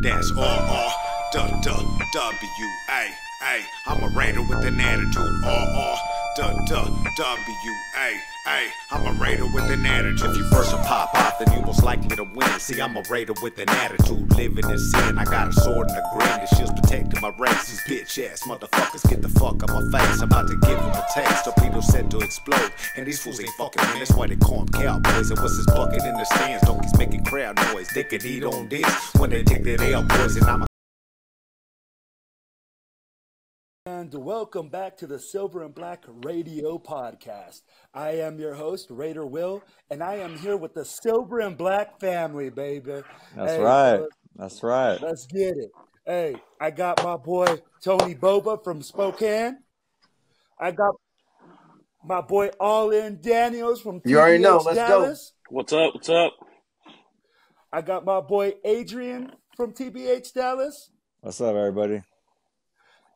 That's R-R-W-W-A. I'm a Raider with an attitude. R-R-W-W-A. I'm a Raider with an attitude. If you first pop off, then you most likely to win. See, I'm a Raider with an attitude. Living in sin, I got a sword and a grin. The shield's protecting my race. These bitch ass motherfuckers get the fuck out my face. I'm about to give them a taste. Torpedoes set to explode. And these fools ain't fucking win. That's why they call them cowboys. And what's this bucket in the stands? Donkeys making crowd noise. They could eat on this when they take their L poison. I'm a And welcome back to the Silver and Black Radio Podcast. I am your host, Raider Will, and I am here with the Silver and Black family, baby. That's right. That's right. Let's get it. Hey, I got my boy Tony Boba from Spokane. I got my boy All In Daniels from TBH You already know. Let's Dallas. go. What's up? What's up? I got my boy Adrian from TBH Dallas. What's up, everybody?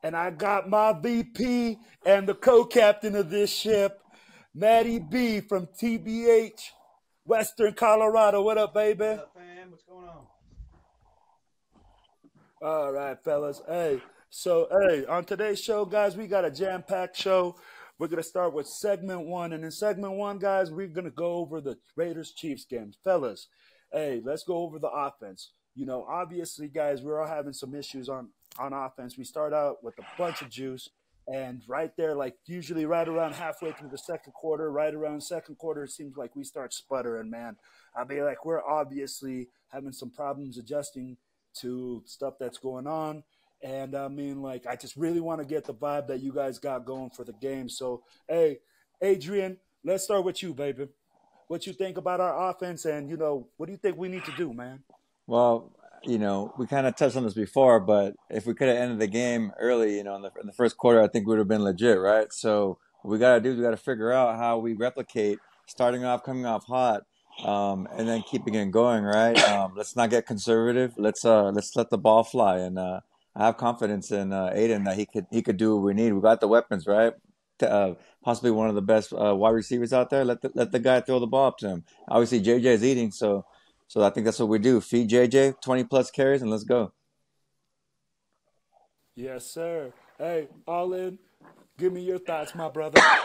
And I got my VP and the co-captain of this ship, Matty B from TBH, Western Colorado. What up, baby? What's up, fam? What's going on? All right, fellas. Hey, on today's show, guys, we got a jam-packed show. We're going to start with segment one. And in segment one, guys, we're going to go over the Raiders-Chiefs game. Fellas, hey, let's go over the offense. You know, obviously, guys, we're all having some issues on offense. We start out with a bunch of juice, and right there, like usually right around halfway through the second quarter, right around second quarter, it seems like we start sputtering, man. I mean, like we're obviously having some problems adjusting to stuff that's going on, and I mean, like I just really want to get the vibe that you guys got going for the game. So, hey, Adrian, let's start with you, baby. What you think about our offense, and, you know, what do you think we need to do, man? Well, you know, we kind of touched on this before, but if we could have ended the game early, you know, in the first quarter, I think we would have been legit, right? So what we got to do is we got to figure out how we replicate starting off, coming off hot, and then keeping it going, right? Let's not get conservative. Let's let the ball fly, and I have confidence in Aiden that he could do what we need. We got the weapons, right? Possibly one of the best wide receivers out there. Let the guy throw the ball up to him. Obviously, JJ is eating, so I think that's what we do. Feed JJ 20-plus carries, and let's go. Yes, sir. Hey, All In, give me your thoughts, my brother. A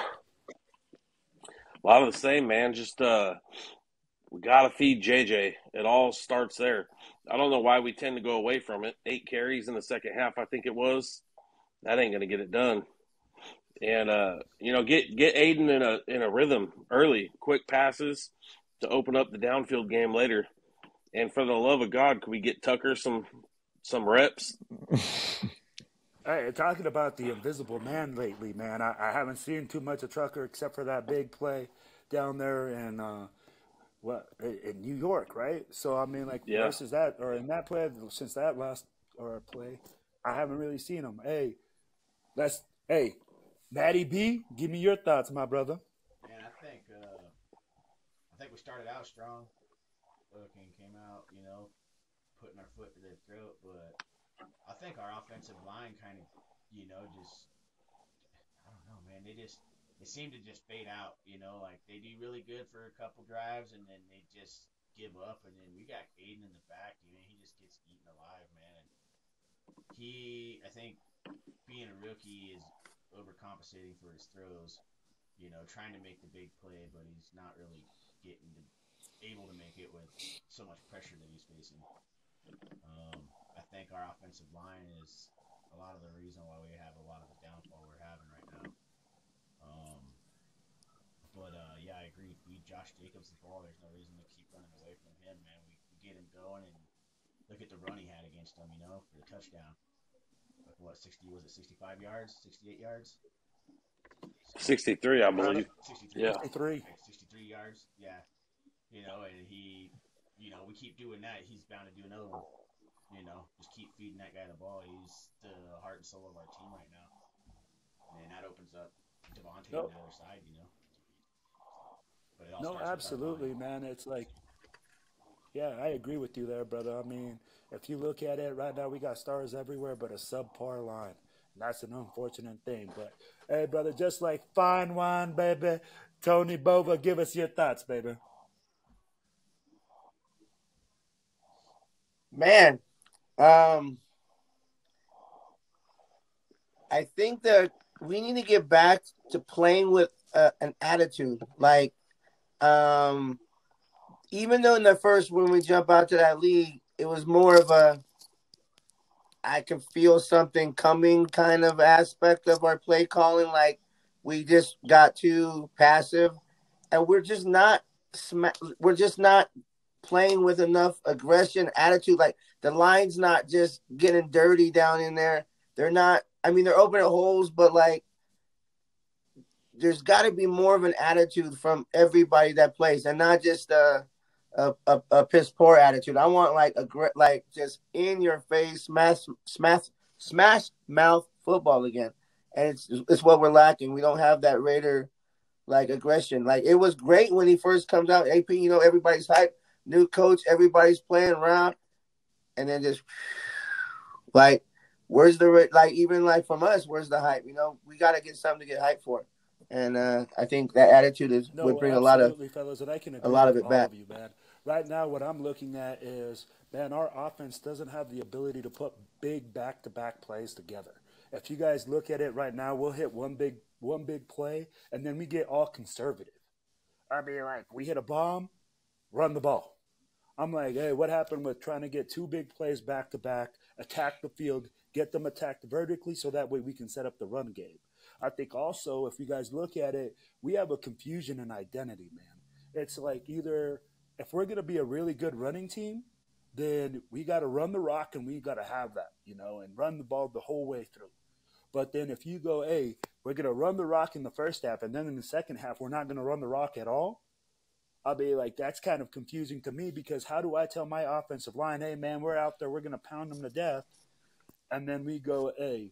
lot of the same, man. Just we got to feed JJ. It all starts there. I don't know why we tend to go away from it. 8 carries in the second half, I think it was. That ain't going to get it done. And, you know, get Aiden in a rhythm early, quick passes to open up the downfield game later. And for the love of God, could we get Tucker some reps? Hey, talking about the invisible man lately, man, I haven't seen too much of Tucker except for that big play down there in New York, right? So, I mean, like, Yeah. versus that, or in that play, since that last play, I haven't really seen him. Hey, Matty B, give me your thoughts, my brother. Man, I think we started out strong. Looking came out, you know, putting our foot to their throat, but I think our offensive line kind of, you know, just I don't know, man. They seem to just fade out, you know, like they do really good for a couple drives and then they just give up, and then we got Aiden in the back, you know, he just gets eaten alive, man. And I think being a rookie is overcompensating for his throws, you know, trying to make the big play, but he's not really able to make it with so much pressure that he's facing. I think our offensive line is a lot of the reason why we have a lot of the downfall we're having right now. Yeah, I agree. Feed Josh Jacobs the ball. There's no reason to keep running away from him, man. We get him going, and look at the run he had against them, you know, for the touchdown. Like what, 65 yards, 68 yards? 63, I believe. 63. Yeah. 63. 63 yards, yeah. You know, and we keep doing that. He's bound to do another one. You know, just keep feeding that guy the ball. He's the heart and soul of our team right now. And that opens up Devontae on the other side, you know. But it all starts with our Absolutely, line. man. It's like, yeah, I agree with you there, brother. I mean, if you look at it right now, we got stars everywhere, but a subpar line. And that's an unfortunate thing. But, hey, brother, just like fine wine, baby, Tony Bova, give us your thoughts, baby. Man, um, I think that we need to get back to playing with an attitude. Like, um, even though in the first when we jump out to that league, it was more of a I can feel something coming kind of aspect of our play calling. Like we just got too passive, and we're just not playing with enough aggression, attitude. Like the line's not just getting dirty down in there. They're not. I mean, they're opening holes, but like there's got to be more of an attitude from everybody that plays, and not just a piss poor attitude. I want like like just in your face, smash mouth football again, and it's what we're lacking. We don't have that Raider like aggression. Like it was great when he first comes out. AP, everybody's hype, new coach, everybody's playing around, and then just like where's the like even like from us, where's the hype? We got to get something to get hype for. And I think that attitude would bring a lot of fellas, and I can agree a lot of with it all back. of you, man. Right now, what I'm looking at is, man, our offense doesn't have the ability to put big back-to-back plays together. If you guys look at it right now, we'll hit one big play, and then we get all conservative. I mean, like we hit a bomb, run the ball. I'm like, hey, what happened with trying to get two big plays back-to-back, attack the field, get them attacked vertically, so that way we can set up the run game. I think also, if you guys look at it, we have a confusion in identity, man. It's like either if we're going to be a really good running team, then we got to run the rock and we got to have that, and run the ball the whole way through. But then if you go, hey, we're going to run the rock in the first half, and then in the second half, we're not going to run the rock at all, I'll be like, that's kind of confusing to me because how do I tell my offensive line, hey, man, we're out there, we're going to pound them to death, and then we go, hey,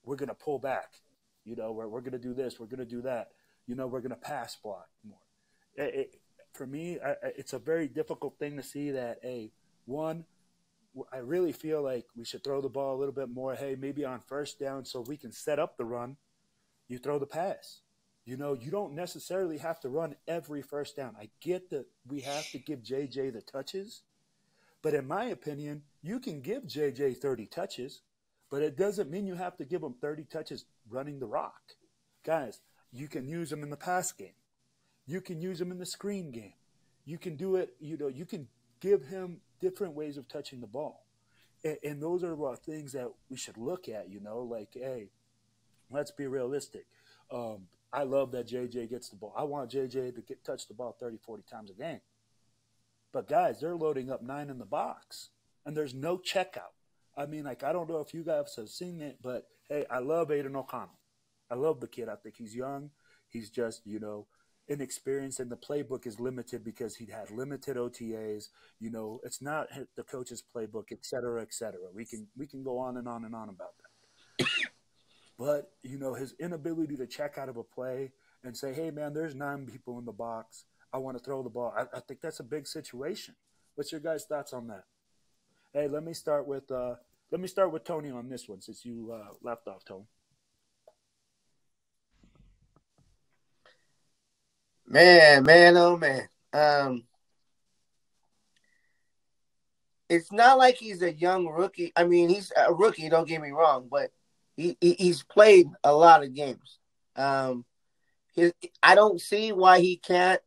we're going to pull back. We're going to do this, we're going to do that. We're going to pass block more. For me, it's a very difficult thing to see that, hey, one, I really feel like we should throw the ball a little bit more. Hey, maybe on first down so we can set up the run, you throw the pass. You don't necessarily have to run every first down. I get that we have to give JJ the touches, but in my opinion, you can give JJ 30 touches, but it doesn't mean you have to give him 30 touches running the rock. Guys, you can use him in the pass game. You can use him in the screen game. You can do it, you can give him different ways of touching the ball. And those are things that we should look at, like, hey, let's be realistic. I love that JJ gets the ball. I want JJ to touch the ball 30, 40 times a game. But, guys, they're loading up 9 in the box, and there's no checkout. I mean, like, I don't know if you guys have seen it, but, hey, I love Aiden O'Connell. I love the kid. I think he's young. He's just, inexperienced, and the playbook is limited because he had limited OTAs. It's not the coach's playbook, et cetera, et cetera. We can go on and on and on about that. But, his inability to check out of a play and say, hey, man, there's 9 people in the box. I want to throw the ball. I think that's a big situation. What's your guys' thoughts on that? Hey, let me start with Tony on this one since you left off, Tony. Man, oh man. It's not like he's a young rookie. I mean, he's a rookie, don't get me wrong, but he's played a lot of games. I don't see why he can't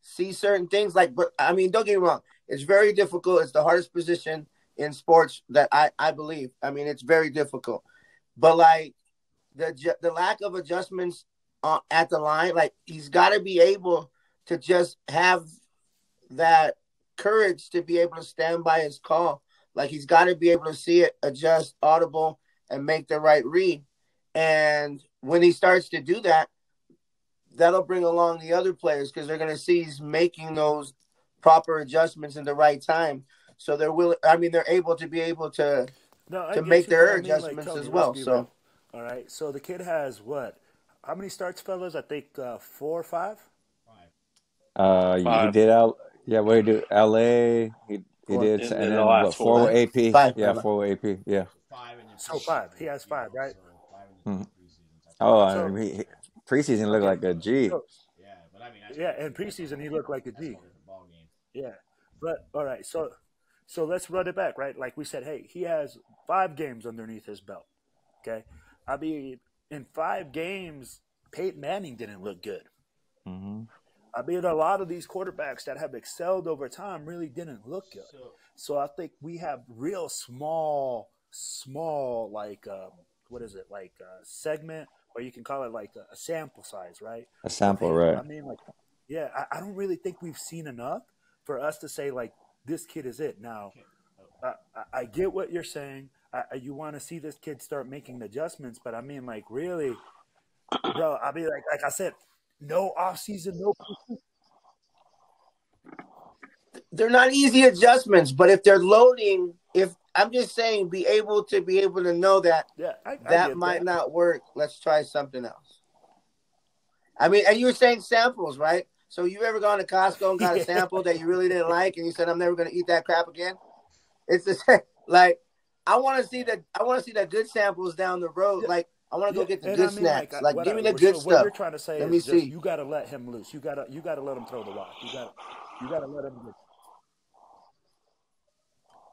see certain things. But I mean, don't get me wrong. It's very difficult. It's the hardest position in sports that I believe. I mean, it's very difficult. But like the lack of adjustments at the line, like he's got to be able to just have that courage to be able to stand by his call. Like he's got to be able to see it, adjust, audible, and make the right read. And when he starts to do that, that'll bring along the other players because they're going to see he's making those proper adjustments in the right time. So they're able to make their adjustments like, as well. So, real. All right. So the kid has what? How many starts, fellas? I think 4 or 5. 5. He did out. Yeah, what did he do? LA. He did, and then what? 4 with AP. 5. Yeah, 4 with AP. Yeah. 5 in so 5. He has 5, right? So 5 in the preseason. Preseason looked like a G. Yeah, in preseason he looked like a That's a G. whole different ball game. Yeah, but all right, so let's run it back, right? Like we said, hey, he has 5 games underneath his belt. Okay, I mean, in 5 games, Peyton Manning didn't look good. Mm-hmm. I mean, a lot of these quarterbacks that have excelled over time really didn't look good. So I think we have real small, like what is it, like segment, or you can call it like a sample size, right? A Of sample, him. right? I mean, like, yeah, I don't really think we've seen enough for us to say like this kid is it. Now, I get what you're saying. You want to see this kid start making adjustments, but I mean, like, really, bro. I mean, like I said, no off season, no. They're not easy adjustments, but if they're loading, if I'm just saying, be able to know that Yeah, I that get might that. not work. Let's try something else. I mean, and you were saying samples, right? So you ever gone to Costco and got a Yeah. sample that you really didn't like, and you said, "I'm never going to eat that crap again"? It's the same. Like, I want to see the good samples down the road. Like, I want to Yeah, go get the and good I mean, like, snacks. Like, give me the good so what stuff. you're trying to say Let me is just see. you got to let him loose. You got to let him throw the rock. You got to let him.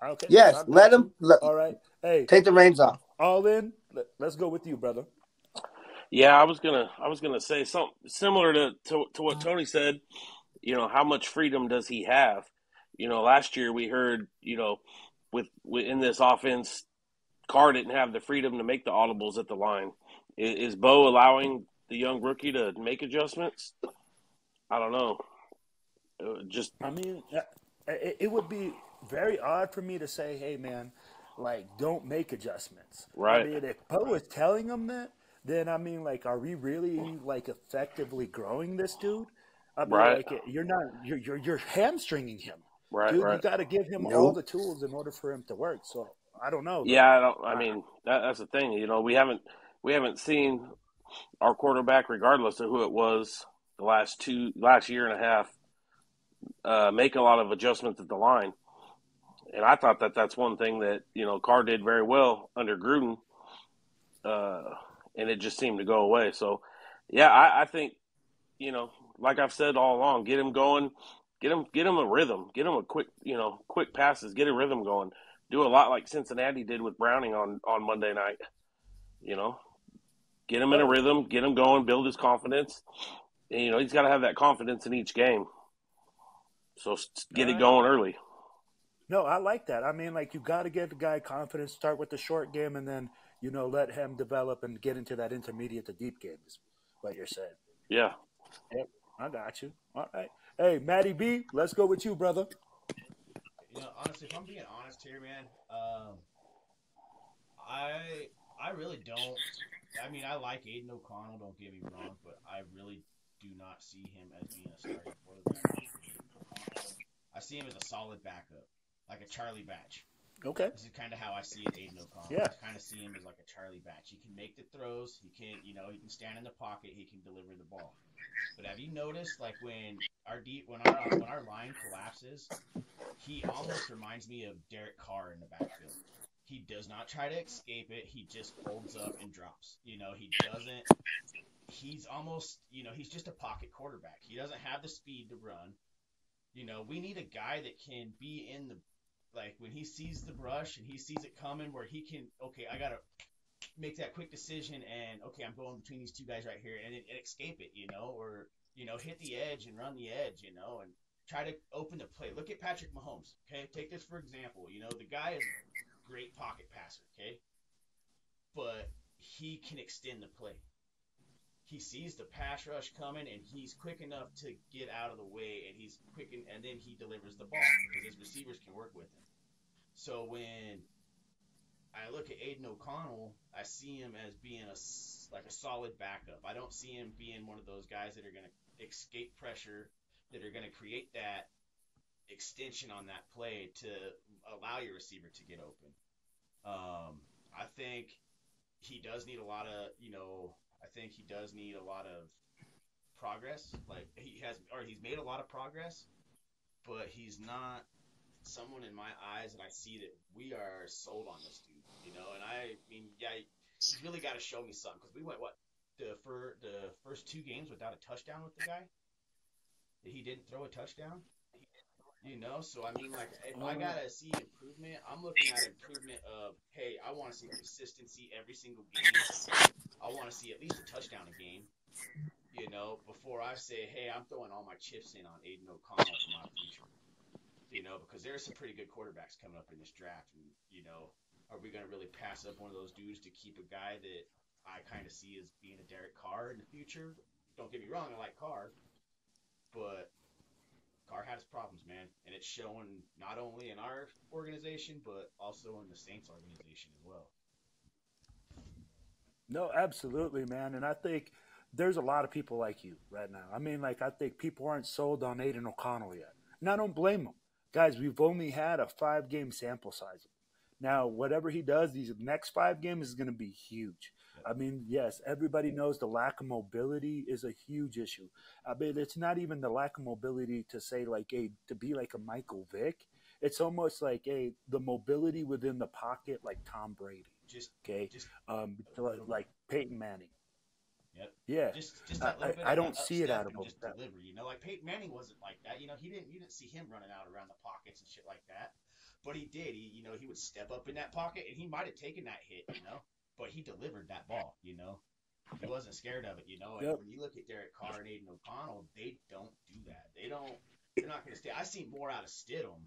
Okay, Yes, I let got you. them All right, hey, take the reins off. all in. Let's go with you, brother. Yeah, I was gonna say something similar to what Tony said. How much freedom does he have? Last year we heard, with in this offense, Carr didn't have the freedom to make the audibles at the line. Is Bo allowing the young rookie to make adjustments? I don't know. Just I mean, it would be very odd for me to say, hey, man, like, don't make adjustments. I right, mean, if Poe is telling him that, then I mean, like, are we really like effectively growing this dude? I mean, right, like, you're hamstringing him, right, dude. You right. got to give him all Nope. the tools in order for him to work. So I don't know, though. Yeah, I don't. I I, mean, that's the thing. We haven't seen our quarterback, regardless of who it was, the last year and a half, make a lot of adjustments at the line. And I thought that's one thing that Carr did very well under Gruden, uh, and it just seemed to go away. So, yeah, I think like I've said all along, get him going, get him a rhythm, get him a quick passes, get a rhythm going. Do a lot like Cincinnati did with Browning on Monday night. You know, get him in a oh, rhythm, get him going, build his confidence. And, he's got to have that confidence in each game. So all get it right. going early. No, I like that. I mean, like, you got to give the guy confidence. Start with the short game, and then let him develop and get into that intermediate to deep game. Is what you're saying. Yeah. Yep, I got you. All right. Hey, Matty B, let's go with you, brother. Honestly, if I'm being honest here, man, I really don't. I mean, I like Aiden O'Connell. Don't get me wrong, but I really do not see him as being a starting quarterback this year. I see him as a solid backup, like a Charlie Batch. Okay. This is kind of how I see it, Aiden O'Connell. Yeah. I kind of see him as like a Charlie Batch. He can make the throws. He can, he can stand in the pocket. He can deliver the ball. But have you noticed, like when our line collapses, he almost reminds me of Derek Carr in the backfield. He does not try to escape it. He just folds up and drops. He doesn't. He's almost, he's just a pocket quarterback. He doesn't have the speed to run. We need a guy that can be in the, like, when he sees the brush and he sees it coming, where he can, okay, I gotta make that quick decision, and okay, I'm going between these two guys right here, and escape it, or hit the edge and run the edge, and try to open the play. Look at Patrick Mahomes. Okay, take this for example. The guy is a great pocket passer. Okay, but he can extend the play. He sees the pass rush coming, and he's quick enough to get out of the way, and he's quick, and then he delivers the ball because his receivers can work with him. So when I look at Aiden O'Connell, I see him as being a solid backup. I don't see him being one of those guys that are going to escape pressure, that are going to create that extension on that play to allow your receiver to get open. I think he does need a lot of, progress. Like he's made a lot of progress, but he's not someone in my eyes that I see that we are sold on this dude, and I mean, yeah, he's really got to show me something, because we went, the first 2 games without a touchdown with the guy. he didn't throw a touchdown. So I mean, like, if I gotta see improvement, I'm looking at improvement of, hey, I want to see consistency every single game. I want to see at least a touchdown a game, before I say, hey, I'm throwing all my chips in on Aiden O'Connell for my future, because there's some pretty good quarterbacks coming up in this draft. And, are we going to really pass up one of those dudes to keep a guy that I kind of see as being a Derek Carr in the future? Don't get me wrong, I like Carr, but Carr has problems, man, and it's showing not only in our organization, but also in the Saints organization as well. No, absolutely, man. And I think there's a lot of people like you right now. I mean, like, I think people aren't sold on Aiden O'Connell yet. And I don't blame them. Guys, we've only had a 5-game sample size. Now, whatever he does, these next 5 games is going to be huge. I mean, yes, everybody knows the lack of mobility is a huge issue. I mean, it's not even the lack of mobility to say, like, to be like a Michael Vick. It's almost like, the mobility within the pocket, like Tom Brady. Just Like Peyton Manning. Yep. Yeah. Just that little bit. I don't see it out of him. Just deliver. Like Peyton Manning wasn't like that. You didn't see him running out around the pockets and shit like that. But he did. He would step up in that pocket, and he might have taken that hit, but he delivered that ball, He wasn't scared of it, And Yep. when you look at Derek Carr and Aiden O'Connell, they don't do that. They're not going to stay. I seen more out of Stidham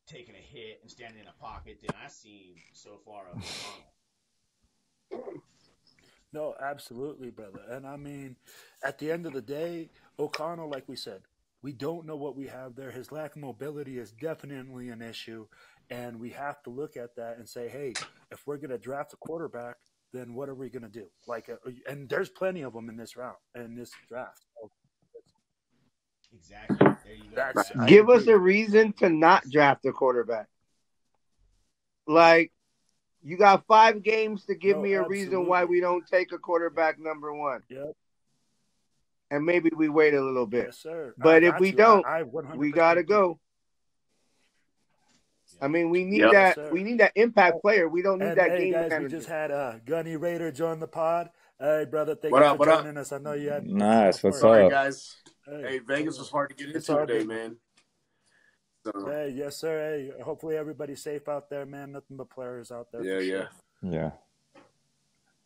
taking a hit and standing in a pocket than I've seen so far of O'Connell. No, absolutely, brother. And I mean, at the end of the day, O'Connell, like we said, we don't know what we have there. His lack of mobility is definitely an issue. And we have to look at that and say, hey, if we're going to draft a quarterback, then what are we going to do? And there's plenty of them in this draft. Exactly. There you go. Give us a reason to not draft a quarterback. Like, you got 5 games to give me a reason why we don't take a quarterback number 1. Yep. And maybe we wait a little bit. Yes, sir. But if we don't, we gotta go. I mean, we need that. Sir. We need that impact player. We don't need that game guys, manager. We just had Gunny Raider join the pod. Hey, brother, thank you for joining us. I know you had nice. What's up, Sorry, guys? Hey, Vegas was hard to get into today, man. So. Hey, yes, sir. Hey, hopefully everybody's safe out there, man. Nothing but players out there. Yeah.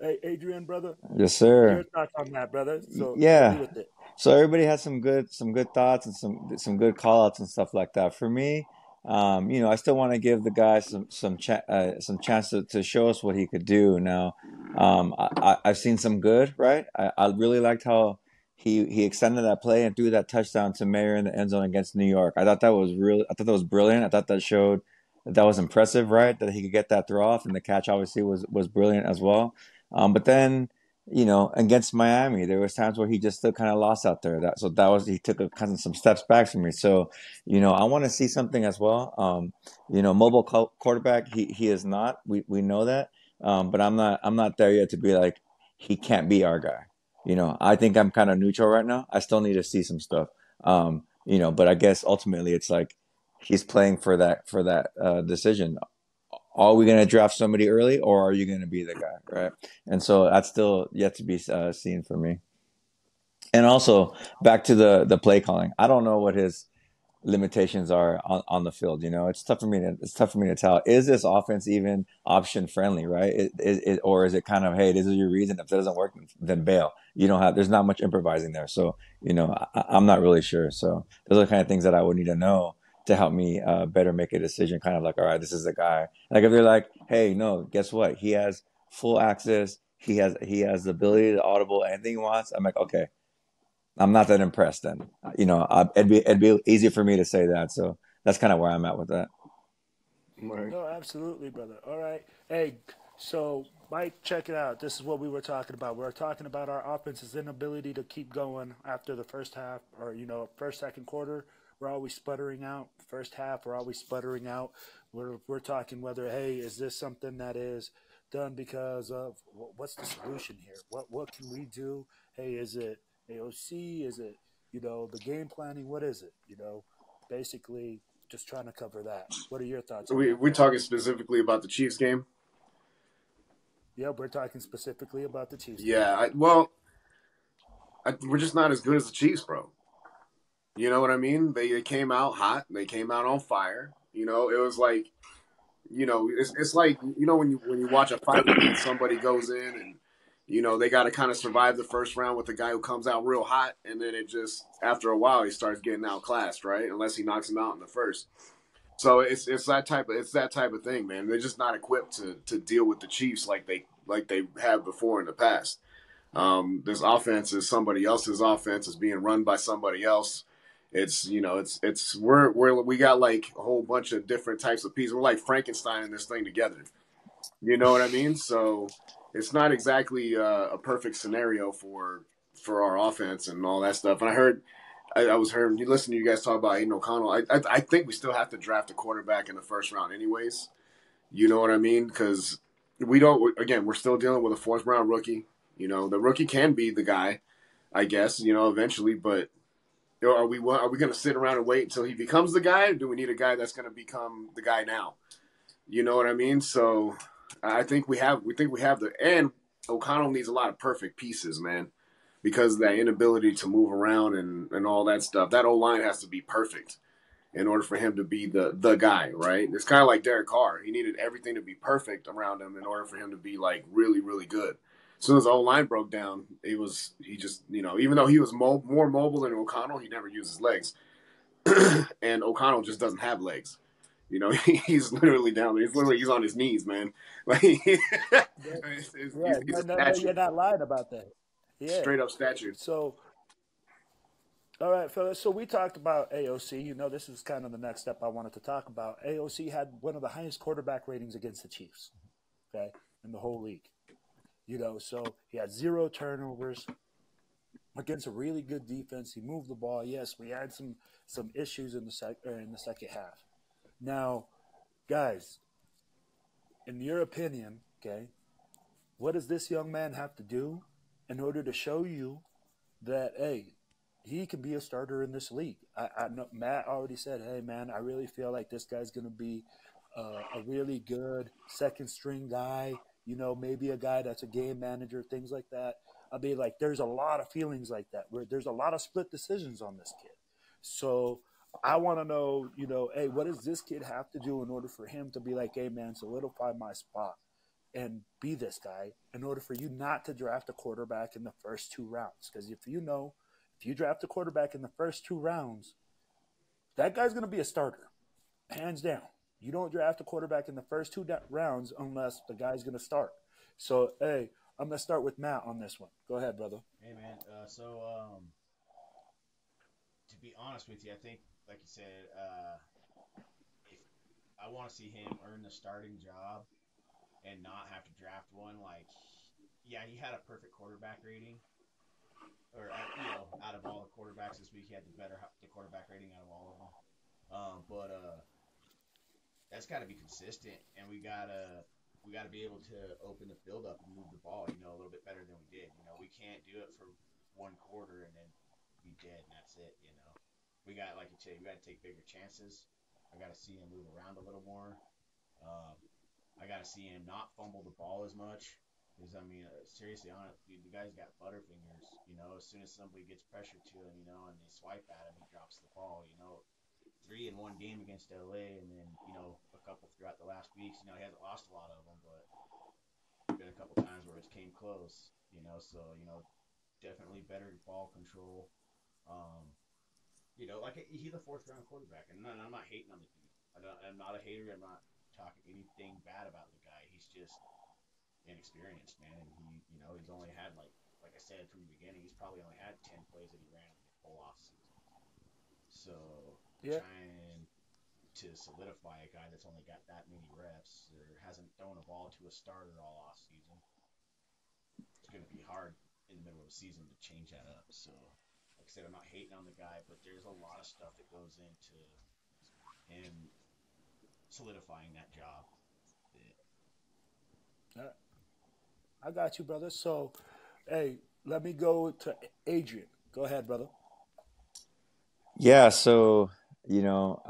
Hey, Adrian, brother. Yes, sir. Your thoughts on that, brother? So, yeah. So everybody has some good thoughts and some good call outs and stuff like that. For me, I still want to give the guy some chance to show us what he could do. Now, I've seen some good, right? I really liked how he extended that play and threw that touchdown to Mayer in the end zone against New York. I thought that was brilliant. I thought that showed that was impressive, right? That he could get that throw off, and the catch obviously was brilliant as well. But then, against Miami, there was times where he just still kind of lost out there. He took some steps back from me. So, I want to see something as well. Mobile quarterback, he is not. We know that. But I'm not there yet to be like, he can't be our guy. I think I'm kind of neutral right now. I still need to see some stuff. But I guess ultimately it's like he's playing for that decision. Are we going to draft somebody early, or are you going to be the guy, right? And so that's still yet to be seen for me. And also back to the play calling. I don't know what his limitations are on the field. It's tough for me to tell. Is this offense even option friendly, right? Or is it kind of, hey, this is your reason. If that doesn't work, then bail. There's not much improvising there. So, I'm not really sure. So those are the kind of things that I would need to know to help me better make a decision. Kind of like, all right, this is the guy. Like if they're like, hey, no, guess what? He has full access. He has the ability to audible anything he wants. I'm like, okay, I'm not that impressed then. It'd be easy for me to say that. So that's kind of where I'm at with that. Right. No, absolutely, brother. All right. Hey, so Mike, check it out. This is what we were talking about. We were talking about our offense's inability to keep going after the first half or, second quarter. We're always sputtering out. First half, we're always sputtering out. We're talking whether, hey, is this something that is done because of what's the solution here? What can we do? Hey, is it AOC? Is it, the game planning? What is it? Basically just trying to cover that. What are your thoughts? We're talking specifically about the Chiefs game? Yeah, we're talking specifically about the Chiefs. Yeah, we're just not as good as the Chiefs, bro. You know what I mean? They came out hot. They came out on fire. You know, it was like, you know, it's like, you know, when you watch a fight and somebody goes in and, you know, they got to kind of survive the first round with the guy who comes out real hot, and then it just after a while he starts getting outclassed, right? Unless he knocks him out in the first. So it's that type of thing, man. They're just not equipped to deal with the Chiefs like they have before in the past. This offense is somebody else's offense. It's being run by somebody else. It's, you know, we got like a whole bunch of different types of pieces. We're like Frankenstein in this thing together. You know what I mean? So it's not exactly a perfect scenario for our offense and all that stuff. And I was hearing you listen to you guys talk about Aiden O'Connell. I think we still have to draft a quarterback in the first round, anyways. You know what I mean? Because we don't. Again, we're still dealing with a fourth round rookie. You know, the rookie can be the guy, I guess. You know, eventually. But are we going to sit around and wait until he becomes the guy, or do we need a guy that's going to become the guy now? You know what I mean? So I think we have the and O'Connell needs a lot of perfect pieces, man, because of that inability to move around and all that stuff. That O-line has to be perfect in order for him to be the guy, right? It's kind of like Derek Carr. He needed everything to be perfect around him in order for him to be like really, really good. As soon as the O-line broke down, he just, you know, even though he was more mobile than O'Connell, he never used his legs. And O'Connell just doesn't have legs. You know, he's literally down there. He's on his knees, man. Like he's a statue. You're not lying about that. Yeah. Straight up statue. So, all right, fellas. So we talked about AOC. You know, this is kind of the next step I wanted to talk about. AOC had one of the highest quarterback ratings against the Chiefs, okay, in the whole league. You know, so he had 0 turnovers against a really good defense. He moved the ball. Yes, we had some issues in the second half. Now, guys, in your opinion, okay, what does this young man have to do in order to show you that, hey, he can be a starter in this league? I know Matt already said, hey, man, I really feel like this guy's going to be a really good second string guy, you know, maybe a guy that's a game manager, things like that. I mean, like, there's a lot of feelings like that where there's a lot of split decisions on this kid. So I want to know, you know, hey, what does this kid have to do in order for him to be like, hey, man, solidify my spot and be this guy in order for you not to draft a quarterback in the first 2 rounds? Because if you draft a quarterback in the first 2 rounds, that guy's going to be a starter, hands down. You don't draft a quarterback in the first 2 rounds unless the guy's going to start. So, hey, I'm going to start with Matt on this one. Go ahead, brother. Hey, man. To be honest with you, I think, like you said, if I want to see him earn the starting job and not have to draft one. Like, yeah, he had a perfect quarterback rating. Or, you know, out of all the quarterbacks this week, he had the quarterback rating out of all of them. But that's got to be consistent, and we gotta be able to open the field up and move the ball, you know, a little bit better than we did. You know, we can't do it for 1 quarter and then be dead and that's it. You know, we got, like you said, we got to take bigger chances. I got to see him move around a little more. I got to see him not fumble the ball as much. Because, I mean, seriously, the guy's got butterfingers. You know, as soon as somebody gets pressure to him, you know, and they swipe at him, he drops the ball. You know, 3 in 1 game against LA, and then, you know, a couple throughout the last weeks. You know, he hasn't lost a lot of them, but there's been a couple times where it came close. You know, so, you know, definitely better ball control. You know, like, he's a 4th round quarterback, and I'm not hating on the dude. I'm not a hater. I'm not talking anything bad about the guy. He's just inexperienced, man, and you know, he's only had like I said from the beginning, he's probably only had 10 plays that he ran the whole off season. So trying to solidify a guy that's only got that many reps or hasn't thrown a ball to a starter all off season, it's going to be hard in the middle of the season to change that up. So, like I said, I'm not hating on the guy, but there's a lot of stuff that goes into him solidifying that job. I got you, brother. So, hey, let me go to Adrian. Go ahead, brother. Yeah, so, you know,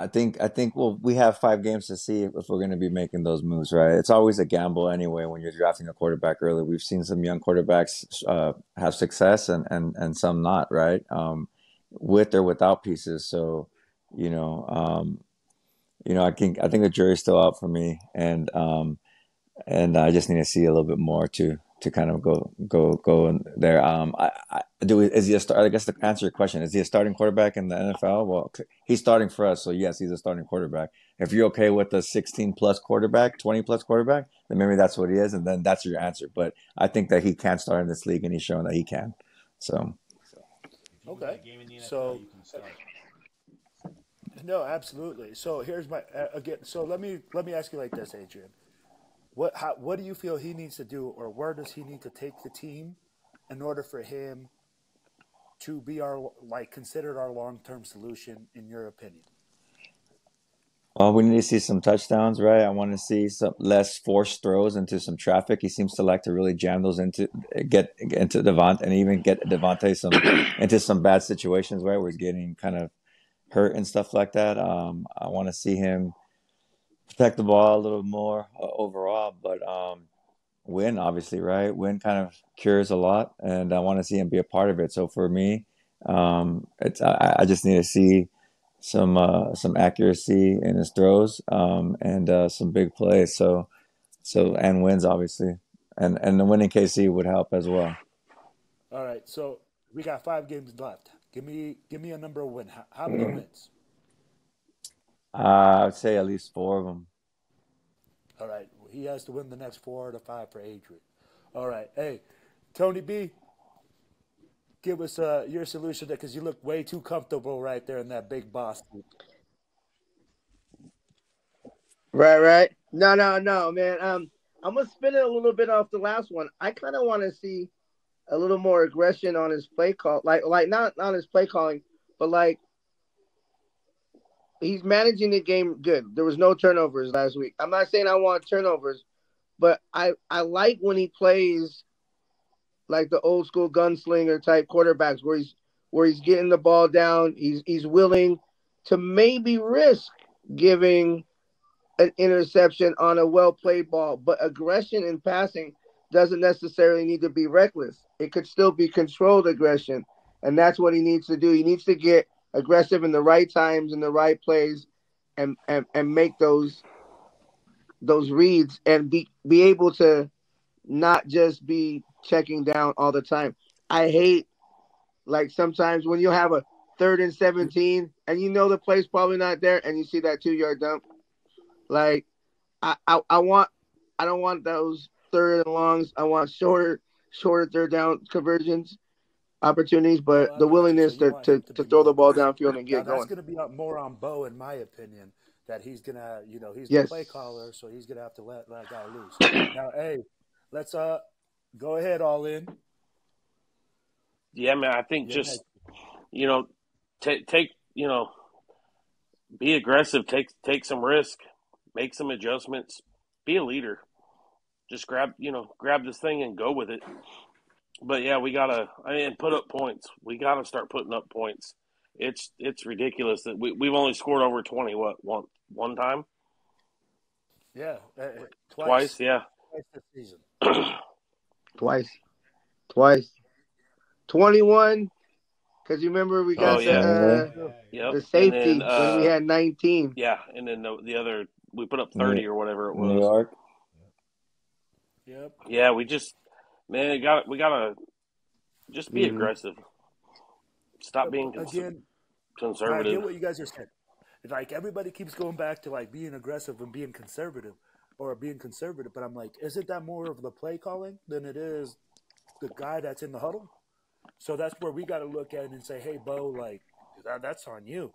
I think well, we have 5 games to see if we're going to be making those moves, right? It's always a gamble anyway when you're drafting a quarterback early. We've seen some young quarterbacks have success and some not, right? With or without pieces. So, you know, I think the jury's still out for me, and I just need to see a little bit more to kind of go in there. Is he a start? I guess to answer your question, is he a starting quarterback in the NFL? Well, he's starting for us, so yes, he's a starting quarterback. If you're okay with a 16 plus quarterback, 20 plus quarterback, then maybe that's what he is, and then that's your answer. But I think that he can start in this league, and he's shown that he can. So If you can get Okay. a game in the NFL, So you can start. no, absolutely. So here's my again. So let me ask you like this, Adrian. What do you feel he needs to do, or where does he need to take the team in order for him to be our like considered our long term solution in your opinion? well, we need to see some touchdowns, right? I want to see some less forced throws into some traffic. He seems to like to really jam those get into Devontae and even get Devontae some into some bad situations, right? Where he's getting kind of hurt and stuff like that. I want to see him protect the ball a little more overall, but win obviously, right? Win kind of cures a lot, and I want to see him be a part of it. So for me, I just need to see some accuracy in his throws, and some big plays. So and wins obviously, and the winning KC would help as well. All right. So we got 5 games left. Give me a number of win. How many wins? I'd say at least 4 of them. All right. He has to win the next 4 to 5 for Adrian. All right. Hey, Tony B, give us your solution there because you look way too comfortable right there in that big boss suit. Right, right. No, no, no, man. I'm gonna spin it a little bit off the last one. I kind of want to see a little more aggression on his play call, like not on his play calling, but like he's managing the game good. There was no turnovers last week. I'm not saying I want turnovers, but I like when he plays like the old school gunslinger type quarterbacks where he's getting the ball down. He's willing to maybe risk giving an interception on a well played ball, but aggression in passing doesn't necessarily need to be reckless. It could still be controlled aggression, and that's what he needs to do. He needs to get aggressive in the right times in the right plays, and make those reads and be able to not just be checking down all the time. I hate like sometimes when you have a 3rd and 17 and you know the play's probably not there and you see that 2 yard dump. Like I want I don't want those third and longs. I want shorter third down conversions opportunities, Oh, but I the got you. So willingness you to want to, him to to be throw more the ball aggressive. downfield and Now get that's going. going to be more on Bo, in my opinion. That he's gonna, he's the play Yes. caller, so he's gonna have to let that guy loose. Now, hey, let's go ahead, all in. Yeah, man. I think You're just next. take be aggressive, take some risk, make some adjustments, be a leader. Just grab this thing and go with it. But yeah, we gotta put up points. We gotta start putting up points. It's ridiculous that we've only scored over 20. What one time, Yeah, twice? twice, Yeah. twice this season. Twice. Twice. 21 cuz you remember we Oh got Yes, the yeah, sir. uh Yeah, Sure. yeah, yep. yeah. the And then safety when we had 19. yeah, and then the other we put up New 30 or whatever it New was. York. Yep. Yeah, we gotta just be Mhm. aggressive. Stop being Again, I conservative. get what you guys are saying. It's like everybody keeps going back to like being aggressive and being conservative, or being conservative. But I'm like, isn't that more of the play calling than it is the guy that's in the huddle? So that's where we got to look at it and say, hey, Bo, like that's on you.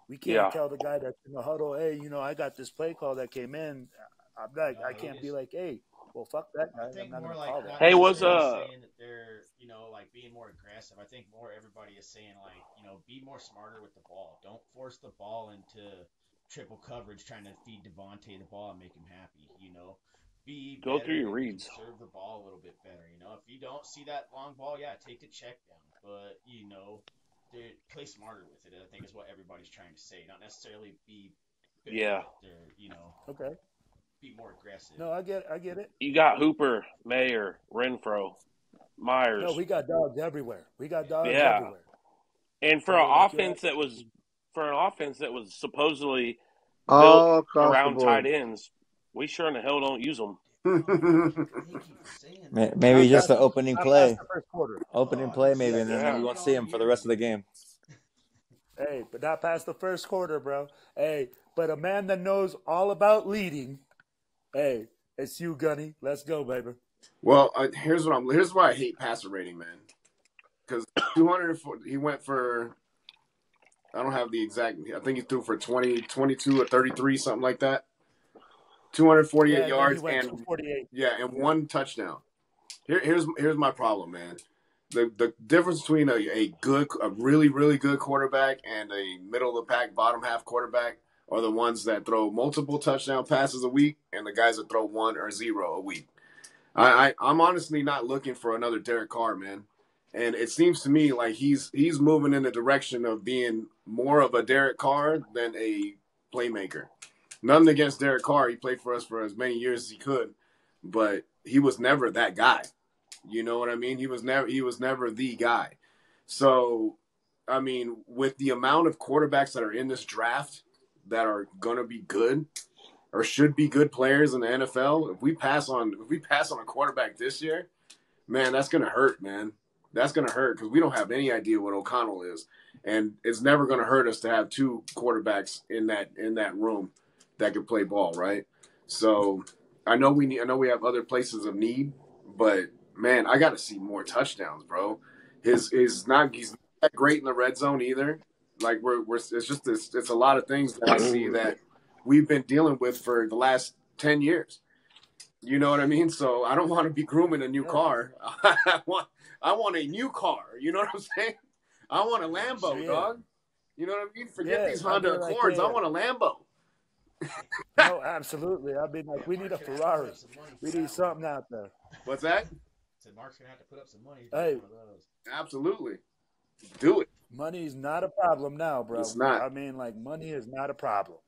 We can't Yeah. tell the guy that's in the huddle, hey, I got this play call that came in. I No, you can't be just. like, hey, well, fuck that I guy. I'm think not more gonna like call not that. Hey, was necessarily saying that they're like being more aggressive. I think more everybody is saying like be more smarter with the ball. Don't force the ball into triple coverage trying to feed Devontae the ball and make him happy. Be go through better your and reads. conserve the ball a little bit better. If you don't see that long ball, yeah, take the check down. But play smarter with it. I think is what everybody's trying to say. Not necessarily be Yeah. Okay. Be more aggressive. No, I get it. You got Hooper, Mayer, Renfro, Myers. No, we got dogs everywhere. Yeah. And for I an mean, like, offense that was supposedly All built across the around board. tight ends, we sure in the hell don't use them. Maybe just the opening play. The first quarter. Opening play, maybe, and then you won't see him for the rest of the game. Hey, but not past the first quarter, bro. Hey, but a man that knows all about leading, hey, it's you, Gunny. Let's go, baby. Well, here's why I hate passer rating, man. Because 204, he went for, I don't have the exact, I think he threw for 20, 22 or 33, something like that. 248 yards and one touchdown. Here's my problem, man. The difference between a really, really good quarterback and a middle of the pack, bottom half quarterback are the ones that throw multiple touchdown passes a week and the guys that throw 1 or 0 a week. I'm honestly not looking for another Derek Carr, man. And it seems to me like he's moving in the direction of being more of a Derek Carr than a playmaker. Nothing against Derek Carr. He played for us for as many years as he could, but he was never that guy. You know what I mean? He was never the guy. So, I mean, with the amount of quarterbacks that are in this draft that are going to be good or should be good players in the NFL, if we pass on a quarterback this year, man, that's going to hurt, man. That's going to hurt because we don't have any idea what O'Connell is. And it's never going to hurt us to have 2 quarterbacks in that room that can play ball, right? So I know we have other places of need, but man, I got to see more touchdowns, bro. He's not that great in the red zone either. Like it's a lot of things that I see that we've been dealing with for the last 10 years. You know what I mean? So I don't want to be grooming a new car. I want a new car. You know what I'm saying? I want a Lambo, dog. You know what I mean? Forget these Honda Accords. I want a Lambo. No, absolutely. I mean, like, we need a Ferrari. We need something out there. What's that? So Mark's gonna have to put up some money. Hey, absolutely, do it. Money is not a problem now, bro. It's not. I mean, like, money is not a problem.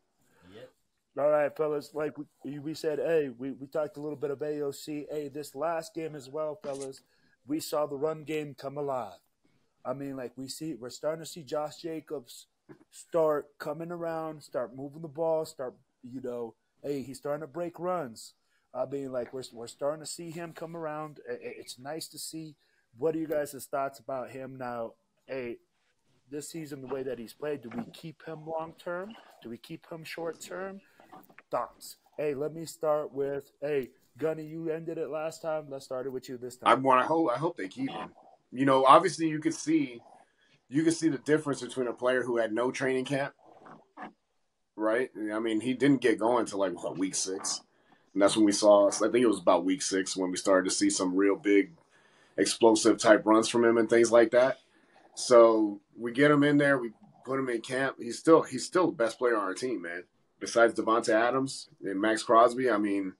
Yep. All right, fellas. Like we said, hey, we talked a little bit of AOC. Hey, this last game as well, fellas. We saw the run game come alive. I mean, like, we're starting to see Josh Jacobs start coming around, start moving the ball, hey, he's starting to break runs. I mean, like, we're starting to see him come around. It's nice to see. What are you guys' thoughts about him now? Hey, this season, the way that he's played, do we keep him long term? Do we keep him short term? Thoughts? Hey, let me start with, hey, Gunny, you ended it last time. Let's start it with you this time. I hope they keep him. You know, obviously you could see the difference between a player who had no training camp, right? I mean, he didn't get going till week 6. And that's when we saw, I think it was about week 6 when we started to see some real big explosive type runs from him and things like that. So we get him in there, we put him in camp. He's still the best player on our team, man. Besides Devontae Adams and Max Crosby, I mean,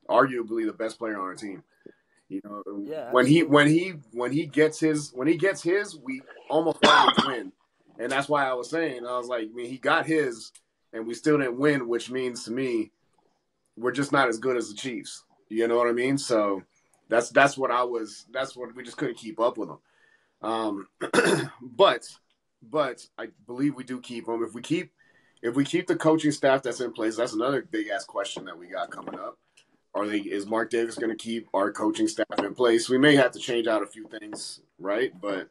arguably the best player on our team. You know, yeah, when he gets his, we almost always win. And that's why I was saying, I was like, I mean, he got his and we still didn't win, which means to me, we're just not as good as the Chiefs. You know what I mean? So that's what we just couldn't keep up with them. But I believe we do keep them. If we keep the coaching staff that's in place, that's another big ass question that we got coming up. Is Mark Davis going to keep our coaching staff in place? We may have to change out a few things, right? But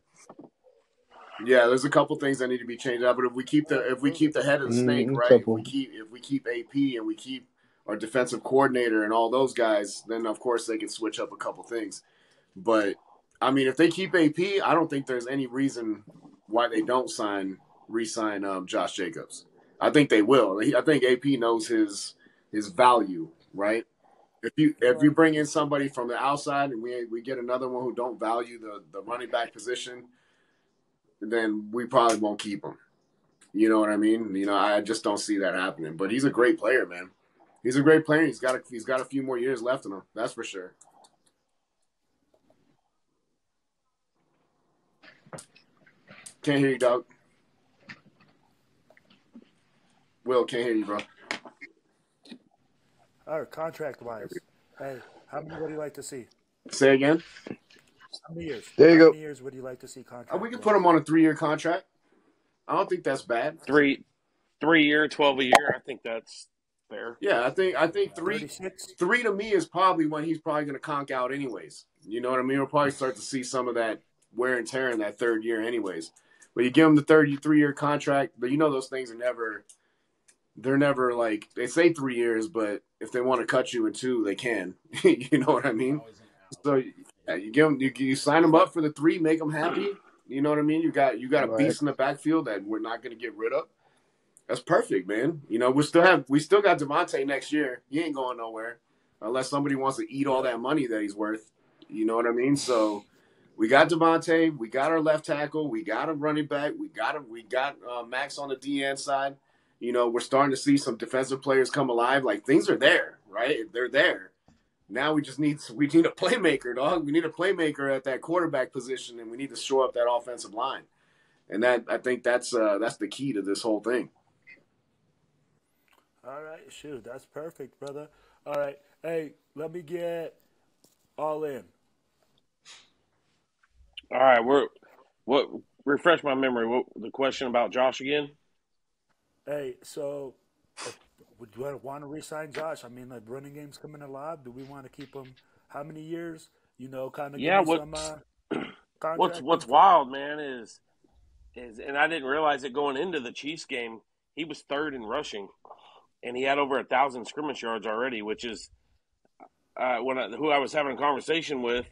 yeah, there's a couple things that need to be changed out. But if we keep the head of the snake, right? If we keep AP and we keep our defensive coordinator and all those guys, then of course they can switch up a couple things. But I mean, if they keep AP, I don't think there's any reason why they don't re-sign Josh Jacobs. I think they will. I think AP knows his value, right? If you bring in somebody from the outside and we get another one who don't value the running back position, then we probably won't keep him. You know what I mean? You know, I just don't see that happening. But he's a great player, man. He's a great player. He's got a few more years left in him. That's for sure. Can't hear you, dog. Will, can't hear you, bro. All right, contract-wise, hey, how many would you like to see? Say again. How many years? There you How go. many years would you like to see We contract-wise? can put him on a 3-year contract. I don't think that's bad. 3 year, 12 a year. I think that's fair. Yeah, I think 36? three to me is probably when he's probably going to conk out anyways. You know what I mean? We'll probably start to see some of that wear and tear in that third year anyways. But you give him the 3-year contract, but you know those things they're never like, they say 3 years, but if they want to cut you in 2, they can. You know what I mean? So yeah, you give them, you sign them up for the 3, make them happy. You know what I mean? You got a Right. beast in the backfield that we're not going to get rid of. That's perfect, man. You know, we still got Devontae next year. He ain't going nowhere unless somebody wants to eat all that money that he's worth. You know what I mean? So we got Devontae, we got our left tackle, we got a running back, we got Max on the DN side. You know, we're starting to see some defensive players come alive. Like, things are there, right? They're there. Now we need a playmaker, dog. We need a playmaker at that quarterback position, and we need to shore up that offensive line. And that, I think that's the key to this whole thing. All right, shoot, that's perfect, brother. All right, hey, let me get all in. All right, refresh my memory. What the question about Josh again? Hey, so would you want to re-sign Josh? I mean, the running game's coming alive. Do we want to keep him? How many years? You know, kind of Yeah, give me some contract. what's info. wild, man, is and I didn't realize it going into the Chiefs game. He was 3rd in rushing, and he had over 1,000 scrimmage yards already, which is who I was having a conversation with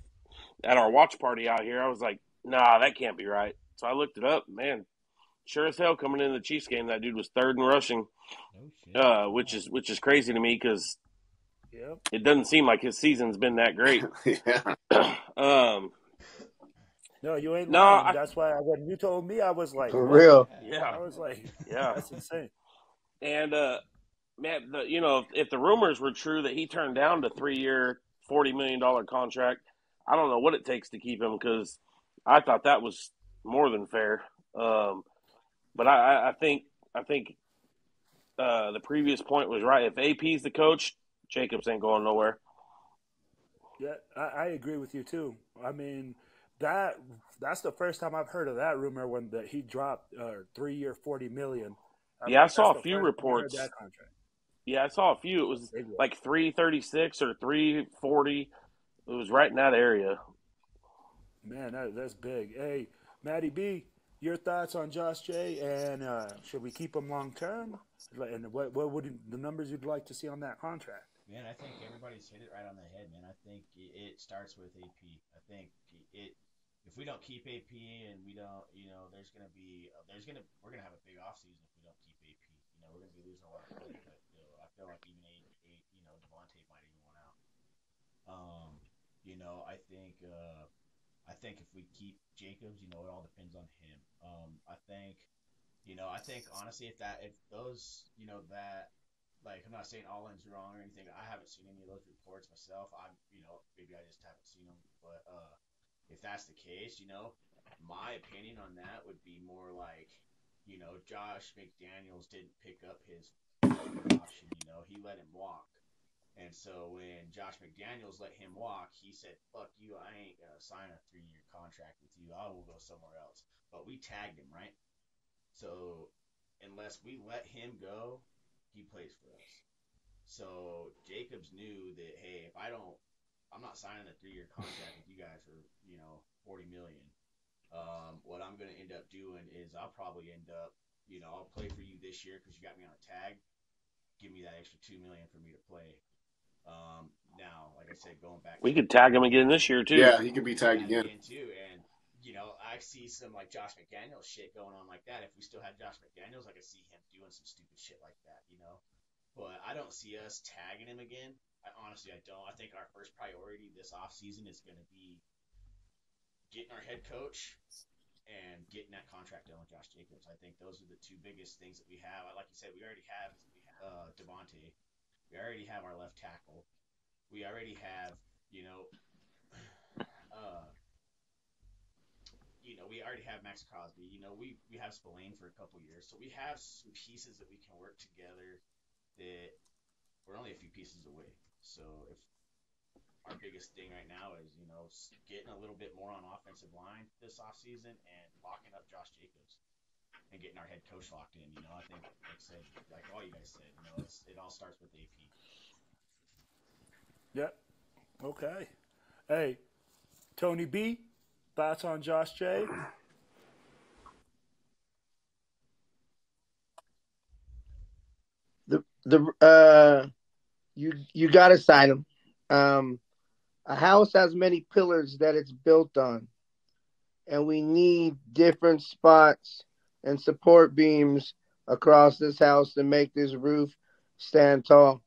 at our watch party out here. I was like, nah, that can't be right. So I looked it up. Man, sure as hell, coming into the Chiefs game, that dude was 3rd in rushing, which is crazy to me because Yep. it doesn't seem like his season's been that great. Yeah. No, you ain't No, lying. That's why when you told me, I was like, For what? real. Yeah, I was like, yeah. that's insane. And man, if the rumors were true that he turned down the 3-year, $40 million contract, I don't know what it takes to keep him because I thought that was more than fair. But I think the previous point was right. If AP's the coach, Jacobs ain't going nowhere. Yeah, I agree with you too. I mean, that's the first time I've heard of that rumor when he dropped 3-year, $40 million. Yeah, I saw That's a few the first time I heard reports. that contract. Yeah, I saw a few. It was Big one. like 336 or 340. It was right in that area. Man, that's big. Hey, Matty B, your thoughts on Josh J, and should we keep him long term? And what would the numbers you'd like to see on that contract? Man, I think everybody's hit it right on the head, man. I think it starts with AP. I think if we don't keep AP and we don't, we're gonna have a big offseason if we don't keep AP. You know, we're gonna be losing a lot of players. But I feel like even Devontae might even want out. I think if we keep Jacobs, it all depends on him. I think honestly, if those, that. Like, I'm not saying Allen's wrong or anything. I haven't seen any of those reports myself. Maybe I just haven't seen them. But if that's the case, my opinion on that would be more like, Josh McDaniels didn't pick up his option. He let him walk. And so when Josh McDaniels let him walk, he said, fuck you, I ain't going to sign a 3-year contract with you. I will go somewhere else. But we tagged him, right? So unless we let him go, he plays for us. So Jacobs knew that, hey, I'm not signing a 3-year contract with you guys for, $40 million. What I'm going to end up doing is I'll probably end up, I'll play for you this year because you got me on a tag. Give me that extra $2 million for me to play. Now, like I said, going back, we could tag him again this year too. Yeah, he could be tagged again too. And I see some like Josh McDaniels shit going on like that. If we still had Josh McDaniels, I could see him doing some stupid shit like that, But I don't see us tagging him again. I don't. I think our first priority this offseason is going to be getting our head coach and getting that contract done with Josh Jacobs. I think those are the two biggest things that we have. Like you said, we already have Devontae. We already have our left tackle. We we already have Max Crosby. You know, we have Spillane for a couple years, so we have some pieces that we can work together. That we're only a few pieces away. So if our biggest thing right now is, you know, getting a little bit more on offensive line this offseason and locking up Josh Jacobs and getting our head coach locked in. You know, I think, like I said, like all you guys said, you know, it all starts with AP. Yep. Okay. Hey, Tony B, thoughts on Josh J? You gotta sign him. A house has many pillars that it's built on, and we need different spots and support beams across this house to make this roof stand tall.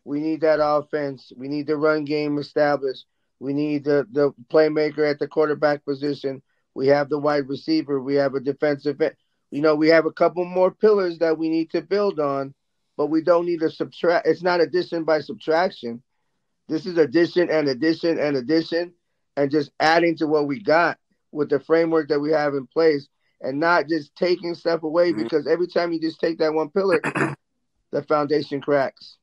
We need that offense. We need the run game established. We need the playmaker at the quarterback position. We have the wide receiver. We have a defensive end. You know, we have a couple more pillars that we need to build on, but we don't need to subtract. It's not addition by subtraction. This is addition and addition and addition and just adding to what we got with the framework that we have in place and not just taking stuff away because every time you just take that one pillar, the foundation cracks.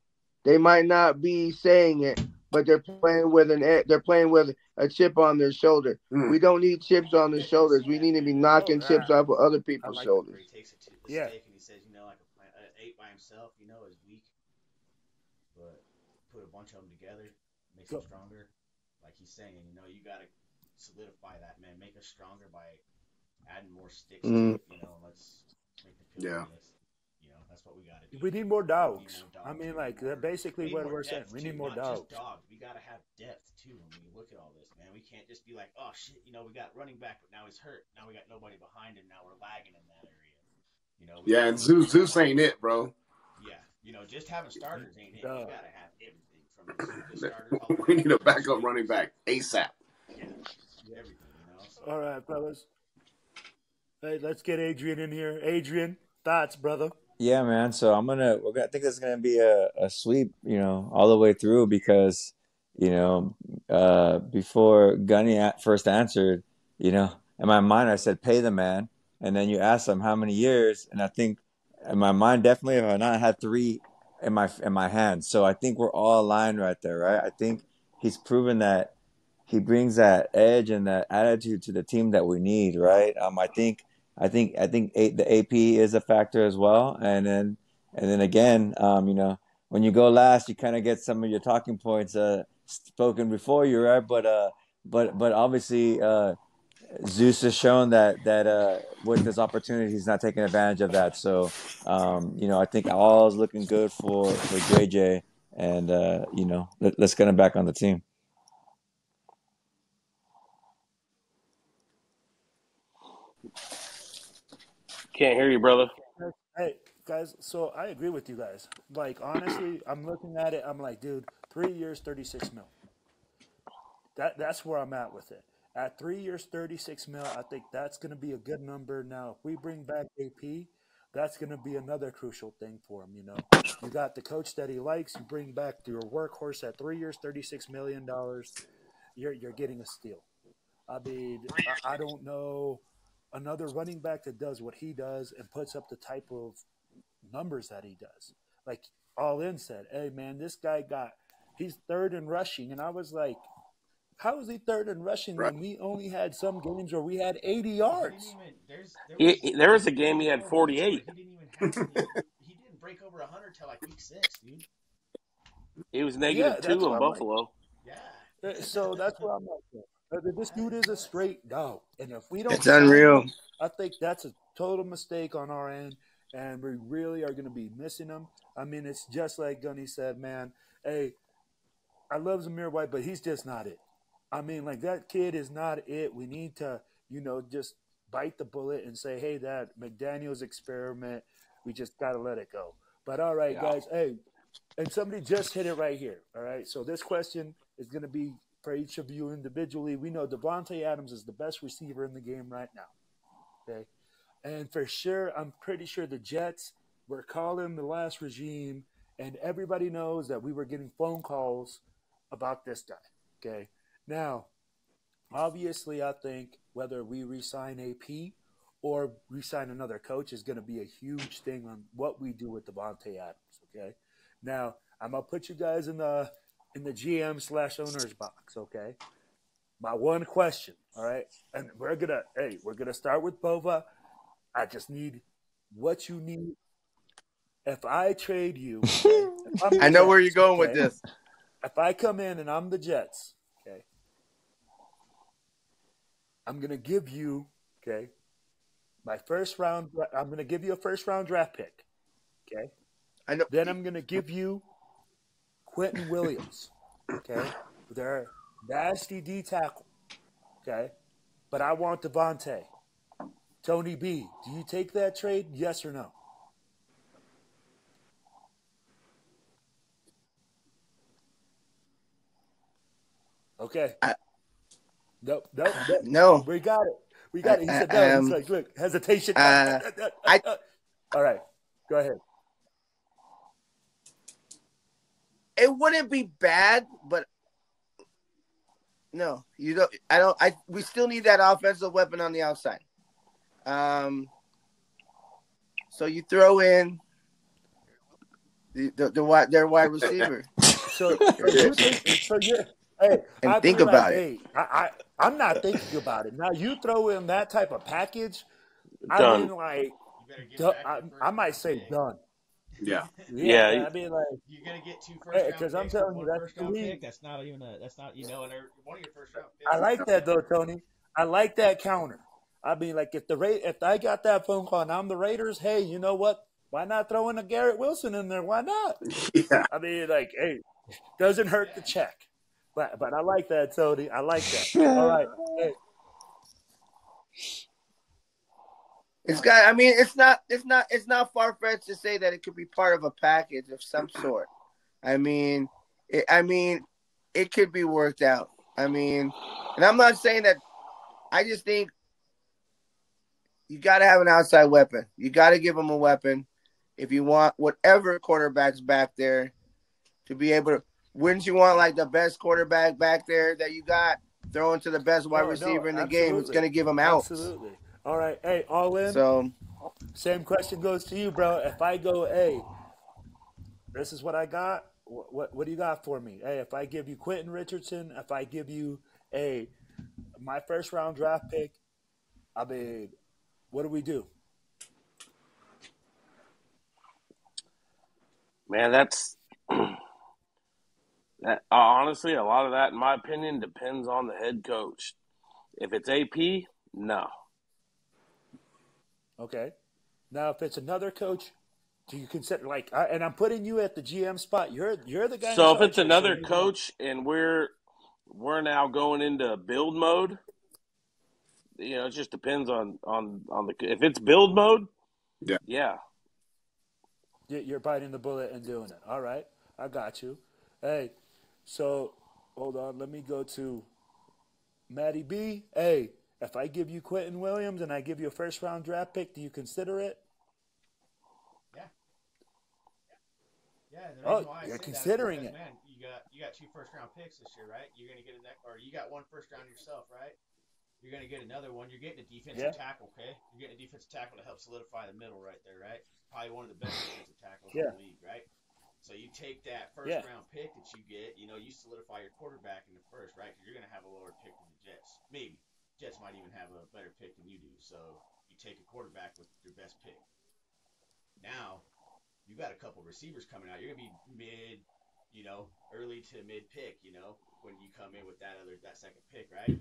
They might not be saying it, but they're playing with a chip on their shoulder. We don't need chips on their shoulders. We need to be knocking chips off of other people's shoulders. Where he takes it to the stake and he says, you know, like an 8 by himself, you know, is weak, but put a bunch of them together, makes them stronger. Like he's saying, you know, you got to solidify that, man. Make us stronger by adding more sticks to it, you know, let's make the pillar. You know, that's what we got to do. We need more dogs. I mean, like, basically what we're saying. We need more dogs. We got to have depth, too, when we look at all this, man. We can't just be like, oh, shit, you know, we got running back, but now he's hurt. Now we got nobody behind him. Now we're lagging in that area. You know, and Zeus ain't it, bro. Yeah, you know, just having starters ain't it. You got to have everything from the starters. We need a backup running back ASAP. Yeah, everything, you know. So. All right, fellas. Hey, let's get Adrian in here. Adrian, thoughts, brother? Yeah, man. So I think it's gonna be a sweep, you know, all the way through because, you know, before Gunny first answered, you know, in my mind I said pay the man, and then you asked him how many years, and I think in my mind definitely if I not had 3 in my hands. So I think we're all aligned right there, right? I think he's proven that he brings that edge and that attitude to the team that we need, right? I think the AP is a factor as well, and then again, you know, when you go last, you kind of get some of your talking points spoken before you, right? But obviously, Zeus has shown that with this opportunity, he's not taking advantage of that. So, you know, I think all is looking good for JJ, and you know, let's get him back on the team. Can't hear you, brother. Hey, guys, so I agree with you guys. Like, honestly, I'm looking at it. I'm like, dude, 3 years, 36 mil. That's where I'm at with it. At 3 years, 36 mil, I think that's going to be a good number. Now, if we bring back AP, that's going to be another crucial thing for him, you know. You got the coach that he likes. You bring back your workhorse at 3 years, $36 million. You're getting a steal. I mean, I don't know another running back that does what he does and puts up the type of numbers that he does. Like All In said, hey, man, this guy he's third in rushing. And I was like, how is he third in rushing when we only had some games where we had 80 yards? There was a game he had 48. He didn't break over 100 till like week 6, dude. He was negative 2 in Buffalo. Like. Yeah. So that's what I'm like. This dude is a straight dog, and if we don't, it's unreal. Him, I think that's a total mistake on our end, and we really are going to be missing him. I mean, it's just like Gunny said, man. Hey, I love Zamir White, but he's just not it. I mean, like that kid is not it. We need to, you know, just bite the bullet and say, hey, that McDaniel's experiment, we just got to let it go. But all right, guys, hey, and somebody just hit it right here. All right, so this question is going to be for each of you individually. We know Devontae Adams is the best receiver in the game right now. Okay. And for sure, I'm pretty sure the Jets were calling the last regime, and everybody knows that we were getting phone calls about this guy. Okay. Now, obviously, I think whether we re-sign AP or re-sign another coach is going to be a huge thing on what we do with Devontae Adams. Okay, now I'm gonna put you guys in the GM/owners box. Okay, my one question. All right, and we're gonna start with Bova. I just need what you need. If I trade you, okay, if I'm the I know where Jets, you're going with okay, this. if I come in and I'm the Jets, okay, I'm gonna give you, okay, my first round. I'm gonna give you a first round draft pick, okay. I know. Then I'm gonna give you Quentin Williams, okay. They're nasty D tackle, okay. But I want Devontae. Tony B, do you take that trade? Yes or no? Okay. Nope. No. We got it. We got it. He said no. He's like, look, hesitation. All right. Go ahead. It wouldn't be bad, but no, you don't. I don't. We still need that offensive weapon on the outside. So you throw in their wide receiver. So you're. Hey, and think about it. Hey, I'm not thinking about it. Now you throw in that type of package. Done. I mean, like, I might say done. Yeah. I mean, like, you're gonna get 2 first round because I'm picks, telling you, one that's first the round league. pick. That's not and one of your first round picks. I like that though, Tony. I like that counter. I mean, like, if I got that phone call and I'm the Raiders, hey, you know what? Why not throw in a Garrett Wilson in there? Why not? Yeah. I mean, like, hey, doesn't hurt to check. But I like that, Tony. I like that. All right. Hey. It's not far fetched to say that it could be part of a package of some sort. It could be worked out. And I'm not saying that. I just think you got to have an outside weapon. You got to give them a weapon if you want whatever quarterback's back there to be able to. Wouldn't you want like the best quarterback back there that you got throwing to the best wide receiver in the game? It's going to give them outs. Absolutely. All right. Hey, all in. So, same question goes to you, bro. If I go, hey, this is what I got. What do you got for me? Hey, if I give you Quentin Richardson, if I give you my first round draft pick, I mean, what do we do? Man, that's honestly, a lot of that, in my opinion, depends on the head coach. If it's AP, no. Okay. Now, if it's another coach, do you consider and I'm putting you at the GM spot. You're the guy. So if it's another coach and we're now going into build mode, it just depends on the. If it's build mode, yeah. You're biting the bullet and doing it. All right, I got you. Hey, so hold on. Let me go to Matty B. Hey, if I give you Quentin Williams and I give you a first round draft pick, do you consider it? Yeah. The reason why you're I say considering that is because, it. Man, you got 2 first round picks this year, right? You're gonna get or you got 1 first round yourself, right? You're gonna get another one. You're getting a defensive tackle, okay? You're getting a defensive tackle to help solidify the middle right there, right? Probably one of the best defensive tackles in the league, right? So you take that first round pick that you get, you solidify your quarterback in the first, right? Because you're going to have a lower pick than the Jets. Maybe. Jets might even have a better pick than you do. So you take a quarterback with your best pick. Now, you got a couple receivers coming out. You're going to be mid, early to mid pick, when you come in with that second pick, right?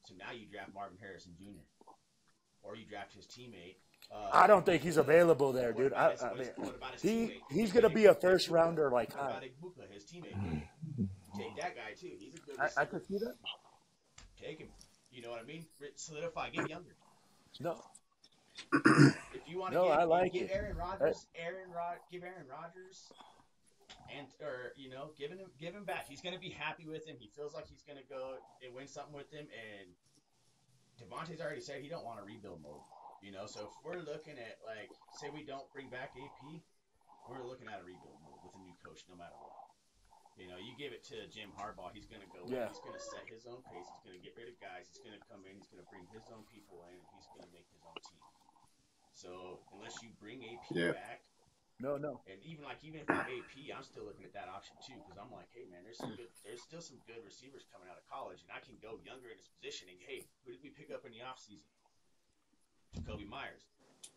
So now you draft Marvin Harrison Jr. Or you draft his teammate. I don't think he's available there, dude. He's going to be a first rounder high. His teammate. Take that guy too. He's a good receiver. I could see that. Take him. You know what I mean? Solidify. Get younger. No. If you want to give Aaron Rodgers, give Aaron Rodgers, give him back. He's going to be happy with him. He feels like he's going to go and win something with him. And Devontae's already said he don't want to rebuild mode. So if we're looking at, say we don't bring back AP, we're looking at a rebuild mode with a new coach no matter what. You know, you give it to Jim Harbaugh, he's going to go in, Yeah. he's going to set his own pace, he's going to get rid of guys, he's going to come in, he's going to bring his own people in, and he's going to make his own team. So unless you bring AP back, no, and even if I'm AP, I'm still looking at that option too, because I'm like, hey man, there's still some good receivers coming out of college, and I can go younger in his position. And hey, who did we pick up in the offseason? Jacoby Myers.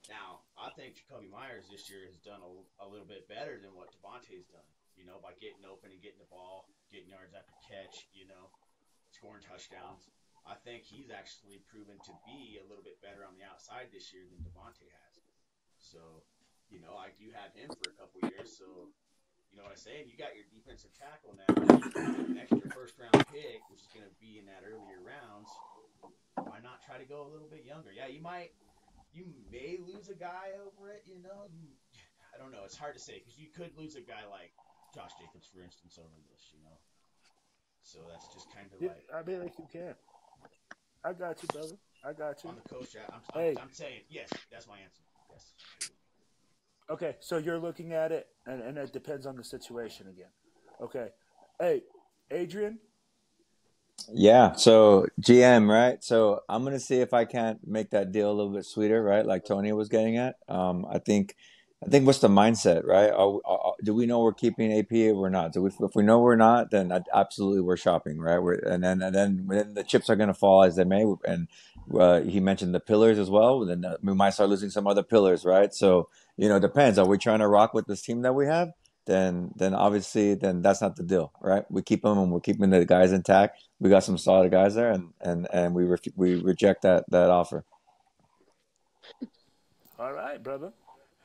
Now, I think Jacoby Myers this year has done a little bit better than what Devontae's done, you know, by getting open and getting the ball, getting yards after catch, you know, scoring touchdowns. I think he's actually proven to be a little bit better on the outside this year than Devontae has. So, you know, I do have him for a couple years. So, you know what I'm saying? You got your defensive tackle now, an extra first-round pick, which is going to be in that earlier rounds. Why not try to go a little bit younger? Yeah, you may lose a guy over it, you know. I don't know. It's hard to say because you could lose a guy like Josh Jacobs, for instance, over this, you know. So that's just kind of like. I mean, like you can. I got you, brother. I got you. On the coach, I'm saying yes. That's my answer. Yes. Okay, so you're looking at it, and it depends on the situation again. Okay. Hey, Adrian? Yeah, so GM, right? So I'm gonna see if I can't make that deal a little bit sweeter, right? Like Tony was getting at. I think what's the mindset, right? Do we know we're keeping AP or we're not? If we know we're not, then absolutely we're shopping, right? And then when the chips are gonna fall as they may, and he mentioned the pillars as well. Then we might start losing some other pillars, right? So it depends. Are we trying to rock with this team that we have? Then obviously that's not the deal, right? We keep them and we're keeping the guys intact. We got some solid guys there, and we reject that offer. All right, brother.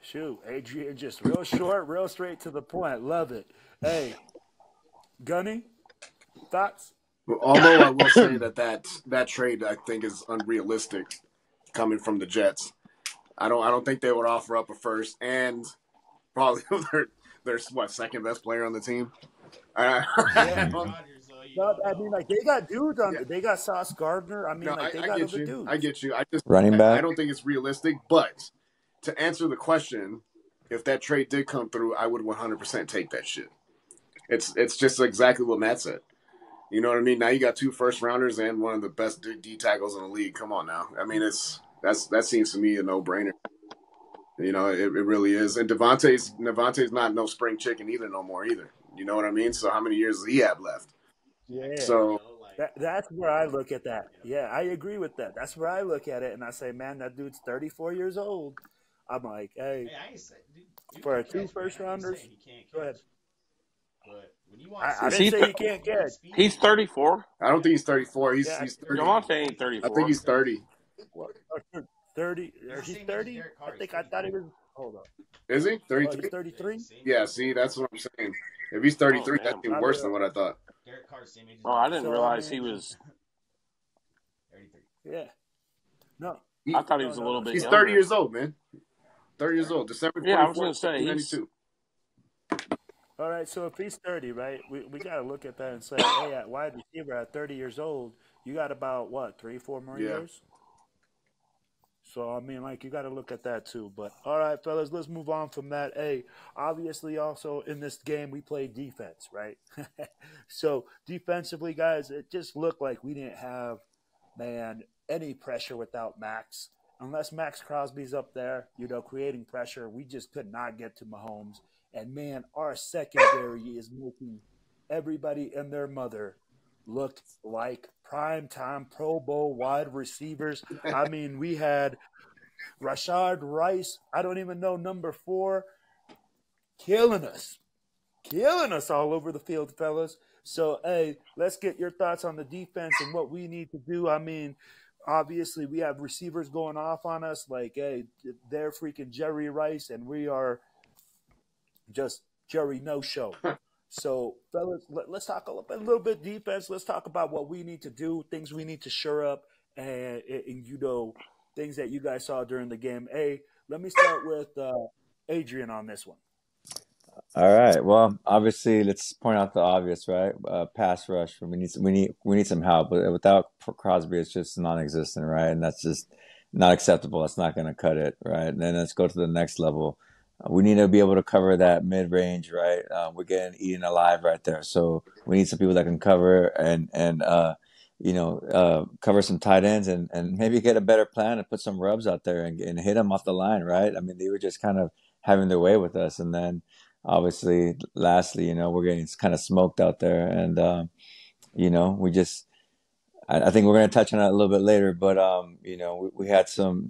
Shoot, Adrian, just real short, real straight to the point. Love it. Hey, Gunny, thoughts? Although I will say that trade I think is unrealistic coming from the Jets. I don't think they would offer up a first and probably their second best player on the team. Yeah. No, I mean, like they got dudes on. Yeah. They got Sauce Gardner. I mean, no, like they got other dudes. I get you. I just running back. I don't think it's realistic. But to answer the question, if that trade did come through, I would 100% take that shit. It's just exactly what Matt said. You know what I mean? Now you got 2 first rounders and one of the best D tackles in the league. Come on now. I mean, that seems to me a no brainer. You know, it really is. And Devontae's not no spring chicken either no more either. You know what I mean? So how many years does he have left? Yeah. So that's where I look at that. Yeah, I agree with that. That's where I look at it, and I say, man, that dude's 34 years old. I'm like, hey I ain't say, dude, for a 2 first rounders, go ahead. But when you I didn't say he can't catch. He's 34. I don't think he's 34. He's 30. Devontae ain't 34. I think he's 30. 30? He's 30? I thought he was. Hold on. Is he 33? Oh, he's 33? Yeah. See, that's what I'm saying. If he's 33, that's even worse than what I thought. Oh, I didn't realize he was. 33. Yeah. No. I thought he was a little bit. He's younger. 30 years old, man. 30 years old. December 24th, yeah, I was going to say 1992. All right, so if he's 30, right, we got to look at that and say, hey, at wide receiver at 30 years old, you got about, what, 3-4 more years? So, I mean, like, you got to look at that too. But, all right, fellas, let's move on from that. Hey, obviously, also in this game, we play defense, right? So, defensively, guys, it just looked like we didn't have, man, any pressure without Max. Unless Max Crosby's up there, creating pressure, we just could not get to Mahomes. And, man, our secondary is making everybody and their mother look like primetime Pro Bowl wide receivers. I mean, we had Rashard Rice, I don't even know, number 4, killing us all over the field, fellas. So, hey, let's get your thoughts on the defense and what we need to do. I mean, obviously, we have receivers going off on us like, hey, they're freaking Jerry Rice, and we are just Jerry No-Show. So, fellas, let's talk a little bit defense. Let's talk about what we need to do, things we need to shore up, and things that you guys saw during the game. Hey, let me start with Adrian on this one. All right. Well, obviously, let's point out the obvious, right? Pass rush. We need some help, but without Crosby, it's just non-existent, right? And that's just not acceptable. That's not going to cut it, right? And then let's go to the next level. we need to be able to cover that mid range, right? We're getting eaten alive right there, so we need some people that can cover and cover some tight ends and maybe get a better plan and put some rubs out there and hit them off the line, right? I mean, they were just kind of having their way with us, and then obviously, lastly, we're getting kind of smoked out there, and we just. I think we're going to touch on that a little bit later, but we had some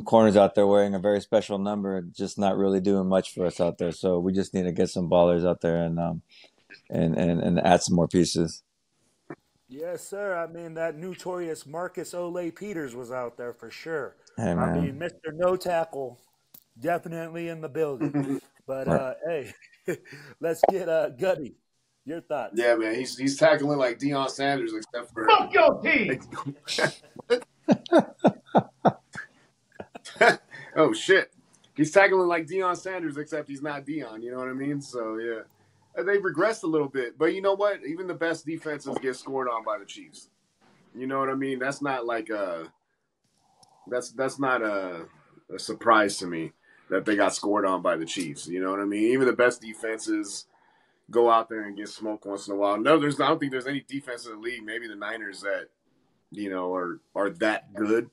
corners out there wearing a very special number, just not really doing much for us out there. So we just need to get some ballers out there and add some more pieces. Yes, sir. I mean, that notorious Marcus Ole Peters was out there for sure. Hey I mean, man, Mr. No Tackle definitely in the building. But right. hey, let's get Gutty. Your thoughts? Yeah, man, he's tackling like Deion Sanders, except for Fuck your team. oh shit, he's tackling like Deion Sanders, except he's not Deion. You know what I mean? So yeah, they've regressed a little bit, but you know what? Even the best defenses get scored on by the Chiefs. You know what I mean? That's not like that's not a surprise to me that they got scored on by the Chiefs. You know what I mean? Even the best defenses go out there and get smoked once in a while. No, I don't think there's any defense in the league. Maybe the Niners that are that good,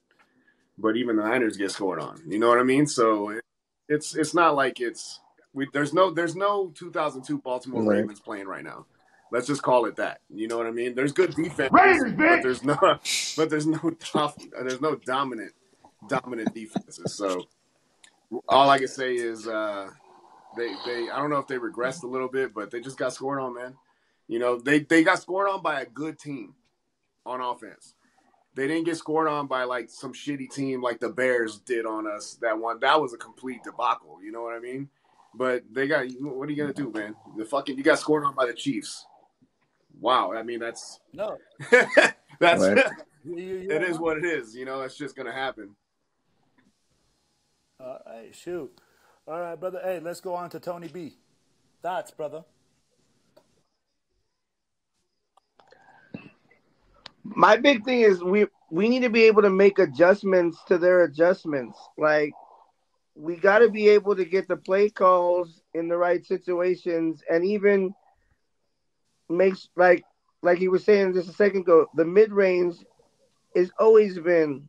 but even the Niners get scored on. You know what I mean? So it's not like there's no 2002 Baltimore Right. Ravens playing right now. Let's just call it that. You know what I mean? There's good defense, Raiders, but bitch! there's no dominant defenses. So all I can say is they I don't know if they regressed a little bit, but they just got scored on, man. They got scored on by a good team on offense. They didn't get scored on by like some shitty team like the Bears did on us. That was a complete debacle. You know what I mean? But what are you gonna do, man? You got scored on by the Chiefs. Wow, I mean that's No. that's Right. it is what it is. It's just gonna happen. Hey, shoot. All right, brother. Hey, let's go on to Tony B. Thoughts, brother? My big thing is we need to be able to make adjustments to their adjustments. Like we got to be able to get the play calls in the right situations, and even makes like he was saying just a second ago, the mid range is always been.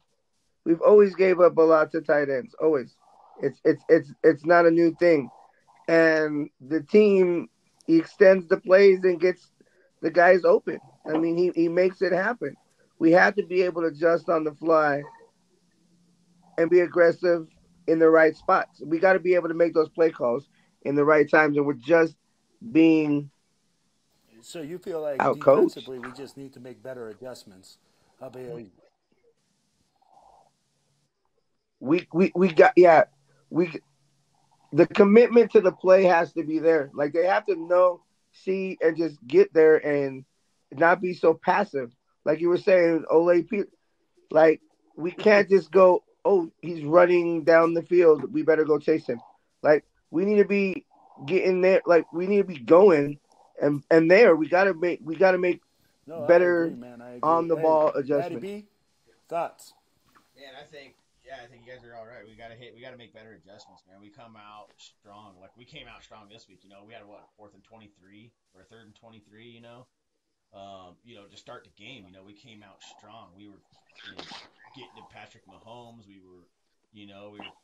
We've always gave up a lot to tight ends. Always, it's not a new thing, and the team extends the plays and gets the guys open. I mean, he makes it happen. We have to be able to adjust on the fly and be aggressive in the right spots. We got to be able to make those play calls in the right times, and we're just being So you feel like out coached. defensively we just need to make better adjustments? How about We got we the commitment to the play has to be there. Like they have to know, see, and just get there and not be so passive. Like you were saying, Ole, like we can't just go, oh, he's running down the field, we better go chase him. Like we need to be getting there. Like we need to be going, and there we gotta make No, I better agree, man. I agree. on the ball Daddy adjustment. B, thoughts? Yeah, and I think you guys are all right. We gotta make better adjustments, man. We come out strong. Like we came out strong this week. We had what 4th and 23 or 3rd and 23. To start the game. We came out strong. We were getting to Patrick Mahomes. We were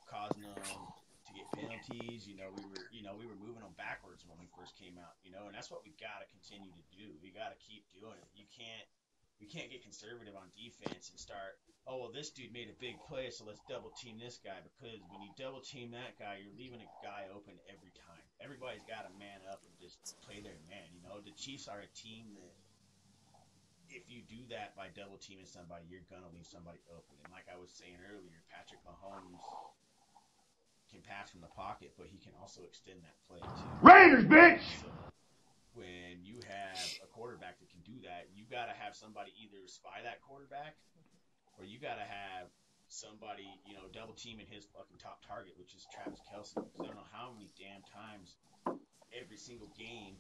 causing them to get penalties. We were moving them backwards when we first came out. And that's what we gotta continue to do. We gotta keep doing it. We can't get conservative on defense and start, oh, well, this dude made a big play, so let's double team this guy. Because when you double team that guy, you're leaving a guy open every time. Everybody's got to man up and just play their man. The Chiefs are a team that if you do that by double teaming somebody, you're going to leave somebody open. And like I was saying earlier, Patrick Mahomes can pass from the pocket, but he can also extend that play too. Raiders, bitch! So, when you have a quarterback that can do that, you got to have somebody either spy that quarterback or you got to have somebody, double teaming his fucking top target, which is Travis Kelce. Because I don't know how many damn times every single game,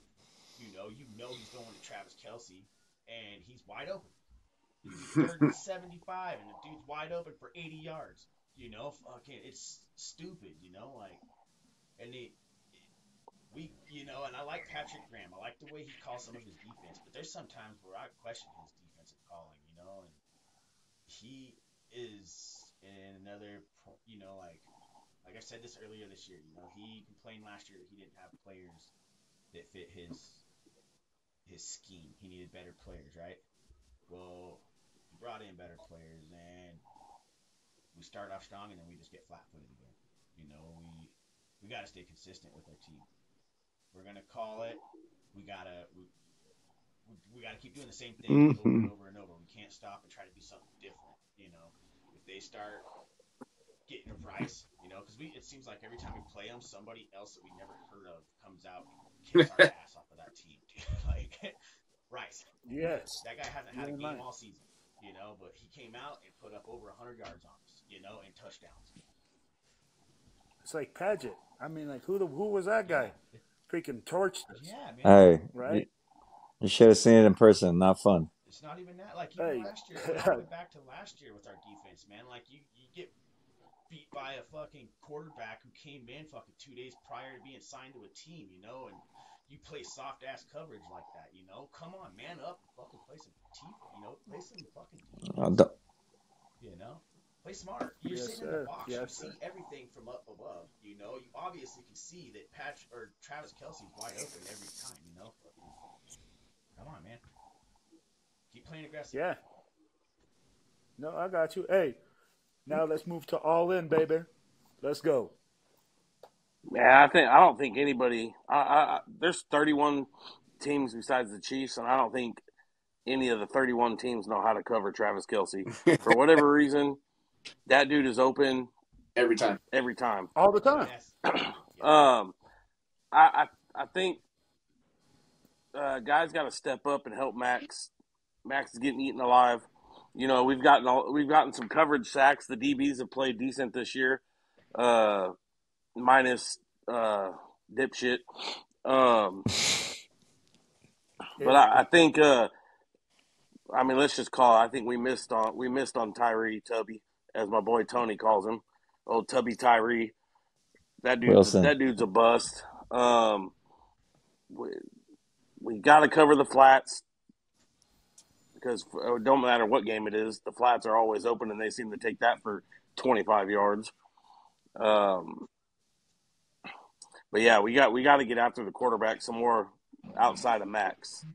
he's going to Travis Kelce and he's wide open. He's 3rd and 75 and the dude's wide open for 80 yards. You know, fucking, it's stupid. You know, like, and and I like Patrick Graham. I like the way he calls some of his defense, but there's some times where I question his defensive calling. You know, and he is in another. You know, like I said this earlier this year. You know, he complained last year that he didn't have players that fit his scheme. He needed better players, right? Well, he brought in better players, and we start off strong, and then we just get flat-footed again. You know, we got to stay consistent with our team. We're gonna call it. We gotta keep doing the same thing over and over and over. We can't stop and try to do something different. You know, if they start getting a price, you know, because it seems like every time we play them, somebody else that we never heard of comes out and kicks our ass off of that team. Like Rice. Yes. That guy hasn't had a game all season, you know, but he came out and put up over 100 yards on us, you know, and touchdowns. It's like Paget. I mean, like, who was that guy? Yeah. Freaking torched us. Yeah, man. Hey, right? You should have seen it in person. Not fun. It's not even that. Like, even last year, all the way back to last year with our defense, man. Like, you get beat by a fucking quarterback who came in fucking 2 days prior to being signed to a team, you know, and you play soft ass coverage like that, you know. Come on, man up and fucking play some play some fucking defense. You know, play smart. You're sitting in the box. You see everything from up above. You know, you obviously can see that Travis Kelce's wide open every time. You know, come on, man. Keep playing aggressive. Yeah. No, I got you. Hey, now let's move to all in, baby. Let's go. Yeah, I don't think anybody. There's 31 teams besides the Chiefs, and I don't think any of the 31 teams know how to cover Travis Kelce. For whatever reason, that dude is open every time. All the time. Yes. I think guys got to step up and help Max. Max is getting eaten alive. You know, we've gotten some coverage sacks. The DBs have played decent this year, minus dipshit. But I think I mean, let's just call it. I think we missed on Tyree Tubby, as my boy Tony calls him, old Tubby Tyree. That dude's a bust. We got to cover the flats because it don't matter what game it is, the flats are always open, and they seem to take that for 25 yards. But yeah, we got to get after the quarterback some more outside of Max.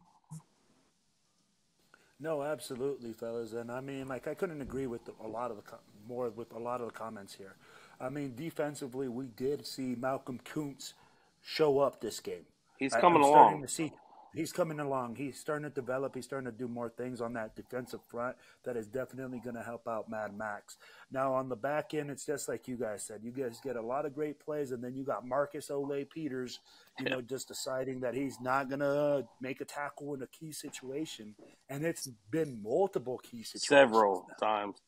No, absolutely, fellas, and I mean, like, I couldn't agree with a lot of the comments here. I mean, defensively, we did see Malcolm Kuntz show up this game. He's coming along. Starting to see he's coming along. He's starting to develop. He's starting to do more things on that defensive front that is definitely going to help out Mad Max. Now, on the back end, it's just like you guys said. You guys get a lot of great plays, and then you got Marcus Olay-Peters, just deciding that he's not going to make a tackle in a key situation. And it's been multiple key situations. Several times.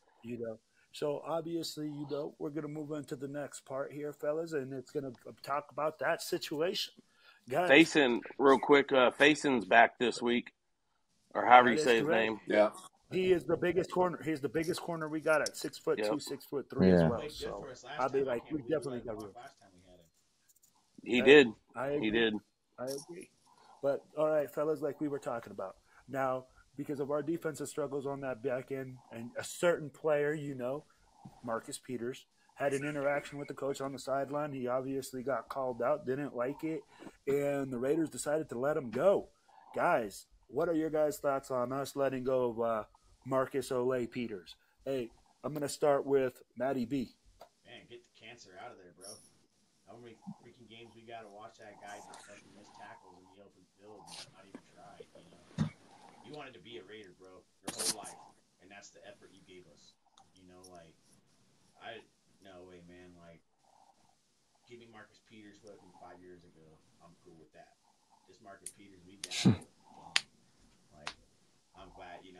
So, obviously, we're going to move on to the next part here, fellas, and it's going to talk about that situation. Guys, Faison, real quick, Faison's back this week, or however you say his name. Yeah. He is the biggest corner. He's the biggest corner we got at 6'2", 6'3" as well. So I'll be like, we definitely got room. He did. He did. I agree. But all right, fellas, like we were talking about now, because of our defensive struggles on that back end, and a certain player, Marcus Peters, had an interaction with the coach on the sideline. He obviously got called out, didn't like it, and the Raiders decided to let him go. Guys, what are your guys' thoughts on us letting go of Marcus Olay-Peters? Hey, I'm going to start with Matty B. Man, get the cancer out of there, bro. How many freaking games we got to watch that guy just fucking miss tackles in the open field and not even try, You wanted to be a Raider, bro, your whole life, and that's the effort you gave us. No way, man. Like, give me Marcus Peters fucking 5 years ago. I'm cool with that. This Marcus Peters, we got it. Like, I'm glad, get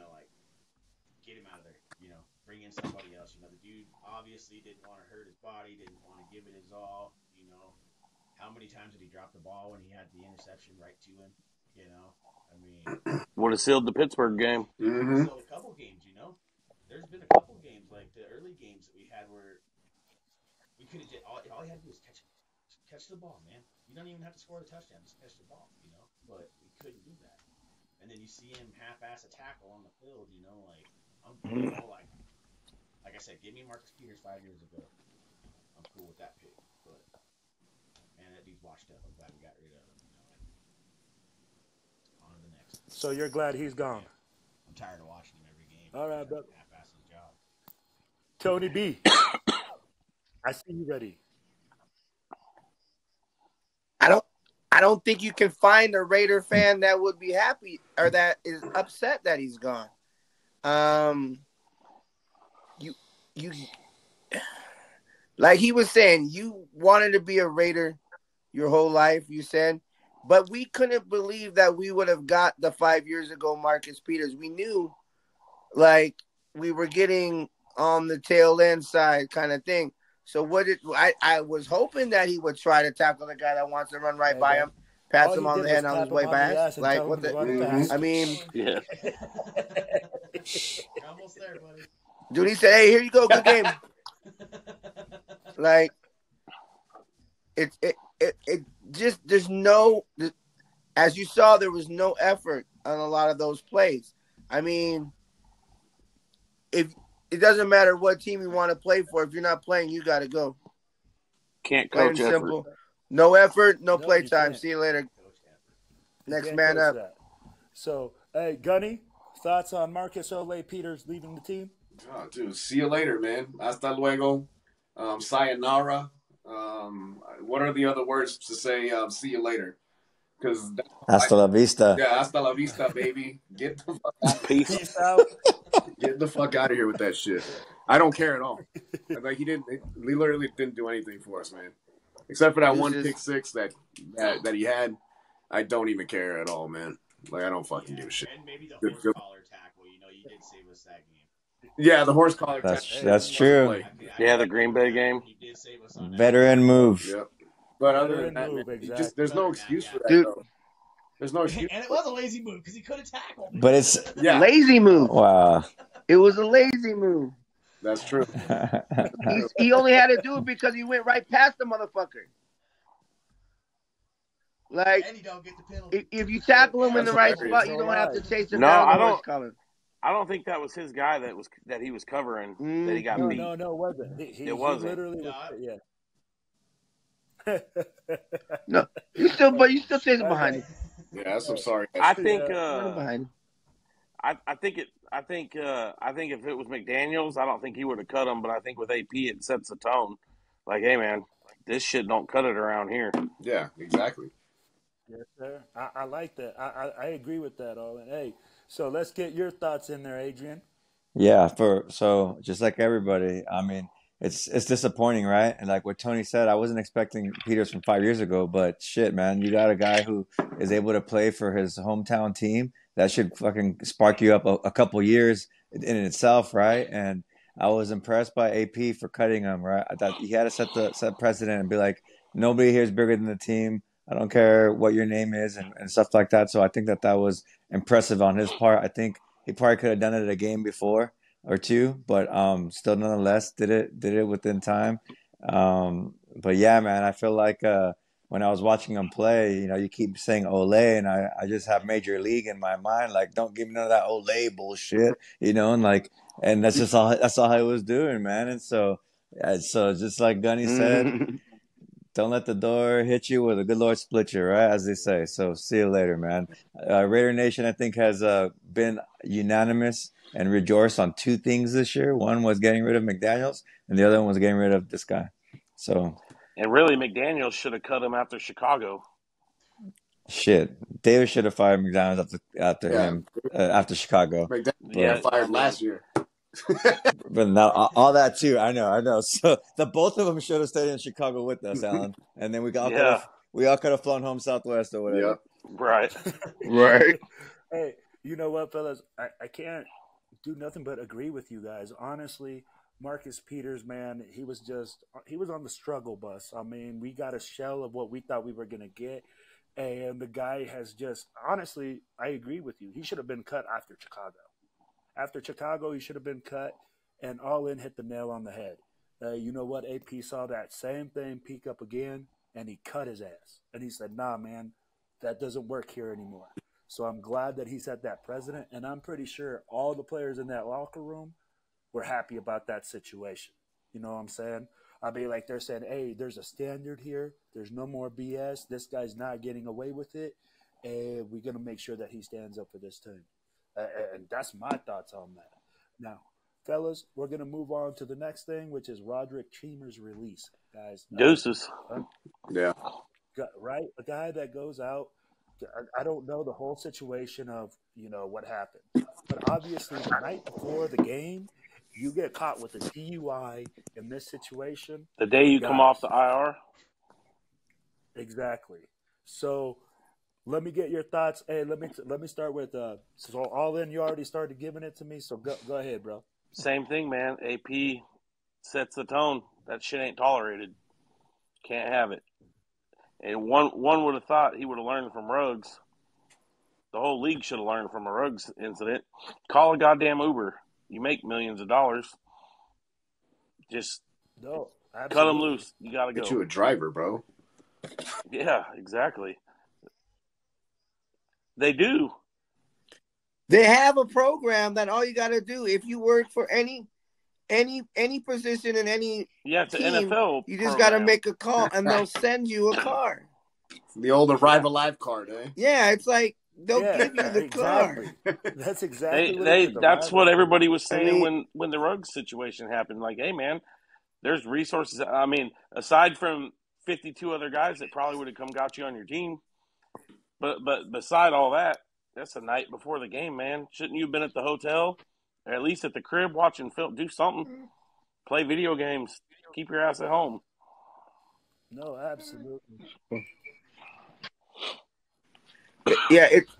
him out of there. Bring in somebody else. The dude obviously didn't want to hurt his body, didn't want to give it his all. How many times did he drop the ball when he had the interception right to him? I mean, would have sealed the Pittsburgh game. So a couple games, There's been a couple games, like the early games that we had where We could have did all you had to do is catch the ball, man. You don't even have to score the touchdown, just catch the ball, you know. But we couldn't do that. And then you see him half-ass a tackle on the field, you know, like like I said, give me Marcus Peters 5 years ago. I'm cool with that pick, but man, that dude's washed up. I'm glad we got rid of him. You know, like, on to the next. So you're glad he's gone. I'm tired of watching him every game. All right, but Half-ass his job. Tony B, I see you ready. I don't think you can find a Raider fan that would be happy or that is upset that he's gone. You like he was saying, you wanted to be a Raider your whole life, you said, but we couldn't believe that we would have got the 5 years ago Marcus Peters. We knew like we were getting on the tail end side kind of thing. So I was hoping that he would try to tackle the guy that wants to run right by him, pass him on the head on his way back. Like what the? I mean, Yeah. You're almost there, buddy. Dude, he said, "Hey, here you go, good game." Like it just there's no, as you saw, there was no effort on a lot of those plays. I mean, if it doesn't matter what team you want to play for, if you're not playing, you got to go. Can't Plain coach and effort. simple. No effort, no play you time. can't. See you later. You Next can't man coach up. that. So, hey, Gunny, thoughts on Marcus Ole Peters leaving the team? Oh, dude, see you later, man. Hasta luego. Sayonara. What are the other words to say see you later? Because Hasta la vista. yeah, hasta la vista, baby. Get the fuck out. Peace. Peace out. Get the fuck out of here with that shit. I don't care at all. Like he literally didn't do anything for us, man. Except for that one pick six that he had. I don't even care at all, man. Like I don't fucking give a shit. And maybe the horse collar tackle. You know, you did save us that game. Yeah, the horse collar. That's true. Yeah, the Green Bay game. He did save us on that. Veteran move. Yep. But other Veteran than that, move, man, exactly. there's no excuse for that, Dude. though. There's no excuse. And it was a lazy move because he could have tackled. But it's Yeah, Lazy move. wow. It was a lazy move. that's true. He only had to do it because he went right past the motherfucker. Like, And he don't get the penalty. if you tackle him in the That's right hilarious. spot, you don't have to chase him No, down. I the horse don't- collar. I don't think that was his guy that he was covering that he got No, beat. no, it wasn't. He wasn't. literally No, was, No, you still chasing behind him. Yeah, that's some sorry. I think Running behind him. I think if it was McDaniels, I don't think he would have cut him, but I think with AP it sets the tone. Like, hey man, this shit don't cut it around here. Yeah, exactly. Yes, sir. I like that. I agree with that, Owen. Hey, so let's get your thoughts in there, Adrian. Yeah, so just like everybody, I mean, it's disappointing, right? And like what Tony said, I wasn't expecting Peters from 5 years ago, but shit, man, you got a guy who is able to play for his hometown team. That should fucking spark you up a couple years in itself, right? And I was impressed by AP for cutting him, right? I thought he had to set precedent and be like, nobody here is bigger than the team. I don't care what your name is and stuff like that. So I think that was impressive on his part. I think he probably could have done it a game before or two, but still nonetheless did it within time. But yeah, man, I feel like when I was watching him play, you know, you keep saying Ole, and I just have Major League in my mind. Like, don't give me none of that Ole bullshit, you know, and that's all I was doing, man. And so just like Gunny said, don't let the door hit you or the good Lord split you, right? As they say. So see you later, man. Raider Nation, I think, has been unanimous and rejoiced on two things this year. One was getting rid of McDaniels, and the other one was getting rid of this guy. So, And really, McDaniels should have cut him after Chicago. shit, Davis should have fired McDaniels after him after Chicago. McDaniels fired last year. But now all that too, I know. So the both of them should have stayed in Chicago with us, Alan, and then we all could have flown home Southwest or whatever. Yep. Right. Right. Hey, you know what, fellas? I can't do nothing but agree with you guys. Honestly, Marcus Peters, man, he was on the struggle bus. I mean, we got a shell of what we thought we were going to get. And the guy has just, honestly, I agree with you. He should have been cut after Chicago. After Chicago, he should have been cut, and All In hit the nail on the head. You know what? AP saw that same thing peek up again, and he cut his ass. And he said, "Nah, man, that doesn't work here anymore." So I'm glad that he set that precedent, and I'm pretty sure all the players in that locker room were happy about that situation. You know what I'm saying? I mean, like they're saying, "Hey, there's a standard here. There's no more BS. This guy's not getting away with it, and we're gonna make sure that he stands up for this team." And that's my thoughts on that. Now, fellas, we're gonna move on to the next thing, which is Roderic Cheemer's release, guys. Deuces. Yeah. Right, a guy that goes out. I don't know the whole situation of what happened, but obviously the night before the game, you get caught with a DUI in this situation. The day you come off Guys, the IR. exactly. So let me get your thoughts. Hey, let me start with so all in. You already started giving it to me, so go ahead, bro. Same thing, man. AP sets the tone. That shit ain't tolerated. Can't have it. And one would have thought he would have learned from Ruggs. The whole league should have learned from a Ruggs incident. Call a goddamn Uber. You make millions of dollars. Just No, cut them absolutely. loose. You got to Get you go. a driver, bro. Yeah, exactly. They do. They have a program that all you got to do if you work for any position in any Yeah, it's an team, NFL you just got to program. make a call and they'll send you a car. The old Arrive Alive card, eh? Yeah, it's like they'll Yeah, give you the exactly. car. That's exactly what They it is. that's what everybody was I saying mean, when the Ruggs situation happened. Like, hey man, there's resources. I mean, aside from 52 other guys that probably would have come got you on your team, but beside all that, that's the night before the game, man. Shouldn't you have been at the hotel or at least at the crib watching film? Do something. Play video games. Keep your ass at home. No, absolutely. yeah, it's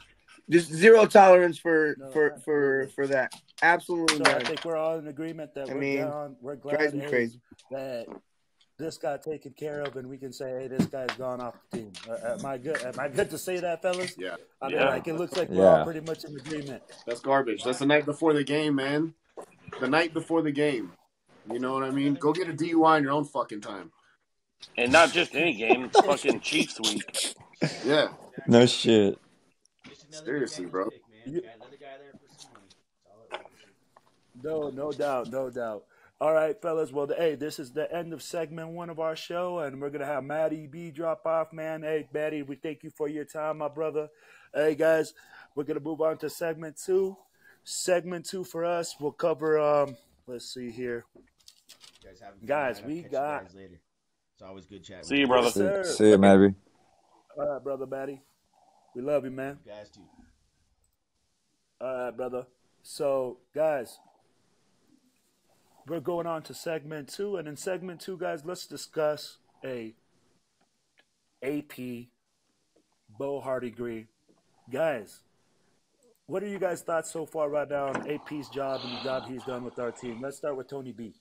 just zero tolerance for No, for that. Absolutely So I none. think we're all in agreement that I we're mean, down. We're drives glad, me hey, crazy. that this got taken care of, and we can say, hey, this guy's gone off the team. Am I good? Am I good to say that, fellas? Yeah. I mean, Yeah. like it looks like we're all Yeah. pretty much in agreement. That's garbage. That's the night before the game, man. The night before the game. You know what I mean? Go get a DUI in your own fucking time. And not just any game. It's fucking Chiefs week. Yeah. No shit. Just another Seriously, big bro. pick, man. You- Got another guy there for some money. That's all it was. No doubt, no doubt. All right, fellas. Well, hey, this is the end of segment 1 of our show, and we're gonna have Matty B drop off, man. Hey, Matty, we thank you for your time, my brother. Hey, guys, we're gonna move on to segment 2. Segment 2 for us, we'll cover. Let's see here. You guys have a good Guys, night. I'll we catch got- you guys later. It's always good chatting. See you, with brother. Yes, sir. See you, Mabby. All right, brother Matty. We love you, man. You guys too. All right, brother. So, guys, we're going on to segment 2, and in segment 2, guys, let's discuss a AP Bo Hardigree. Guys, what are you guys' thoughts so far right now on AP's job and the job he's done with our team? Let's start with Tony B.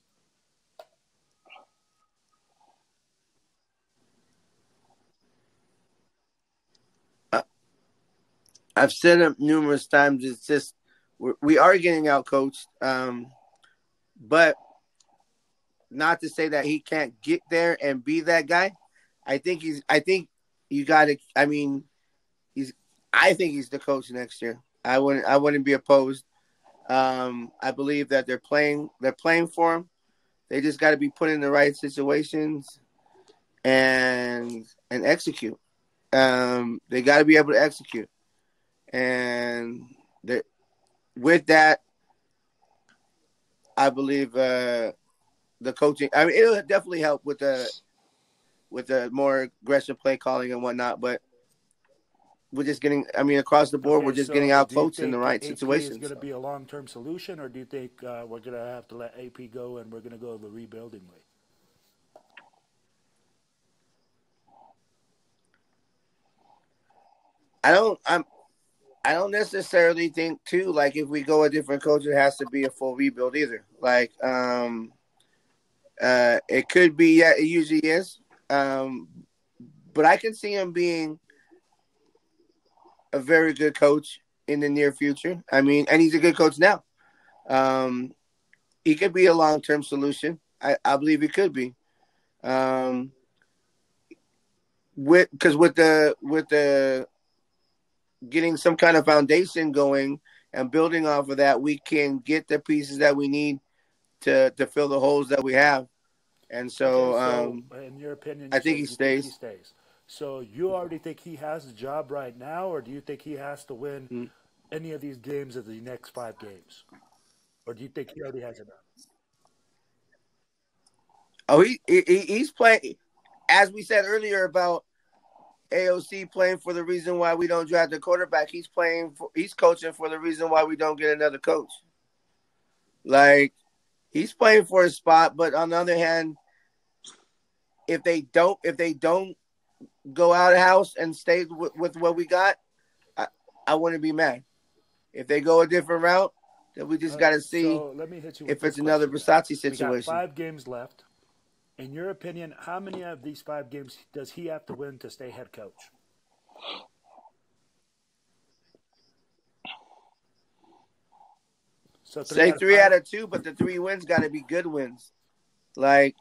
I've said it numerous times. It's just we are getting out coached, but not to say that he can't get there and be that guy. I think you got to. I mean, I think he's the coach next year. I wouldn't be opposed. I believe that they're playing for him. They just got to be put in the right situations and execute. They got to be able to execute. And with that, I believe the coaching. I mean, it'll definitely help with the more aggressive play calling and whatnot. But we're just getting. I mean, across the board, Okay, we're just so getting out do you coached in the think right AP situations. is going to be a long-term solution, or do you think we're going to have to let AP go and we're going to go the rebuilding way? I don't necessarily think too. Like if we go a different coach, it has to be a full rebuild either. Like it could be. Yeah, it usually is. But I can see him being a very good coach in the near future. I mean, and he's a good coach now. He could be a long-term solution. I believe he could be. With the getting some kind of foundation going and building off of that, we can get the pieces that we need to fill the holes that we have. And Okay, so, so in your opinion, I you think said he you think he stays. stays. So you already think he has a job right now, or do you think he has to win Mm. any of these games of the next 5 games, or do you think he already has it? Oh, he's playing. As we said earlier about AOC playing for the reason why we don't draft a quarterback. He's coaching for the reason why we don't get another coach. Like, he's playing for a spot, but on the other hand, if they don't go out of house and stay with what we got, I wouldn't be mad. If they go a different route, then we just got to see So let me hit you with if this it's another question, guys. Versace We got situation. 5 games left. In your opinion, how many of these 5 games does he have to win to stay head coach? So three Say out of 3 five. out of 2, but the 3 wins got to be good wins. Like,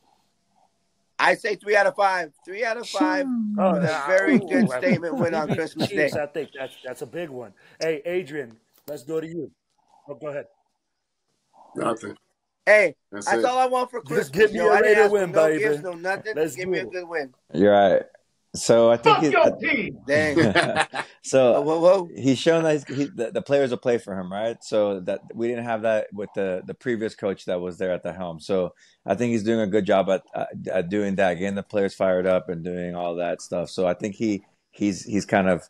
I say 3 out of 5. 3 out of 5 Oh, with a nah, very good ooh, statement win he on beat the Christmas Day. Chiefs. I think that's a big one. Hey, Adrian, let's go to you. Oh, go ahead. Nothing. Hey, That's that's it. all I want for Just Christmas, give me yo. a I didn't Raider ask for win, no gifts, baby. no nothing. Let's Just give me get a it. good win. You're right. So I think Fuck your team. Dang. so Whoa. he's shown that the players will play for him, right? So that we didn't have that with the previous coach that was there at the helm. So I think he's doing a good job at doing that, getting the players fired up and doing all that stuff. So I think he's kind of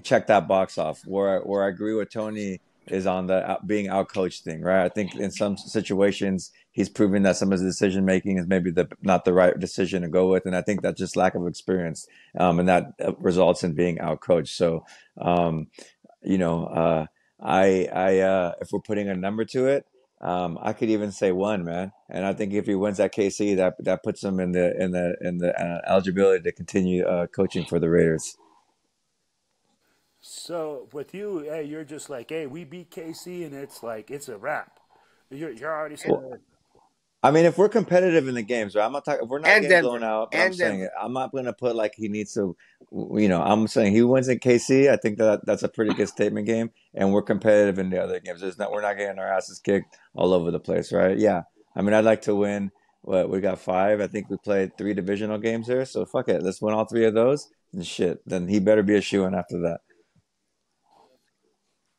checked that box off. Where I agree with Tony is on the being outcoached thing, right? I think in some situations he's proven that some of his decision making is maybe not the right decision to go with, and I think that's just lack of experience, and that results in being outcoached. So, um, you know, if we're putting a number to it, I could even say 1, man. And I think if he wins at KC, that puts him in the eligibility to continue coaching for the Raiders. So with you, hey, you're just like, hey, we beat KC, and it's like it's a wrap. You're already Well, saying, I mean, if we're competitive in the games, right? I'm not talking. If we're not And getting blown Denver. out, but I'm And saying Denver. I'm not going to put like he needs to. I'm saying he wins in KC. I think that's a pretty good statement game, and we're competitive in the other games. We're not getting our asses kicked all over the place, right? Yeah. I mean, I'd like to win. What we got 5. I think we played 3 divisional games here, so fuck it. Let's win all 3 of those. And shit, then he better be a shoo-in after that.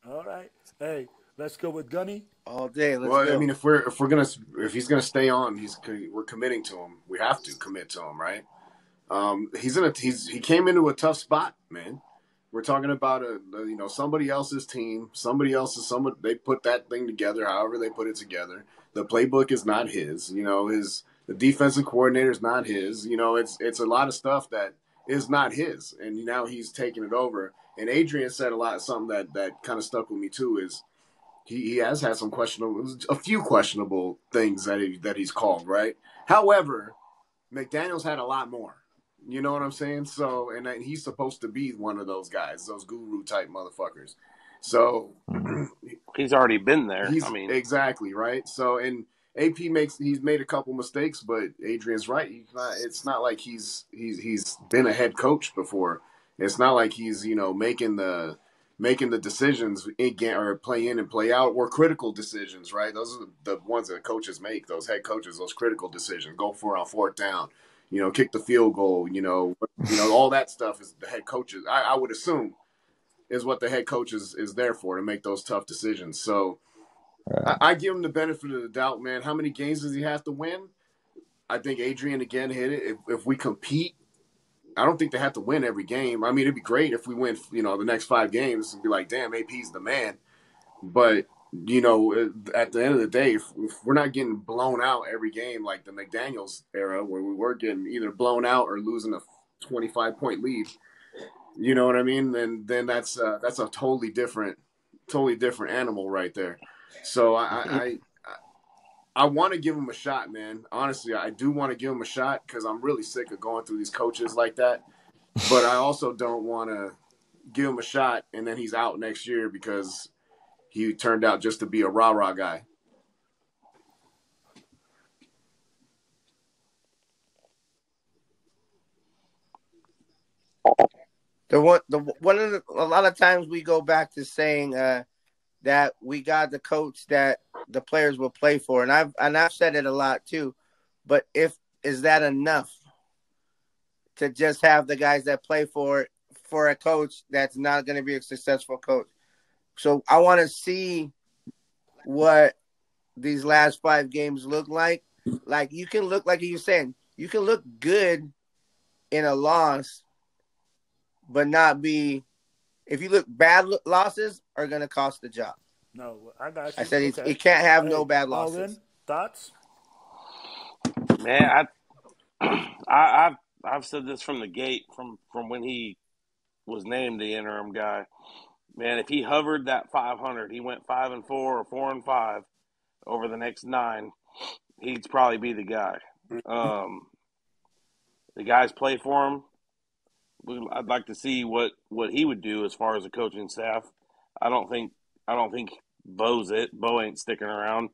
all right, hey, let's go with Gunny. All day. Let's Well, I mean, go. if he's gonna stay on, we're committing to him. We have to commit to him, right? He came into a tough spot, man. We're talking about somebody else's team, someone they put that thing together, however they put it together. The playbook is not his. The defensive coordinator is not his. It's a lot of stuff that is not his, and now he's taking it over. And Adrian said something that kind of stuck with me too is he has had a few questionable things that he's called, right? However, McDaniel's had a lot more. You know what I'm saying? So, and he's supposed to be one of those guys, those guru type motherfuckers. So, He's already been there. he's I mean, exactly right. So, and he's made a couple mistakes, but Adrian's right. It's not like he's been a head coach before. It's not like he's making the decisions or play in and play out or critical decisions, right? Those are the ones that coaches make. Those head coaches, those critical decisions. Go for it on 4th down. Kick the field goal. All that stuff is the head coaches. I would assume is what the head coach is there for, to make those tough decisions. So I give him the benefit of the doubt, man. How many games does he have to win? I think Adrian again hit it. If we compete, I don't think they have to win every game. I mean, it'd be great if we win, the next 5 games and be like, damn, AP's the man. But, at the end of the day, if we're not getting blown out every game like the McDaniels era where we were getting either blown out or losing a 25-point lead, you know what I mean? Then that's a totally different animal right there. So I want to give him a shot, man. Honestly, I do want to give him a shot because I'm really sick of going through these coaches like that. But I also don't want to give him a shot and then he's out next year because he turned out just to be a rah-rah guy. A lot of times we go back to saying that we got the coach that the players will play for, and I've said it a lot too. But is that enough to just have the guys that play for a coach that's not going to be a successful coach? So I want to see what these last 5 games look like. Like you can look, like you said, you can look good in a loss, but not be. If you look bad, losses are going to cost the job. No, I got you. I said Okay. it can't have Hey, no bad all losses. in thoughts? Man, I've said this from the gate, from when he was named the interim guy. Man, if he hovered that 500, he went 5-4 or 4-5 over the next 9, he'd probably be the guy. The guys play for him. I'd like to see what he would do as far as a coaching staff. I don't think Bo's it. Bo ain't sticking around.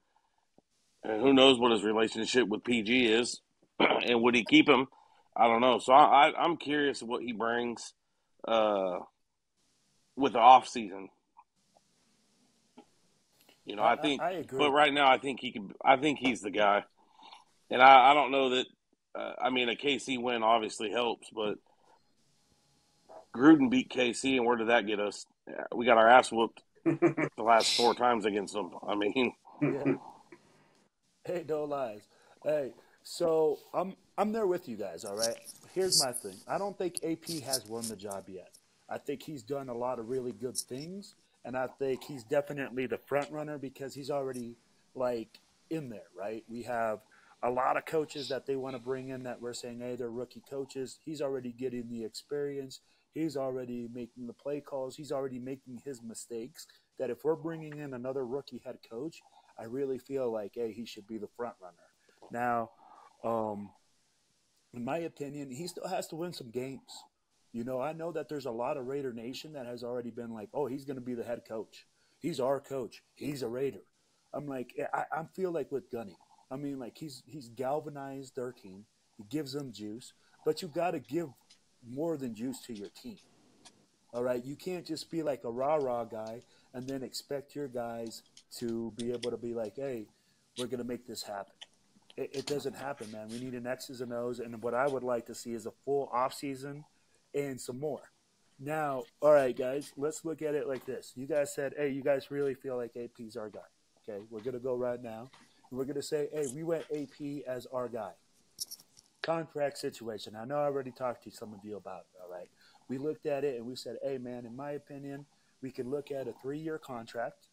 And who knows what his relationship with PG is, and would he keep him? I don't know. So I'm curious what he brings with the off season. You know, I agree. but right now I think he's the guy. And I don't know that. I mean, a KC win obviously helps, but Gruden beat KC, and where did that get us? We got our ass whooped the last 4 times against them. I mean, Yeah. Hey, no lies. Hey, so I'm there with you guys. All right. Here's my thing. I don't think AP has won the job yet. I think he's done a lot of really good things, and I think he's definitely the front runner because he's already like in there, right? We have a lot of coaches that they want to bring in that we're saying, hey, they're rookie coaches. He's already getting the experience. He's already making the play calls. He's already making his mistakes. That if we're bringing in another rookie head coach, I really feel like, hey, he should be the front runner. Now, in my opinion, he still has to win some games. You know, I know that there's a lot of Raider Nation that has already been like, oh, he's going to be the head coach. He's our coach. He's a Raider. I'm like, I feel like with Gunny. I mean, like he's galvanized their team. He gives them juice, but you got to give more than juice to your team. All right, you can't just be like a rah-rah guy and then expect your guys to be able to be like, hey, we're going to make this happen. It doesn't happen, man. We need an X's and O's, and what I would like to see is a full offseason and some more. Now, all right, guys, let's look at it like this. You guys said, hey, you guys really feel like AP's our guy. Okay, we're going to go right now. We're going to say, hey, we went AP as our guy. Contract situation. I know I already talked to some of you about it, all right? We looked at it and we said, hey, man, in my opinion, we could look at a 3-year contract.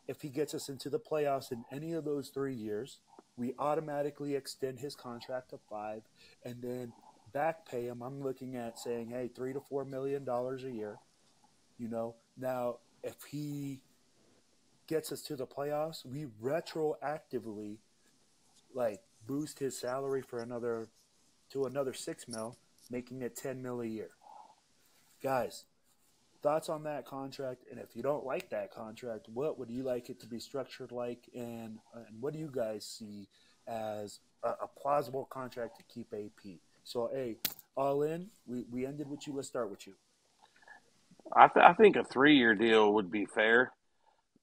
If he gets us into the playoffs in any of those 3 years, we automatically extend his contract to 5 and then back pay him. I'm looking at saying, hey, $3 to $4 million a year. You know, now if he gets us to the playoffs, we retroactively like boost his salary for another $6 million, making it $10 million a year. Guys, thoughts on that contract? And if you don't like that contract, what would you like it to be structured like? And what do you guys see as a plausible contract to keep AP? So, hey, all in, we ended with you. Let's start with you. I think a 3-year deal would be fair.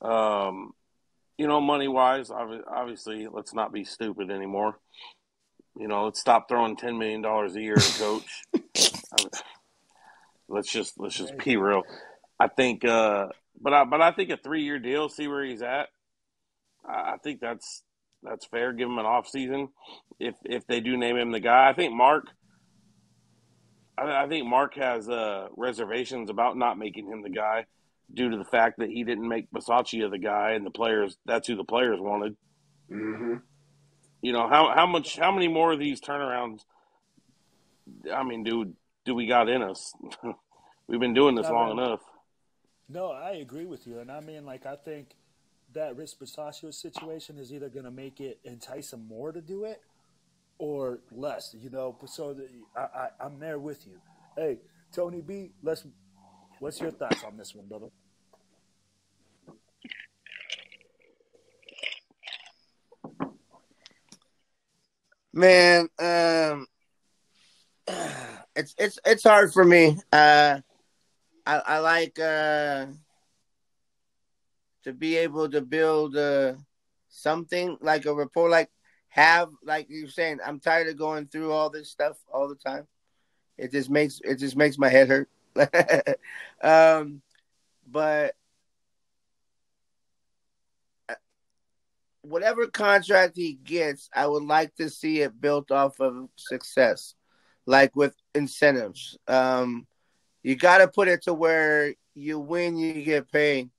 You know, money wise, obviously, let's not be stupid anymore. You know, let's stop throwing $10 million a year at a coach. Let's just be real. I think, but I think a 3-year deal, see where he's at. I think that's fair. Give him an off season if they do name him the guy. I think Mark has reservations about not making him the guy due to the fact that he didn't make Bisaccia the guy, and the players, that's who the players wanted. Mm-hmm. You know, how many more of these turnarounds? I mean, do we got in us? We've been doing this long enough. No, I agree with you, and I mean, like, I think that Rich Bisaccia situation is either going to make it entice him more to do it or less. You know, so I'm there with you. Hey, Tony B, what's your thoughts on this one, brother? Man, it's hard for me. I like to be able to build something like a rapport, like you're saying. I'm tired of going through all this stuff all the time. It just makes my head hurt. But whatever contract he gets, I would like to see it built off of success, like with incentives. You got to put it to where you win, you get paid.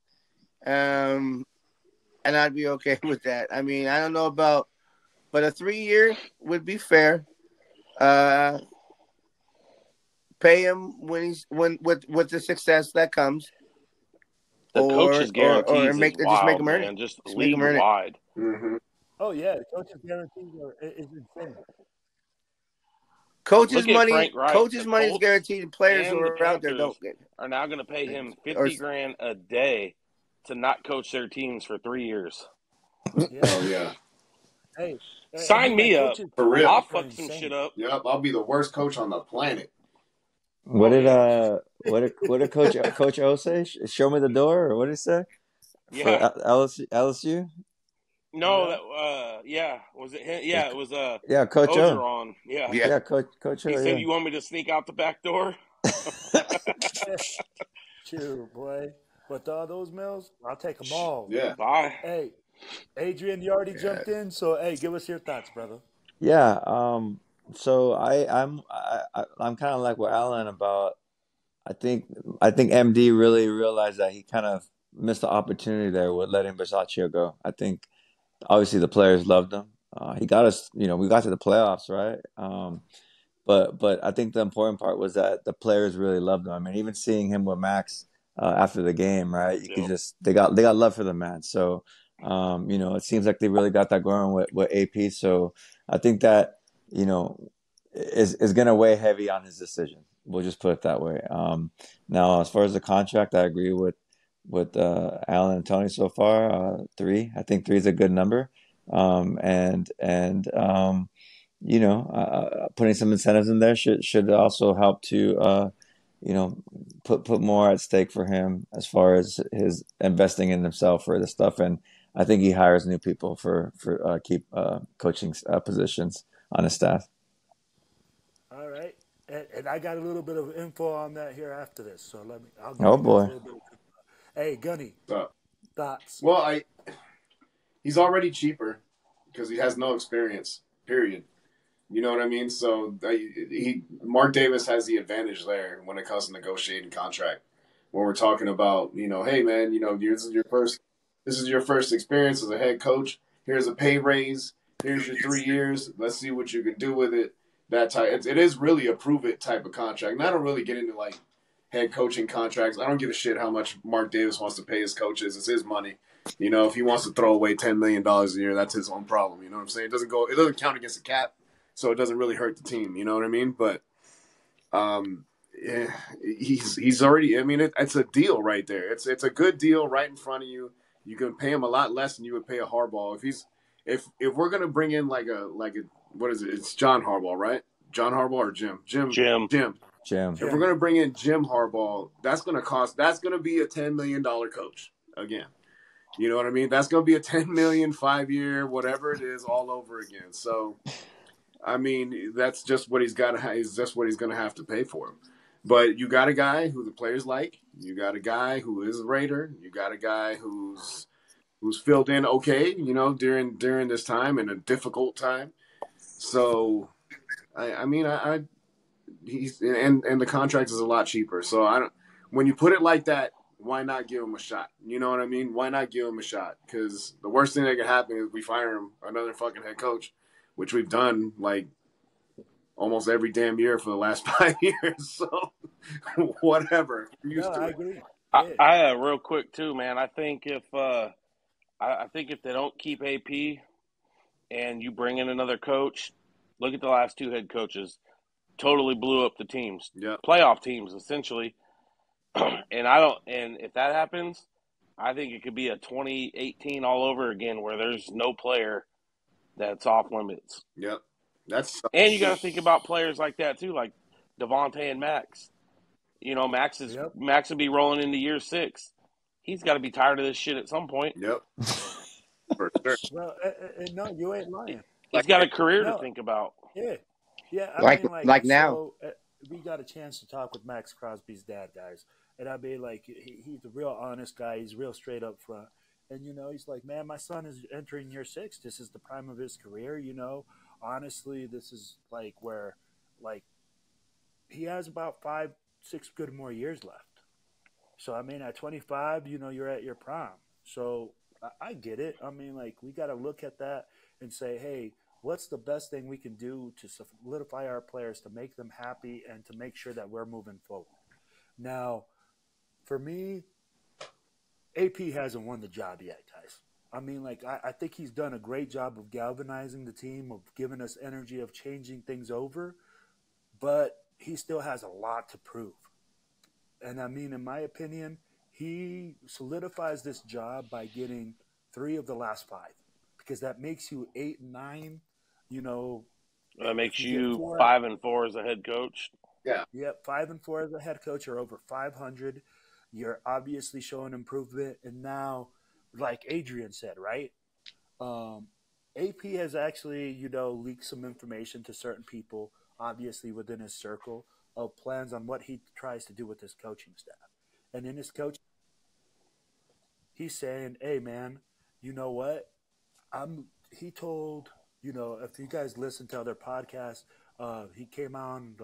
And I'd be okay with that. I mean, I don't know about, but a 3-year would be fair. Pay him when with the success that comes, The or coach's or guarantees is make wild, him earn it. man. Just Just make him league earn it. wide. Mm-hmm. Oh yeah, the coach's guarantees is insane. Coach's Look at money. Frank Wright. Coach's The money is Colts guaranteed. Players who and the are out there don't Panthers get. are now going to pay him Or $50,000 a day to not coach their teams for 3 years. Yeah. Oh yeah, Hey, Sign me up. coaches for real. I'll are fuck some insane. shit up. Yep, I'll be the worst coach on the planet. What Oh, did yeah. what did Coach O say? Show me the door, or what did he say for Yeah. LSU? No, Yeah. yeah. Was it him? Yeah, it was Yeah, Coach O. Ogeron. Yeah. yeah, Yeah, Coach He O. said, Yeah. "You want me to sneak out the back door?" Shoot, boy. But all those mills, I'll take them all. Yeah. Bye. Hey, Adrian, you already jumped in, so hey, give us your thoughts, brother. Yeah. So I'm kind of like with Alan about. I think MD really realized that he kind of missed the opportunity there with letting Bisaccia go. I think obviously the players loved him. He got us, we got to the playoffs, right? But I think the important part was that the players really loved him. I mean, even seeing him with Max after the game, right? You could Yep. just they got love for the man. So it seems like they really got that going with AP. So I think that is going to weigh heavy on his decision. We'll just put it that way. Now, as far as the contract, I agree with Alan and Tony so far. 3, I think 3 is a good number. Putting some incentives in there should also help to put more at stake for him as far as his investing in himself for this stuff. And I think he hires new people for keep coaching positions on his staff. All right. And I got a little bit of info on that here after this. So I'll give Oh you guys boy. a little bit. Hey, Gunny, thoughts? Well, he's already cheaper because he has no experience. Period. You know what I mean? So Mark Davis has the advantage there when it comes to negotiating contract. When we're talking about, hey man, this is your first experience as a head coach. Here's a pay raise. Here's your 3 years. Let's see what you can do with it. That type. It is really a prove it type of contract. And I don't really get into like head coaching contracts. I don't give a shit how much Mark Davis wants to pay his coaches. It's his money. If he wants to throw away $10 million a year, that's his own problem. You know what I'm saying? It doesn't count against the cap. So it doesn't really hurt the team, you know what I mean? But he's already. I mean, it's a deal right there. It's a good deal right in front of you. You can pay him a lot less than you would pay a Harbaugh if we're gonna bring in like a what is it? It's John Harbaugh, right? John Harbaugh or Jim? Jim. If we're gonna bring in Jim Harbaugh, that's gonna be a $10 million coach again. You know what I mean? That's gonna be a $10 million 5-year, whatever it is, all over again. So. I mean, that's just what he's got to. Is just what he's going to have to pay for him. But you got a guy who the players like. You got a guy who is a Raider. You got a guy who's filled in okay. During this time and a difficult time. So, he's and the contract is a lot cheaper. So I don't. When you put it like that, why not give him a shot? You know what I mean? Why not give him a shot? Because the worst thing that could happen is we fire him, another fucking head coach. Which we've done like almost every damn year for the last 5 years. So whatever. I agree. I real quick too, man. I think if they don't keep AP and you bring in another coach, look at the last 2 head coaches, totally blew up the teams, playoff teams essentially. And if that happens, I think it could be a 2018 all over again where there's no player that's off limits. Yep. And you got to think about players like that too, like Devontae and Max. Max Yep. will be rolling into year 6. He's got to be tired of this shit at some point. Yep, for sure. Well, no, you ain't lying. He's got a career to No, think about. yeah, yeah. I Like mean, like, like now. so we got a chance to talk with Max Crosby's dad, guys, and I mean, like, he's a real honest guy. He's real straight up front, and he's like, man, my son is entering year 6. This is the prime of his career. Honestly, this is like where, like, he has about 5, 6 good more years left. So I mean, at 25, you're at your prime. So I get it. I mean, like, we got to look at that and say, hey, what's the best thing we can do to solidify our players, to make them happy, and to make sure that we're moving forward. Now, for me, AP hasn't won the job yet, guys. I mean, like, I think he's done a great job of galvanizing the team, of giving us energy, of changing things over, but he still has a lot to prove. And I mean, in my opinion, he solidifies this job by getting 3 of the last 5, because that makes you 8 and 9. That makes if you get 5 and 4 as a head coach. Yep, 5 and 4 as a head coach, are over 500. You're obviously showing improvement, and now, like Adrian said, right? AP has actually, leaked some information to certain people, obviously within his circle, of plans on what he tries to do with his coaching staff. And in his coaching, he's saying, hey, man, you know what? He told, if you guys listen to other podcasts, he came on,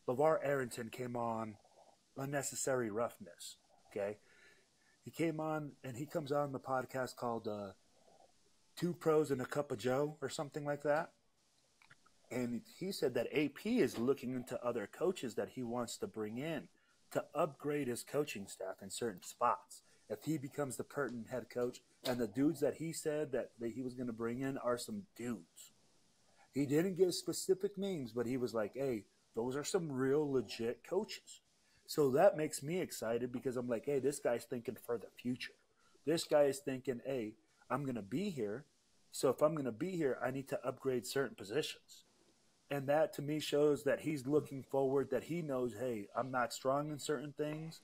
LeVar Arrington came on Unnecessary Roughness, okay? He came on, and he comes on the podcast called 2 Pros and a Cup of Joe or something like that. And he said that AP is looking into other coaches that he wants to bring in to upgrade his coaching staff in certain spots. If he becomes the pertinent head coach, and the dudes that he said that he was going to bring in are some dudes. He didn't give specific names, but he was like, hey, those are some real legit coaches. So that makes me excited, because I'm like, hey, this guy's thinking for the future. This guy is thinking, hey, I'm going to be here. So if I'm going to be here, I need to upgrade certain positions. And that, to me, shows that he's looking forward, that he knows, hey, I'm not strong in certain things,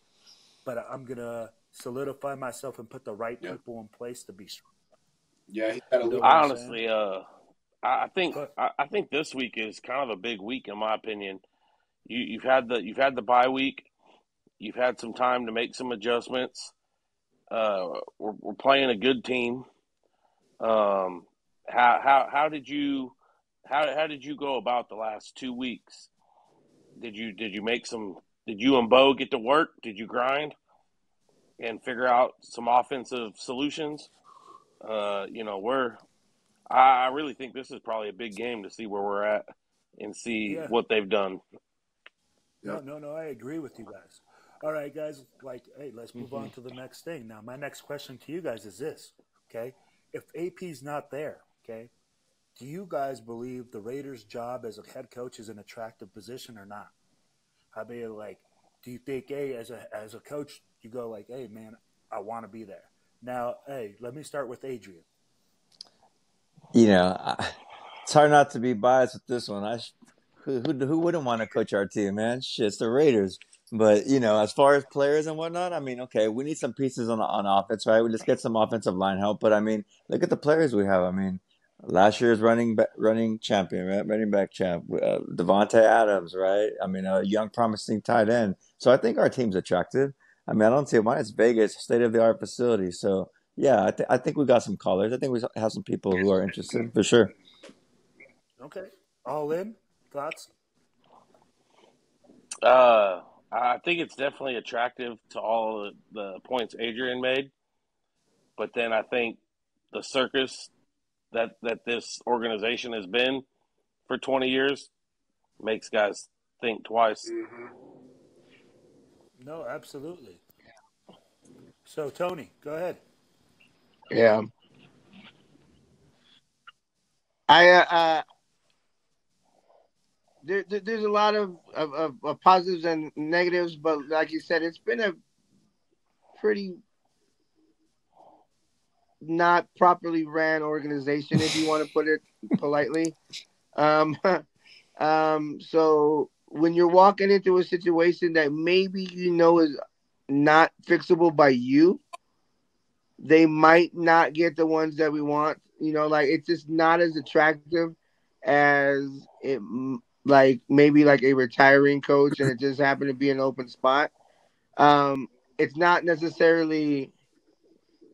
but I'm going to solidify myself and put the right people in place to be strong. Yeah, he's got a little. I honestly, I think this week is kind of a big week, in my opinion. You've had the bye week. You've had some time to make some adjustments. We're playing a good team. How did you go about the last 2 weeks? Did you and Bo get to work? Did you grind and figure out some offensive solutions? I really think this is probably a big game to see where we're at and see what they've done. No, I agree with you guys. All right, guys, hey, let's move on to the next thing. Now, my next question to you guys is this, okay? If AP's not there, okay, do you guys believe the Raiders' job as a head coach is an attractive position or not? I mean, do you think, hey, as a coach, you go like, hey, man, I want to be there. Now, hey, let me start with Adrian. It's hard not to be biased with this one. Who wouldn't want to coach our team, man? Shit, it's the Raiders. But, as far as players and whatnot, I mean, okay, we need some pieces on offense, right? We just get some offensive line help. But, I mean, look at the players we have. I mean, last year's running champion, right? Running back champ, Devontae Adams, right? I mean, a young, promising tight end. So I think our team's attractive. I mean, I don't see why. It's Vegas, state-of-the-art facility. So, yeah, I think we got some callers. I think we have some people who are interested, for sure. Okay. All in? Thoughts? I think it's definitely attractive to all the points Adrian made. But then I think the circus that this organization has been for 20 years makes guys think twice. No, absolutely. So, Tony, go ahead. Yeah. There's a lot of positives and negatives, but like you said, it's been a pretty not properly ran organization, if you want to put it politely. So when you're walking into a situation that maybe you know is not fixable by you, they might not get the ones that we want. You know, like it's just not as attractive as it like maybe like a retiring coach and it just happened to be an open spot. It's not necessarily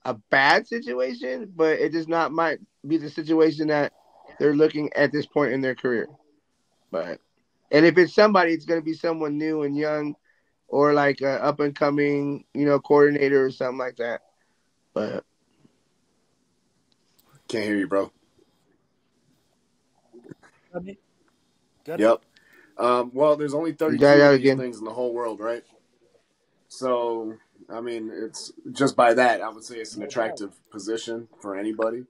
a bad situation, but it does not might be the situation that they're looking at this point in their career. But and if it's somebody, it's going to be someone new and young, or like a up and coming, coordinator or something like that. But Can't hear you, bro. Got Yep. Well, there's only 32 Try that of these again. things in the whole world, right? So, I mean, it's just by that, I would say it's an attractive position for anybody.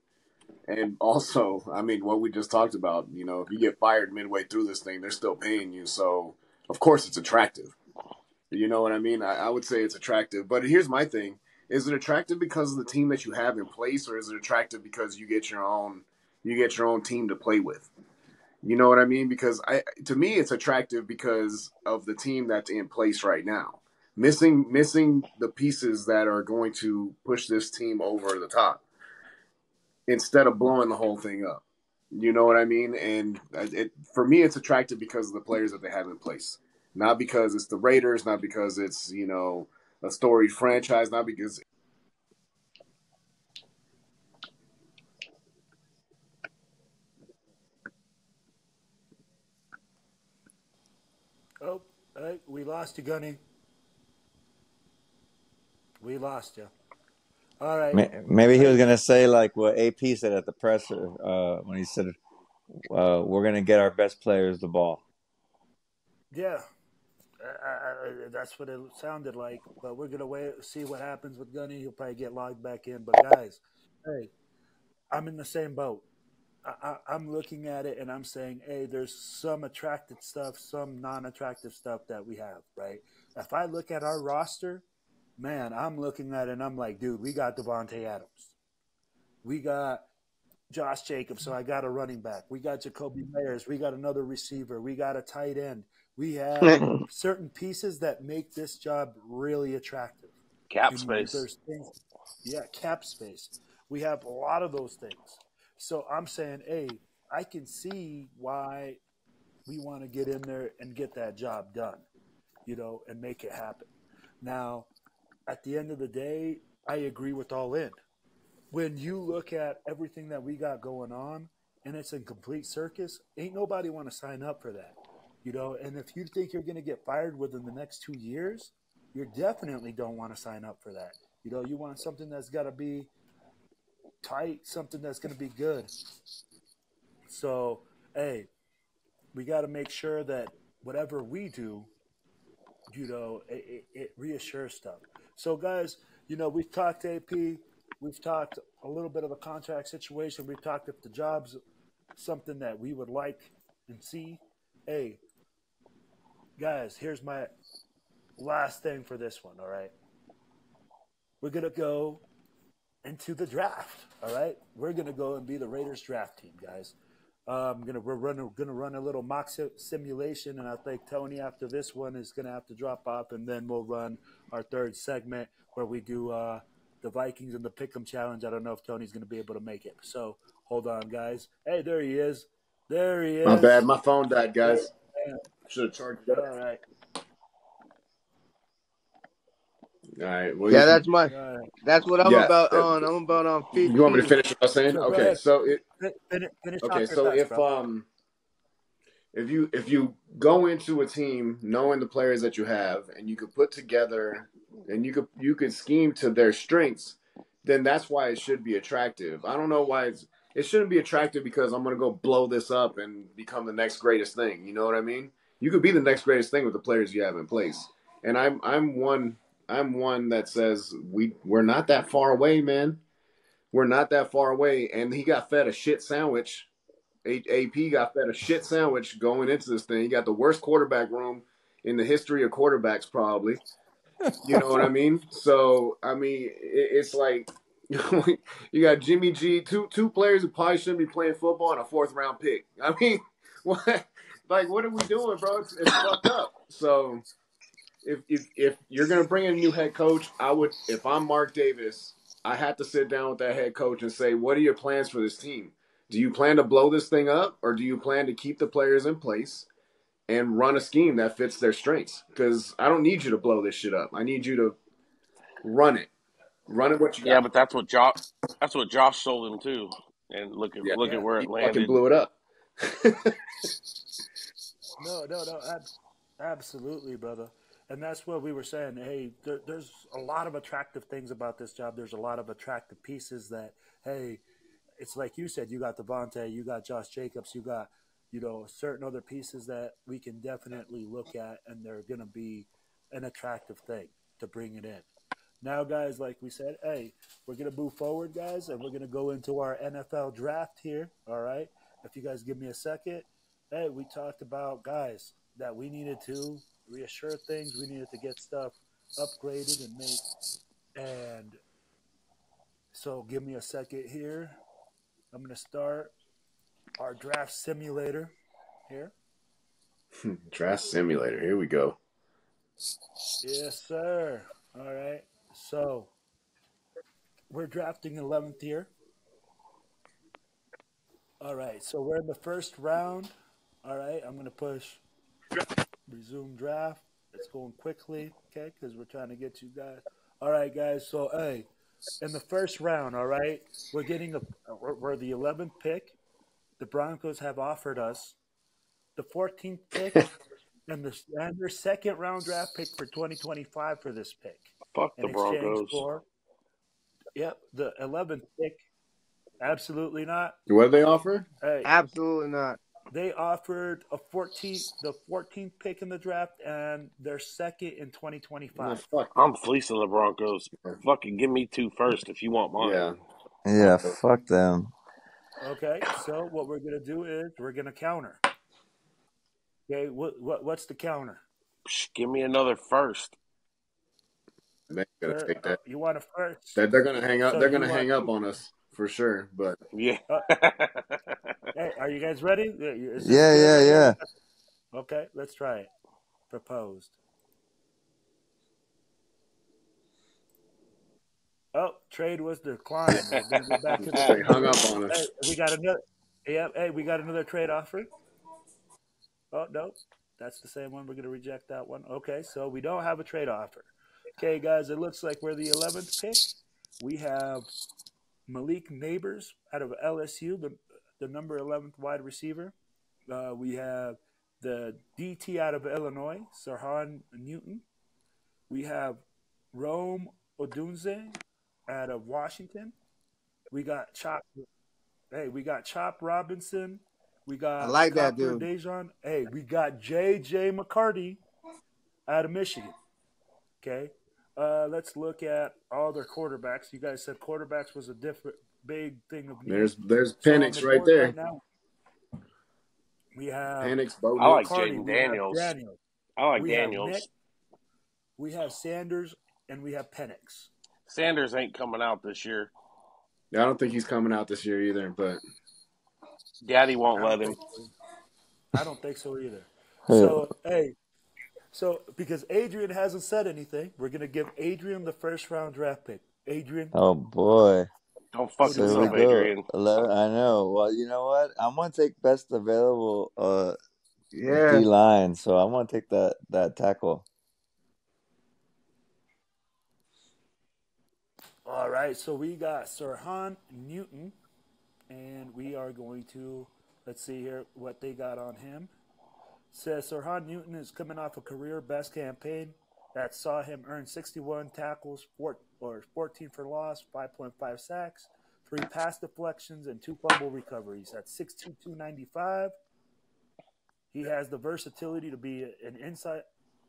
And also, I mean, what we just talked about, if you get fired midway through this thing, they're still paying you. So, of course, it's attractive. You know what I mean? I would say it's attractive. But here's my thing. Is it attractive because of the team that you have in place, or is it attractive because you get your own team to play with? You know what I mean? Because to me, it's attractive because of the team that's in place right now. Missing the pieces that are going to push this team over the top instead of blowing the whole thing up. You know what I mean? And for me, it's attractive because of the players that they have in place. Not because it's the Raiders, not because it's, a storied franchise, not because Oh, hey, we lost you, Gunny. We lost you. All right. Maybe he was Hey, gonna say like what AP said at the presser when he said, "We're gonna get our best players the ball." yeah, that's what it sounded like. But we're gonna wait, see what happens with Gunny. He'll probably get logged back in. But guys, hey, I'm in the same boat. I'm looking at it and I'm saying, hey, there's some attractive stuff, some non-attractive stuff that we have, right? If I look at our roster, man, I'm looking at it and I'm like, dude, we got Devontae Adams, we got Josh Jacobs, so I got a running back. We got Jacoby Myers. We got another receiver. We got a tight end. We have certain pieces that make this job really attractive. Cap And space. there's things, yeah, cap space. We have a lot of those things. So I'm saying, hey, I can see why we want to get in there and get that job done, and make it happen. Now, at the end of the day, I agree with All In. When you look at everything that we got going on and it's a complete circus, ain't nobody want to sign up for that. And if you think you're going to get fired within the next 2 years, you definitely don't want to sign up for that. You want something that's got to be tight, something that's going to be good. So, hey, we got to make sure that whatever we do, it reassures stuff. So, guys, we've talked AP, we've talked a little bit of the contract situation, we've talked if the job's something that we would like and see. Hey, guys, here's my last thing for this one, all right? We're going to go into the draft, all right? We're going to go and be the Raiders draft team, guys. We're gonna run a little mock simulation, and I think Tony after this one is gonna have to drop off, and then we'll run our third segment where we do the Vikings and the Pick'em challenge. I don't know if Tony's gonna be able to make it, so hold on, guys. Hey, there he is. There he is. My bad. My phone died, guys. Should have charged it up. All right. All right. Well, yeah, All right. that's what I'm yeah. about on. I'm about on You want me to 15. finish what I was saying? So go Okay. ahead. So Finish okay. off your So thoughts, bro. if you go into a team knowing the players that you have and you could put together and you could scheme to their strengths, then that's why it should be attractive. I don't know why it shouldn't be attractive because I'm going to go blow this up and become the next greatest thing. You know what I mean? You could be the next greatest thing with the players you have in place. And I'm one that says we're not that far away, man. We're not that far away. And he got fed a shit sandwich. AP got fed a shit sandwich going into this thing. He got the worst quarterback room in the history of quarterbacks, probably. You know what I mean? So, I mean, it's like you got Jimmy G, two players who probably shouldn't be playing football, and a fourth round pick. I mean, what? Like, what are we doing, bro? It's fucked up. So if you're gonna bring in a new head coach, I would. If I'm Mark Davis, I have to sit down with that head coach and say, what are your plans for this team? Do you plan to blow this thing up, or do you plan to keep the players in place and run a scheme that fits their strengths? Because I don't need you to blow this shit up. I need you to run it. Run it what you got. Yeah, but that's what Josh told him too. And look Yeah. at where He it fucking landed. blew it up. No, absolutely, brother. And that's what we were saying. Hey, there's a lot of attractive things about this job. There's a lot of attractive pieces that, hey, it's like you said, you got Devontae, you got Josh Jacobs, you got, certain other pieces that we can definitely look at, and they're going to be an attractive thing to bring it in. Now, guys, like we said, hey, we're going to move forward, guys, and we're going to go into our NFL draft here, all right? If you guys give me a second. Hey, we talked about, guys, that we needed to reassure things. We needed to get stuff upgraded and make. And so give me a second here. I'm going to start our draft simulator here. Draft simulator. Here we go. Yes, sir. All right. So we're drafting 11th year. All right. So we're in the first round. All right. I'm going to push resume draft. It's going quickly, okay, because we're trying to get you guys. All right, guys. So, hey, in the first round, all right, we're the 11th pick. The Broncos have offered us the 14th pick and their second round draft pick for 2025 for this pick. Fuck the in exchange Broncos. for, the 11th pick. Absolutely not. What did they offer? Hey, Absolutely not. they offered the 14th pick in the draft and their second in 2025. Fuck. I'm fleecing the Broncos. Fucking give me 2 first if you want mine. Yeah, fuck them. Okay, so what we're gonna do is we're gonna counter. Okay, what's the counter? Psh, give me another first. They're gonna take that. You want a first? They're gonna hang up. So they're gonna hang up on us for sure. But Yeah. Hey, are you guys ready? Yeah. Okay, let's try it. Proposed. Oh, trade was declined. We're gonna go back to they hung up on us. Hey, we got another. Yeah, hey, we got another trade offer. Oh no, that's the same one. We're gonna reject that one. Okay, so we don't have a trade offer. Okay, guys, it looks like we're the 11th pick. We have Malik Neighbors out of LSU, the number 11th wide receiver. We have the DT out of Illinois, Sarhan Newton. We have Rome Odunze out of Washington. We got Chop. Hey, we got Chop Robinson. We got I like that Copper dude. Dejon. Hey, we got J.J. McCarty out of Michigan. Okay. Let's look at all their quarterbacks. You guys said quarterbacks was a different big thing of need. There's Penix right there. Right now, we have Penix, I like McCarty, Jaden we have Daniels. Daniels. I like We have Daniels. Nick. We have Sanders and we have Penix. Sanders ain't coming out this year. I don't think he's coming out this year either. But Daddy won't let him. I don't think so either. So, hey, because Adrian hasn't said anything, we're going to give Adrian the first round draft pick. Adrian. Oh boy. Don't fuck So this we up, go. Adrian. 11, I know. Well, you know what? I'm gonna take best available Yeah. D line. So I'm gonna take that tackle. All right, so we got Sarhan Newton, and we are going to, let's see here what they got on him. Says Sarhan Newton is coming off a career best campaign that saw him earn 61 tackles, 14 for loss, 5.5 sacks, 3 pass deflections, and 2 fumble recoveries. At 6'2", 295. He has the versatility to be an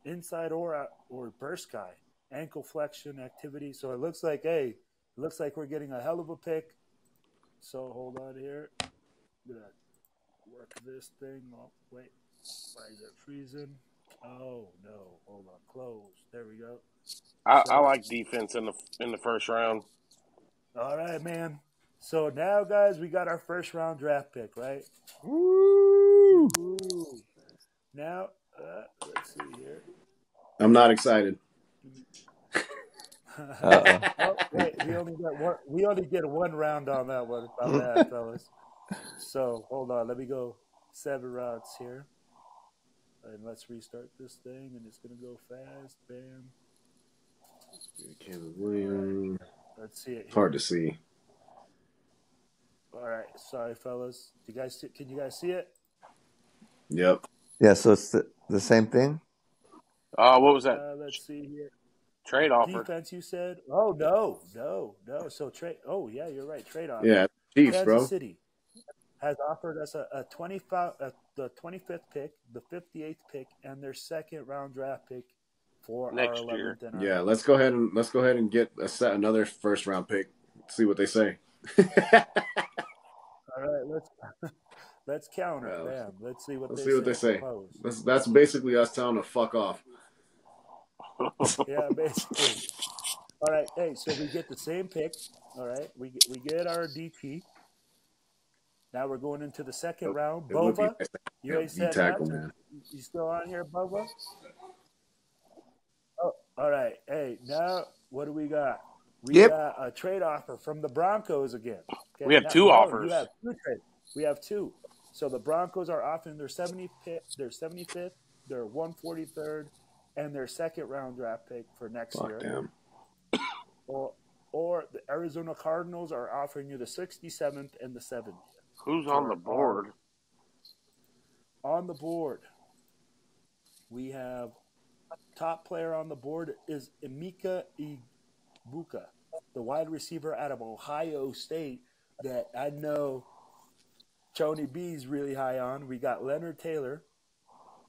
inside or burst guy. Ankle flexion activity. So it looks like, we're getting a hell of a pick. So hold on here. I'm going to work this thing. Oh, wait. Why is it freezing? Oh, no. Hold on. Close. There we go. I like defense in the first round. All right, man. So now, guys, we got our first round draft pick, right? Woo! Ooh. I'm not excited. Uh-oh. Oh, wait, we only get one round on that one. My bad, fellas. So hold on, let me go 7 rounds here. And let's restart this thing, and it's gonna go fast. Bam. Caleb Williams. Let's see it It's here. hard to see. All right, sorry, fellas. Can you guys see it? Yep. Yeah, so it's the same thing? What was that? Let's see here. Trade offer. Defense, you said? Oh no. So trade. Oh yeah, you're right. Trade offer. Yeah, Chiefs, Kansas bro. City has offered us the 25th pick, the 58th pick, and their second round draft pick for Next our 11th year. and our Yeah, let's go ahead and get another first round pick. See what they say. All right, let's counter. Yeah, Bam. Let's see what they say. Propose. That's basically us telling them to fuck off. Yeah, basically. All right. Hey, so we get the same pick. All right. We get our DP. Now we're going into the second round. It would be Bova, nice to you have ain't a said tackle, nothing. man. You still on here, Bova? Oh, all right. Hey, now what do we got? We Yep. got a trade offer from the Broncos again. Okay, We have now- two no, offers. You have two trades. We have two. So the Broncos are offering their 75th, their 143rd, and their second round draft pick for next Fuck year. them. Or the Arizona Cardinals are offering you the 67th and the 70th. Who's on the board? On the board, we have top player on the board is Emeka Ibuka, the wide receiver out of Ohio State that I know Tony B's really high on. We got Leonard Taylor.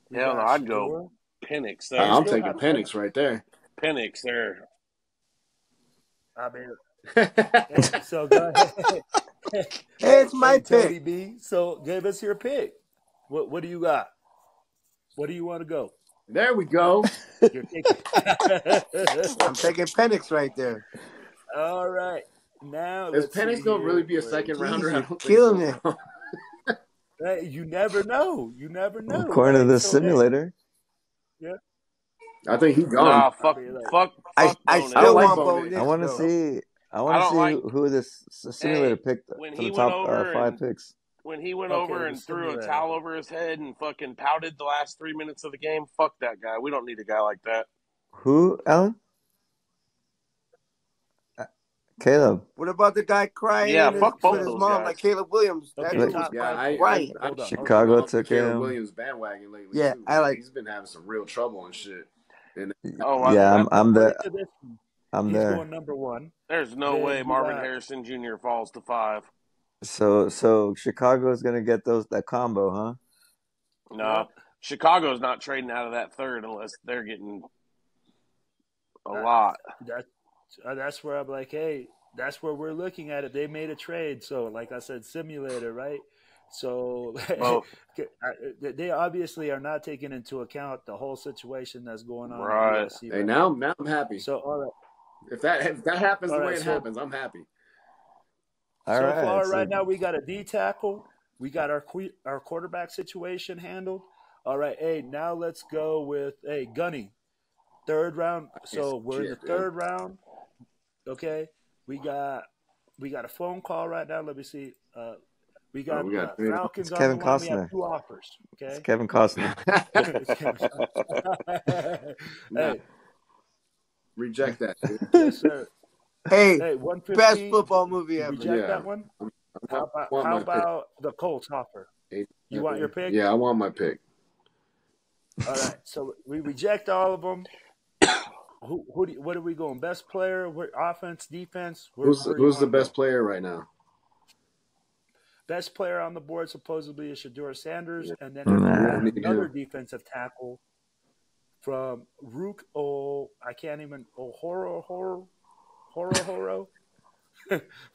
We Hell no, got I'd Shador. go Penix there. I'm still taking have Penix right there. Penix there. I mean, so go ahead. Hey, it's my Tony pick. B. So give us your pick. What do you got? What do you want to go? There we go. You're taking. I'm taking Penix right there. All right. Now Is let's see Penix going to really here. be a second Jeez, rounder? I you're don't think killing so. it. Hey, you never know. You never know. According to right? the So, hey, simulator. yeah. I think he's gone. Nah, fuck I Bonus. still like want Bo Bo Nix. Nix, I want to though. see. I want I to don't see like- who this simulator Hey, picked when for he the went top over 5 and- picks. When he went Okay, over the and threw a simulator. towel over his head and fucking pouted the last 3 minutes of the game, fuck that guy. We don't need a guy like that. Who, Alan? Caleb. What about the guy crying Yeah, in his, fuck both with his those mom guys. like Caleb Williams? Okay, Look- top Yeah, five. Right. Hold on. Chicago I've been on took Caleb him. Williams bandwagon lately. Yeah, too. I like- He's been having some real trouble and shit. Oh, Yeah, I'm there. According to this one, I'm he's there. going number one. There's no Then way you Marvin got- Harrison Jr. falls to 5. So Chicago's gonna get that combo, huh? No, Chicago's not trading out of that third unless they're getting a lot. That's where I'm like, hey, that's where we're looking at it. They made a trade, so like I said, simulator, right? So Well, they obviously are not taking into account the whole situation that's going on Right. in USC. Hey, now I'm happy. So all right. If that happens All the way right, it so- happens, I'm happy. All so right. far, so- right now, we got a D tackle. We got our quarterback situation handled. All right, hey, now let's go with Gunny, 3rd round. So we're in the Shit, 3rd round. Okay, we got a phone call right now. Let me see. We got we got Falcons It's on Kevin the line. We Costner. have 2 offers. It's Okay. Kevin Costner. Hey, Reject that. Dude. yes, sir. Hey, Hey, 115. best football movie You ever. reject Yeah. that one? How want my about the Colts offer? You want your pick? Yeah, I want my pick. All right. So we reject all of them. What are we going? Best player? Offense, defense? Who's the best player right now? Best player on the board supposedly is Shador Sanders, and then Nah. another defensive tackle from Rook Horo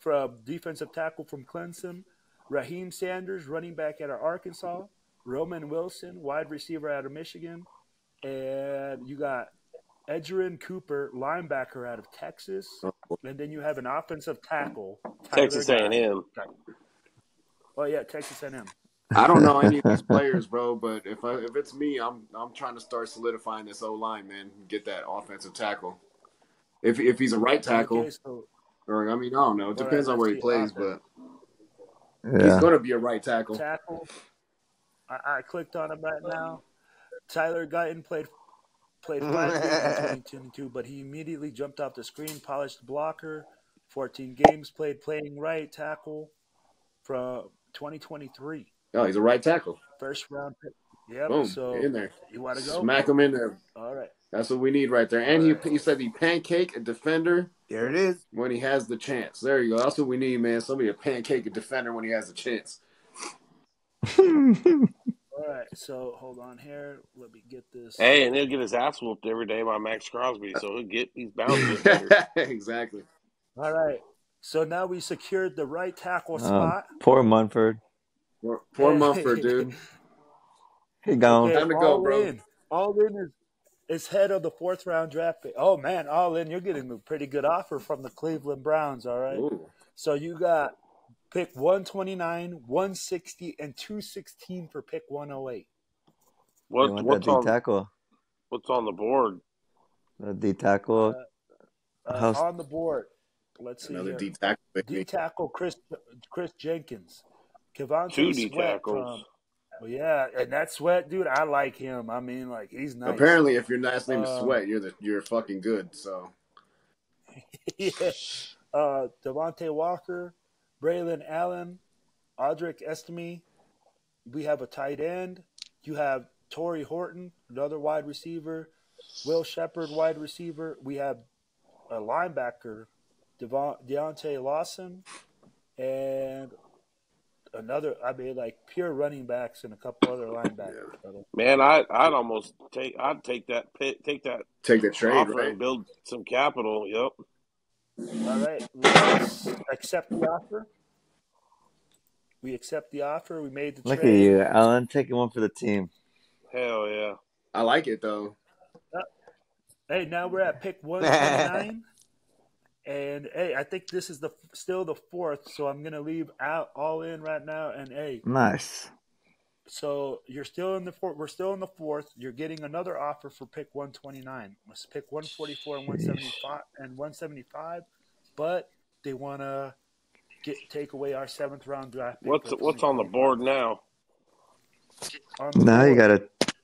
from defensive tackle from Clemson, Raheem Sanders, running back out of Arkansas, Roman Wilson, wide receiver out of Michigan, and you got Edgerrin Cooper, linebacker out of Texas, and then you have an offensive tackle, Texas Tyler A&M. Guy. Oh yeah, Texas A&M. I don't know any of these players, bro. But if it's me, I'm trying to start solidifying this O line, man. Get that offensive tackle. If he's a right tackle, Okay, so or I mean, I don't know. It all right, depends on let's where he see. plays, Offense but he's Yeah. gonna be a right tackle. I clicked on him right now. Tyler Guyton played 5 games in 2022, but he immediately jumped off the screen, polished blocker, 14 games played playing right tackle from 2023. Oh, he's a right tackle. First round pick. Yep. Boom, So in there. you want to go? Smack him in there. All right. That's what we need right there. And he said he pancake a defender There it is. when he has the chance. There you go. That's what we need, man. Somebody to pancake a defender when he has the chance. All right. So hold on here. Let me get this. Hey, and he'll get his ass whooped every day by Max Crosby, so he's bound to get better. Exactly. All right. So now we secured the right tackle spot. Poor Munford. Poor Mumford, dude. He gone. Okay, Time to go, bro. All in is head of the 4th round draft pick. Oh man, all in, you're getting a pretty good offer from the Cleveland Browns. All right. Ooh. So you got pick 129, 160, and 216 for pick 108. You want that D tackle? What's on the board? The D tackle. On the board. Let's see. Another here. D tackle. D tackle Chris Jenkins. Kevontae 2 D Sweat tackles. yeah, and that Sweat dude, I like him. I mean, like, he's nice. Apparently, if your last name is Sweat, you're fucking good. So yeah. Devontae Walker, Braylon Allen, Audric Estime. We have a tight end. You have Torrey Horton, another wide receiver. Will Shepard, wide receiver. We have a linebacker, Deontay Lawson, and another, pure running backs and a couple other linebackers. Man, I'd take that trade, offer right? and build some capital. Yep. All right, let's accept the offer. We accept the offer. We made the trade. Look at you, Alan, taking one for the team. Hell yeah. I like it though. Hey, now we're at pick 129. And hey, I think this is still the 4th, so I'm gonna leave out all in right now. And hey, nice. So you're still in the 4th. We're still in the 4th. You're getting another offer for pick 129. Let's pick 144 and 175, but they want to take away our 7th round draft pick. What's on the board now? Now you got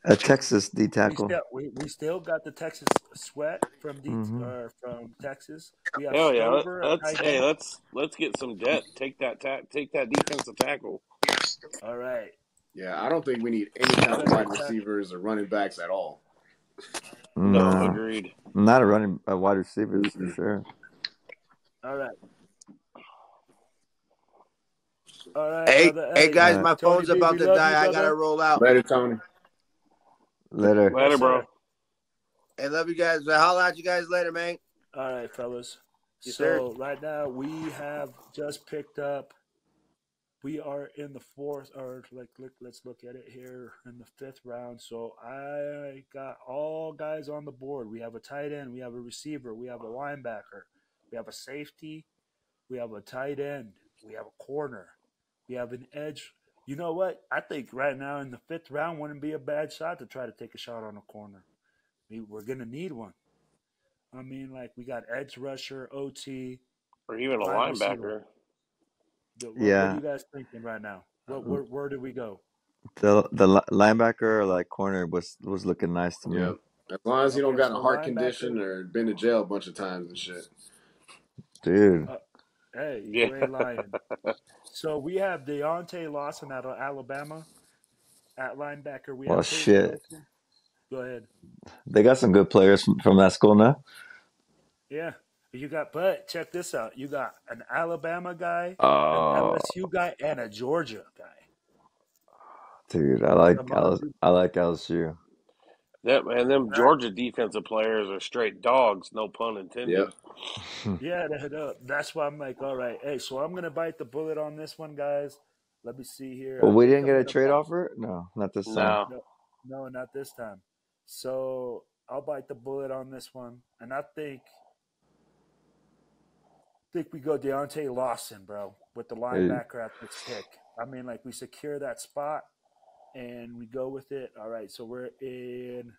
a Texas D tackle. We still got the Texas Sweat from from Texas. We have Hell yeah! Stover, Let's get some depth. Take that defensive tackle. All right. Yeah, I don't think we need any kind of wide receivers or running backs at all. No, agreed. Not a wide receiver for sure. All right. All right. Hey guys, my phone's about to die. I gotta roll out. Later, Tony. Later, bro. Hey, love you guys. I'll holler at you guys later, man. All right, fellas. Yes, so right now we have just picked up. We are in the 4th, or let's look at it here in the 5th round. So I got all guys on the board. We have a tight end, we have a receiver, we have a linebacker, we have a safety, we have a tight end, we have a corner, we have an edge. You know what? I think right now in the 5th round wouldn't be a bad shot to try to take a shot on a corner. We're gonna need one. I mean, we got edge rusher, OT, or even a linebacker. Receiver. What are you guys thinking right now? Where do we go? The linebacker or corner was looking nice to me. Yeah, as long as you don't got a heart condition or been to jail a bunch of times and shit. Dude. Hey, you ain't lying. So we have Deontay Lawson out of Alabama at linebacker. We have shit. Go ahead. They got some good players from that school now. Yeah. But check this out. You got an Alabama guy, an LSU guy, and a Georgia guy. Dude, I like LSU. Yeah, man, them Georgia defensive players are straight dogs, no pun intended. Yep. Yeah, that's why I'm like, all right. Hey, so I'm gonna bite the bullet on this one, guys. Let me see here. Well, we didn't get a trade offer? No, not this time. No, not this time. So I'll bite the bullet on this one, and I think we go Deontay Lawson, bro, with the linebacker at this pick. I mean, like we secure that spot and we go with it. All right, so we're in.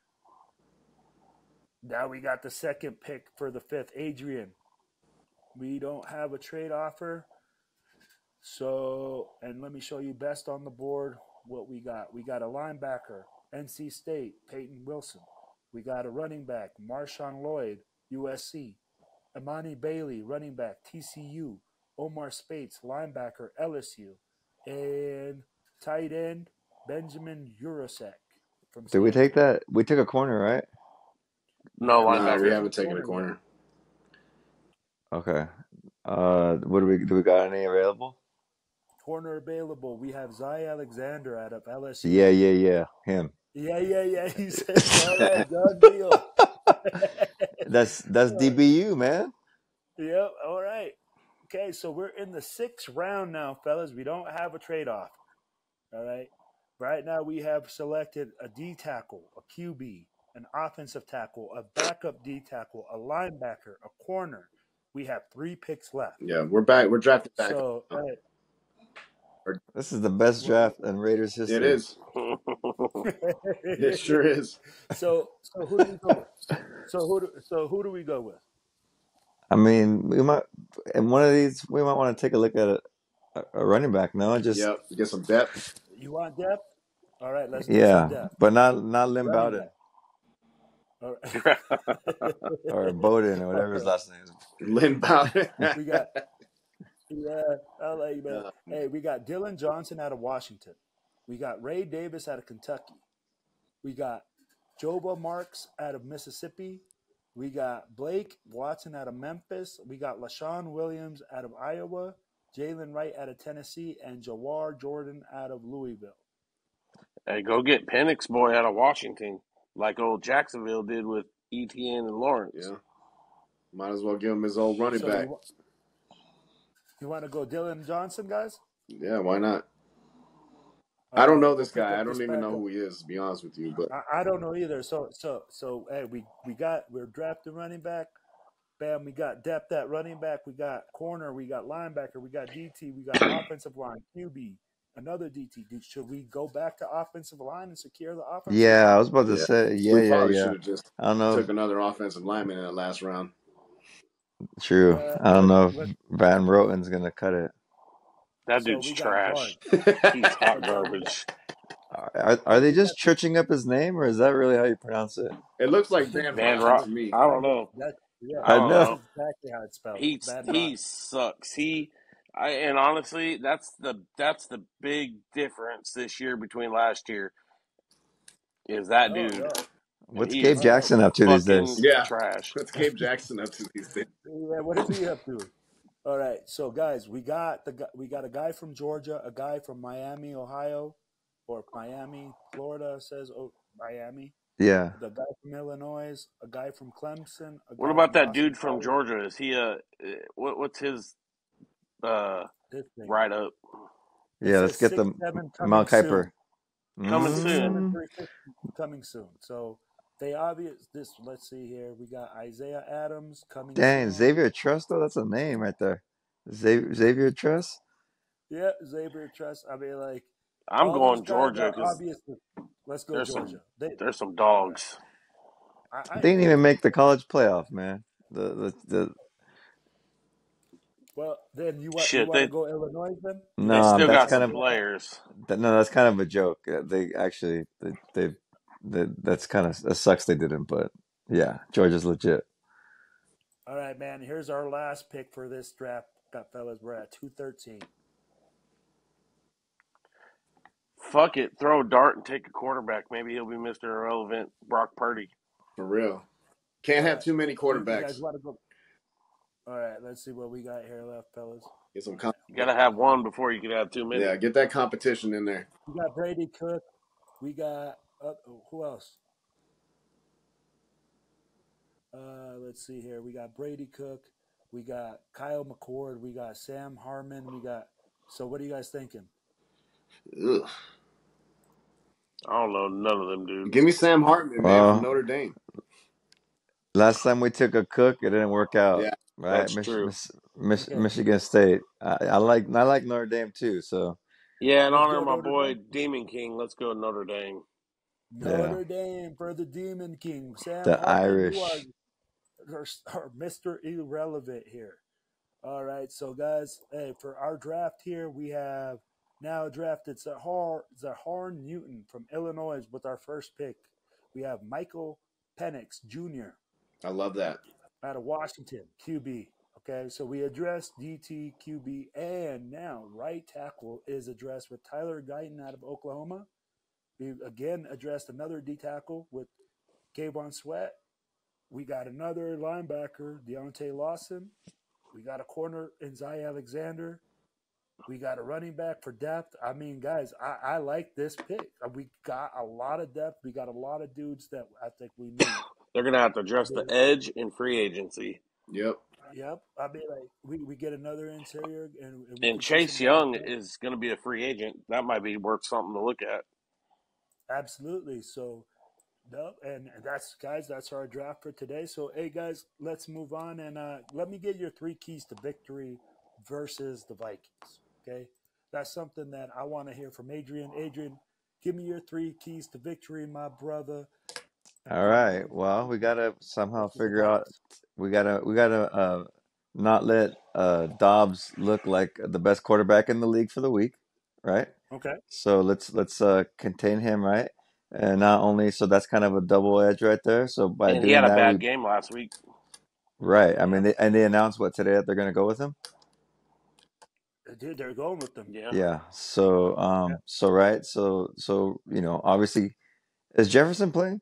Now we got the second pick for the fifth, Adrian. We don't have a trade offer. So, and let me show you best on the board what we got. We got a linebacker, NC State, Peyton Wilson. We got a running back, Marshawn Lloyd, USC. Imani Bailey, running back, TCU. Omar Spates, linebacker, LSU. And tight end, Benjamin Urasek from Did we take Stanford. that? We took a corner, right? No we No, we linebacker. haven't taken a corner. Okay. What do we got any available? Corner available. We have Zy Alexander out of LSU. Yeah. Him. Yeah. He says, all right, done deal. That's DBU, man. Yep. All right. Okay, so we're in the 6th round now, fellas. We don't have a trade off. All right. Right now, we have selected a D tackle, a QB, an offensive tackle, a backup D tackle, a linebacker, a corner. We have 3 picks left. Yeah, we're back. We're drafting back. So, This is the best draft in Raiders history. It is. It sure is. So who do we go with? So who do we go with? I mean, we might in one of these we might want to take a look at a running back. No, just Yep. Get some depth. You want depth? All right, let's get some depth. but not Lim Running Bowden back. All right. or Bowden or whatever his last name is. Lynn Bowden. We got, yeah, I like that. Hey, we got Dylan Johnson out of Washington. We got Ray Davis out of Kentucky. We got Joba Marks out of Mississippi. We got Blake Watson out of Memphis. We got LaShawn Williams out of Iowa. Jalen Wright out of Tennessee. And Jawar Jordan out of Louisville. Hey, go get Penix boy out of Washington, like old Jacksonville did with Etienne and Lawrence. Yeah. Might as well give him his old running back. You want to go Dylan Johnson, guys? Yeah, why not? I don't know this guy. I don't even know who he is, to be honest with you. But I don't know either. So hey, we're drafting running back. Bam, we got depth at running back. We got corner. We got linebacker. We got DT. We got offensive line, QB, another DT. Should we go back to offensive line and secure the offensive line? Yeah, I was about to say. we probably should have just I don't know. took another offensive lineman in that last round. True. I don't know if Van Roten's gonna cut it. That dude's trash. He's hot garbage. Are they just churching up his name, or is that really how you pronounce it? It looks like Van Roten to me. I don't know. I don't know. That's exactly how it's spelled. He sucks. And honestly, that's the big difference this year between last year. Is that dude? What's Gabe Jackson up to these days? Yeah, trash. What's Gabe Jackson up to these days? Yeah, what is he up to? All right, so guys, we got a guy from Georgia, a guy from Miami, Ohio, or Miami, Florida. Says Miami. Yeah. The guy from Illinois, a guy from Clemson. What about that dude from Georgia? Is he what's his write up? Yeah, let's get the Mount Kuiper. Coming soon. Coming soon. So let's see here. We got Isaiah Adams coming. Dang, Xavier Truss though, that's a name right there. Xavier Truss? Yeah, Xavier Truss. I mean, like, I'm going Georgia because let's go Georgia. There's some dogs. They didn't even make the college playoff, man. Well, then you want to go Illinois then? No, they still that's got some players. That's kind of a joke. They actually that sucks they didn't, but yeah, Georgia's legit. All right, man. Here's our last pick for this draft, fellas. We're at 213. Fuck it, throw a dart and take a quarterback. Maybe he'll be Mr. Irrelevant, Brock Purdy. For real, can't have too many quarterbacks. You guys want to go? All right, let's see what we got here left, fellas. Get some. You gotta have one before you can have too many. Yeah, get that competition in there. We got Brady Cook. We got who else? Let's see here. We got Brady Cook. We got Kyle McCord. We got Sam Harmon. So what are you guys thinking? Ugh. I don't know none of them dudes. Give me Sam Hartman, man, from Notre Dame. Last time we took a Cook, it didn't work out. Yeah, right? That's true. Michigan State. I like Notre Dame too. So Yeah, in Let's honor go of my Notre boy Dame. Demon King, let's go Notre Dame. Yeah. Notre Dame for the Demon King. Sam The Hartman, you are Irish. Mr. Irrelevant here. All right, so guys, hey, for our draft here, we have now drafted Zahar Newton from Illinois with our first pick. We have Michael Penix Jr. I love that. out of Washington, QB. Okay, so we addressed DT, QB, and now right tackle is addressed with Tyler Guyton out of Oklahoma. We again addressed another D tackle with Kayvon Sweat. We got another linebacker, Deontay Lawson. We got a corner in Zay Alexander. We got a running back for depth. I mean, guys, I like this pick. We got a lot of depth. We got a lot of dudes that I think we need. They're going to have to address I the mean, edge in free agency. Yep. yep. I mean, like we get another interior, and we And can see some Chase guys. Young is going to be a free agent. That might be worth something to look at. Absolutely. So, no, and that's guys. That's our draft for today. So, hey guys, let's move on and let me get your 3 keys to victory versus the Vikings. Okay, that's something that I want to hear from Adrian. Adrian, give me your 3 keys to victory, my brother. All right. Well, we gotta somehow Versus the figure out. Vikings. We gotta not let Dobbs look like the best quarterback in the league for the week, right? Okay. So let's contain him, right? And not only so that's kind of a double edge right there. So by And he doing had a that, bad we game last week. right. I mean, Yep. they announced what today that they're gonna go with him. Dude, they're going with them. Yeah. Yeah. So Yeah, right. So obviously, is Jefferson playing?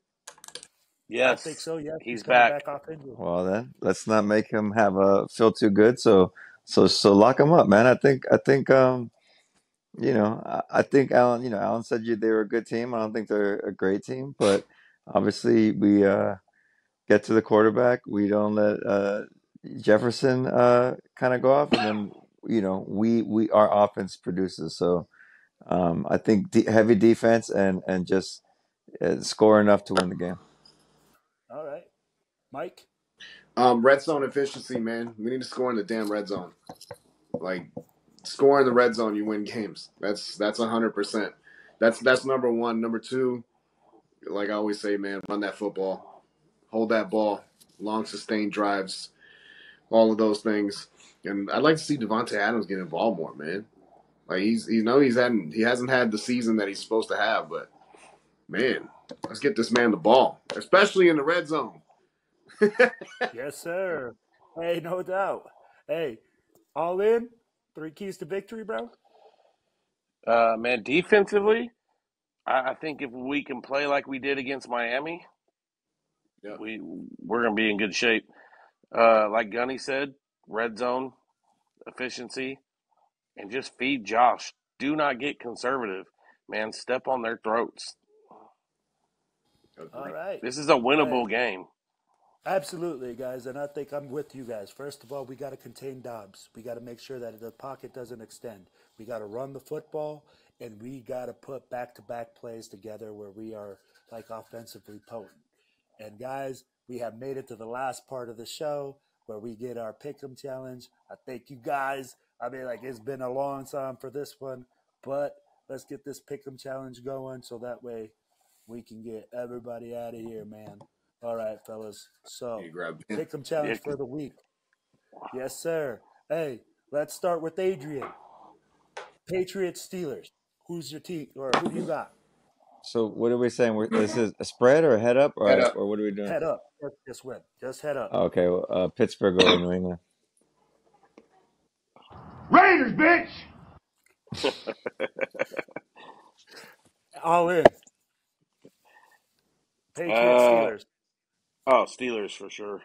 I think Yes. so. Yeah, he's He's coming back. back off injury. Well, then let's not make him have a feel too good. So lock him up, man. I think Alan. Alan said they were a good team. I don't think they're a great team, but obviously we get to the quarterback. We don't let Jefferson kind of go off, and then we our offense produces. So I think heavy defense and just score enough to win the game. All right, Mike. Red zone efficiency, man. We need to score in the damn red zone. Like, score in the red zone, you win games. That's 100%. That's number one. Number two, like I always say, man, run that football, hold that ball, long sustained drives, all of those things. And I'd like to see Devontae Adams get involved more, man. Like he hasn't had the season that he's supposed to have, but man, let's get this man the ball, especially in the red zone. Yes, sir. Hey, no doubt. Hey, all in. 3 keys to victory, bro. Man, defensively, I think if we can play like we did against Miami, Yeah. we're going to be in good shape. Like Gunny said, red zone efficiency, and just feed Josh. Do not get conservative, man. Step on their throats. All right. This is a Hey, winnable game. absolutely, guys. And I think I'm with you guys. First of all, we got to contain Dobbs. We got to make sure that the pocket doesn't extend. We got to run the football, and we got to put back-to-back plays together where we are like offensively potent. And guys, we have made it to the last part of the show where we get our pick'em challenge. I thank you guys. I mean, like it's been a long time for this one, but let's get this pick'em challenge going so that way we can get everybody out of here, man. All right, fellas. So, You grab him. pick'em challenge for the week. Yes, sir. Hey, let's start with Adrian. Patriots Steelers. Who's your team, or who do you got? So what are we saying? This is a spread or a head up, Head or up. what are we doing? Head up. Just win. Just head up. Okay, well, Pittsburgh over New England. Raiders, bitch! All in. Patriots Steelers. Steelers for sure.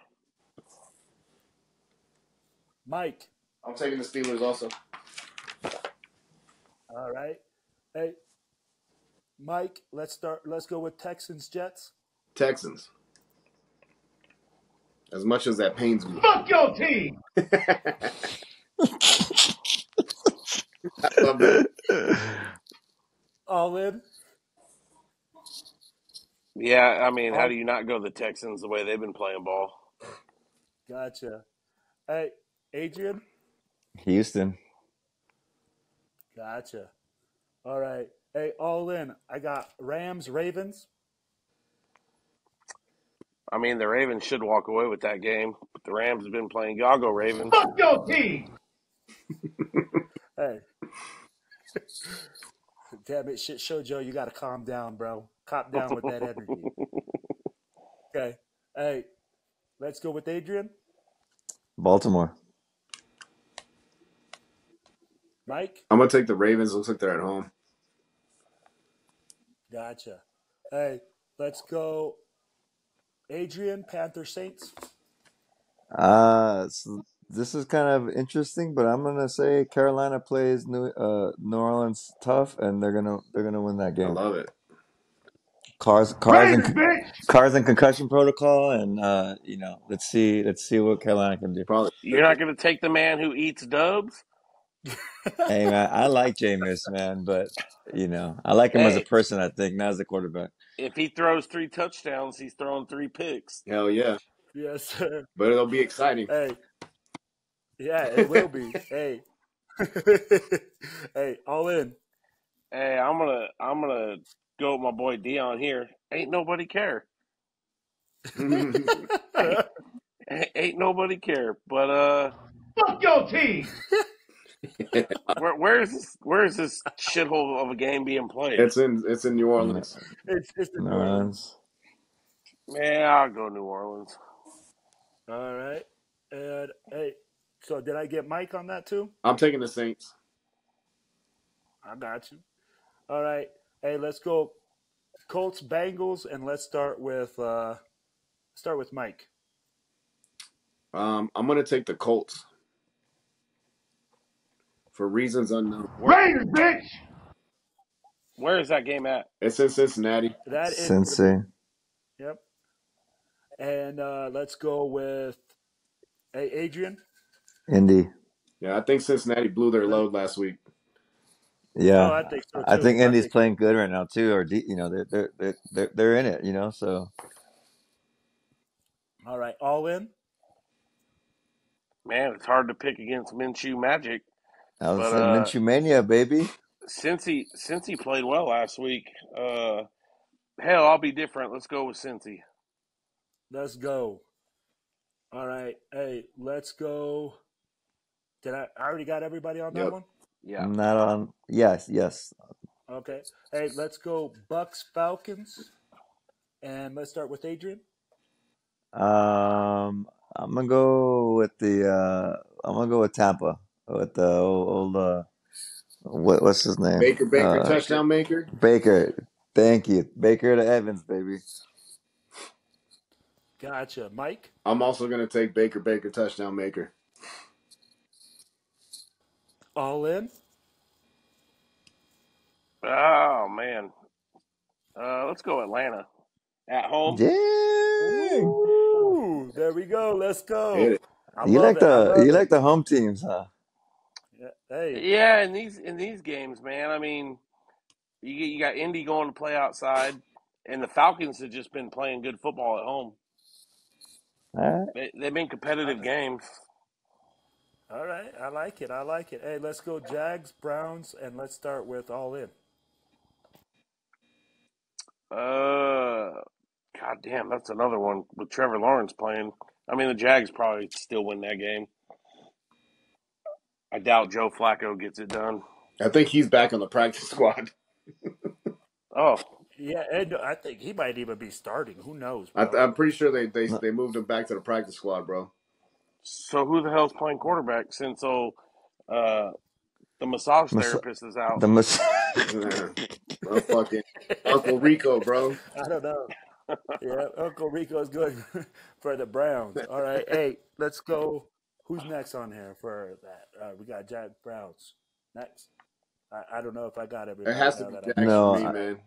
Mike. I'm taking the Steelers also. All right. Hey, Mike, let's go with Texans Jets. Texans. As much as that pains me. Fuck your team! I love that. All in. Yeah, I mean, how do you not go the Texans the way they've been playing ball? Gotcha. Hey, Adrian. Houston. Gotcha. All right. Hey, all in. I got Rams, Ravens. I mean, the Ravens should walk away with that game, but the Rams have been playing. Y'all go Ravens. Fuck your team. Hey. Damn it, shit show Joe, you gotta calm down, bro. Calm down with that energy. Okay. Hey, let's go with Adrian. Baltimore. Mike? I'm gonna take the Ravens. Looks like they're at home. Gotcha. Hey, let's go. Adrian, Panther Saints. This is kind of interesting, but I'm gonna say Carolina plays New Orleans tough, and they're gonna win that I game. love it. Cars Raiders, and bitch. cars and concussion protocol, and let's see what Carolina can do. Probably. You're not going to take the man who eats dubs? Hey man, I like Jameis, man, but I like him as a Hey, person. I think not as a quarterback. if he throws 3 touchdowns, he's throwing 3 picks. Hell yeah. Yes, sir. But it'll be exciting. Hey. Yeah, it will be. Hey. Hey, all in. Hey, I'm gonna go with my boy Dion here. Ain't nobody care. Ain't nobody care. But Fuck your team. where is this shithole of a game being played? It's in New Orleans. It's the New New Orleans. Orleans. Man, I'll go New Orleans. All right. And hey, so did I get Mike on that too? I'm taking the Saints. I got you. All right. Hey, let's go Colts, Bengals, and let's start with Mike. I'm gonna take the Colts for reasons unknown. Raiders, bitch. Where is that game at? It's in Cincinnati. That is Cincy. Yep. And let's go with hey Adrian. Indy. Yeah, I think Cincinnati blew their load last week. Yeah, Oh, I think so too. I think Indy's think playing good right now too. Or they're in it. So all right, all in. Man, it's hard to pick against Minshew Magic. I was But saying Minshew mania, baby. since he played well last week, hell, I'll be different. Let's go with Cincy. Let's go. All right. Hey, let's go. Did I already got everybody on that Yep. one? Yeah. Not on. Yes. Okay. Hey, let's go Bucks Falcons. And let's start with Adrian. I'm gonna go with Tampa with the old what's his name? Baker, touchdown maker. Baker. Thank you, Baker to Evans, baby. Gotcha. Mike? I'm also gonna take Baker, touchdown maker. All in? Oh man. Let's go Atlanta at home. Yeah. Ooh, there we go. Let's Hit go. it. I You love like it. I love it. like the home teams, huh? Yeah. Hey, Yeah, in these games, man. I mean, you got Indy going to play outside, and the Falcons have just been playing good football at home. All right. They've been competitive games. all right. I like it. I like it. Hey, let's go Jags, Browns, and let's start with all in. God damn, that's another one with Trevor Lawrence playing. I mean, the Jags probably still win that game. I doubt Joe Flacco gets it done. I think he's back on the practice squad. Oh, Yeah, and I think he might even be starting. Who knows, bro? I'm pretty sure they moved him back to the practice squad, bro. so who the hell's playing quarterback since the massage therapist is out? Fucking Uncle Rico, bro. I don't know. Yeah, Uncle Rico's good for the Browns. All right. Hey, let's go. Who's next on here for that? We got Jack Browns next. I don't know if I got everybody. It has to now be that Jackson No, for me, man.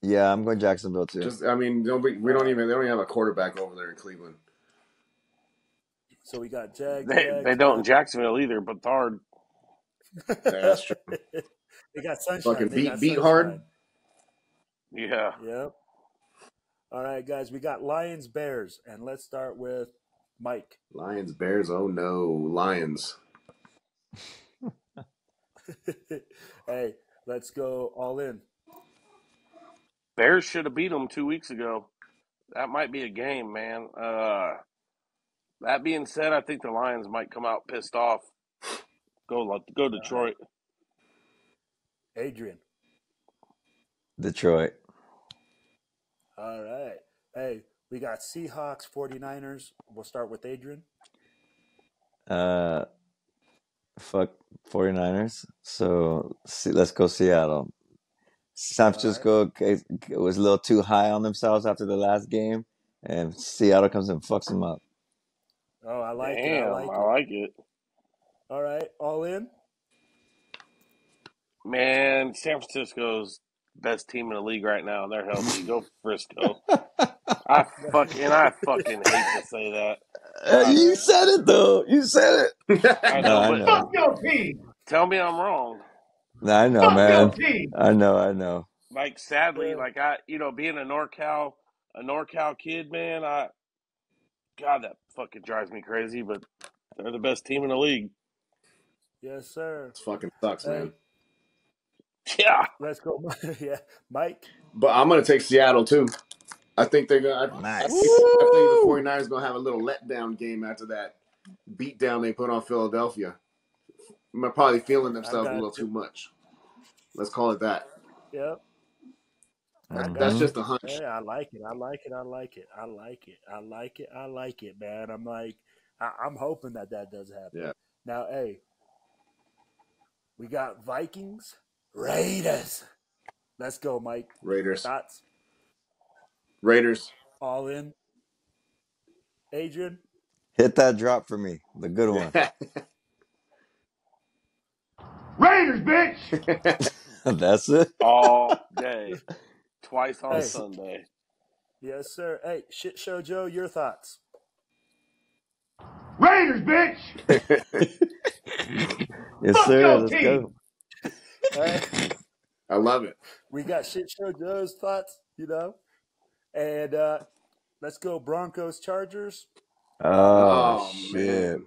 Yeah, I'm going Jacksonville too. Just, I mean, they don't even have a quarterback over there in Cleveland. So we got Jags. They don't in Jacksonville either, but Thard. Yeah, that's true. They got Sunshine. Fucking They got beat Sunshine. hard. Yeah. Yep. All right, guys. We got Lions, Bears, and let's start with Mike. Lions, Bears. Oh no, Lions. Hey, Let's go all in. Bears should have beat them 2 weeks ago. That might be a game, man. That being said, I think the Lions might come out pissed off. Go Detroit. Adrian. Detroit. All right. Hey, we got Seahawks, 49ers. We'll start with Adrian. Fuck 49ers. So let's go Seattle. San Francisco was a little too high on themselves after the last game, and Seattle comes and fucks them up. Oh, I like it. Damn, I like it. All right, all in. Man, San Francisco's best team in the league right now. They're healthy. Go Frisco. I fucking hate to say that. You said it though. You said it. I know, but Fuck your team. Tell me I'm wrong. I know, Fuck man. your team. I know. Like sadly, like being a NorCal kid, man, God, that fucking drives me crazy, but they're the best team in the league. Yes, sir. It fucking sucks, man. Yeah. Let's go. Yeah, Mike. But I'm gonna take Seattle too. I think they're gonna. Nice. I think the 49ers gonna have a little letdown game after that beatdown they put on Philadelphia. They're probably feeling themselves a little too much. Let's call it that. Yep. That's just a hunch. Hey, I like it, man. I'm like, I'm hoping that does happen. Yeah. Now, hey, we got Vikings, Raiders. Let's go, Mike. Raiders. Thoughts? Raiders. All in. Adrian? Hit that drop for me. The good one. Raiders, bitch. That's it. All day. Twice on Sunday. Yes, sir. Hey, Shit Show Joe, your thoughts? Raiders, bitch. Yes, Fuck sir. your Let's team. go. I love it. We got Shit Show Joe's thoughts, and let's go Broncos, Chargers. Oh shit. Man.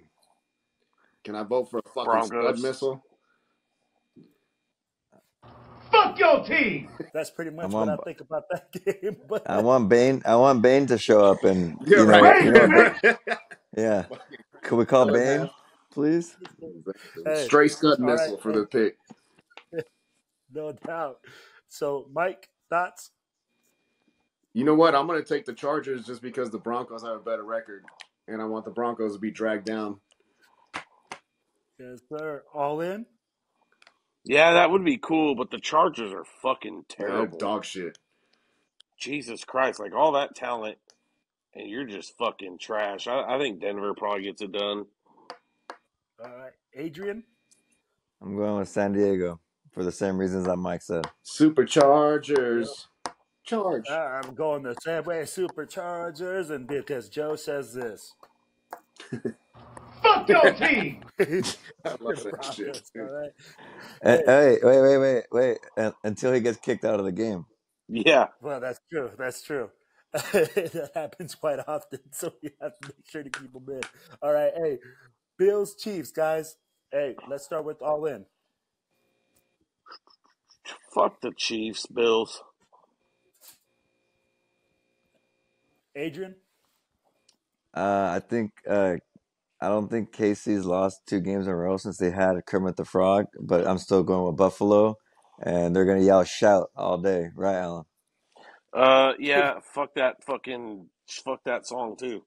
Can I vote for a fucking Scud missile? Fuck your team. That's pretty much what I think about that game. But I want Bane to show up and yeah. Could we call Bane, please? Straight Scud missile for the pick. No doubt. So, Mike, thoughts? You know what? I'm going to take the Chargers just because the Broncos have a better record, and I want the Broncos to be dragged down. Yes, sir. All in? Yeah, that would be cool, but the Chargers are fucking terrible. Dog shit. Jesus Christ, like all that talent, and you're just fucking trash. I think Denver probably gets it done. All right. Adrian? I'm going with San Diego for the same reasons that Mike said. Superchargers. Yep. Charge. I'm going the same way, Superchargers, and because Joe says this. Fuck your team. I love that shit. All right. Hey, wait. Until he gets kicked out of the game. Yeah. Well, that's true. That happens quite often, so we have to make sure to keep them in. All right. Hey, Bills, Chiefs, guys. Hey, let's start with all in. Fuck the Chiefs, Bills. Adrian? I don't think KC's lost 2 games in a row since they had Kermit the Frog, but I'm still going with Buffalo, and they're gonna yell shout all day, right, Alan? Yeah, fuck that song too.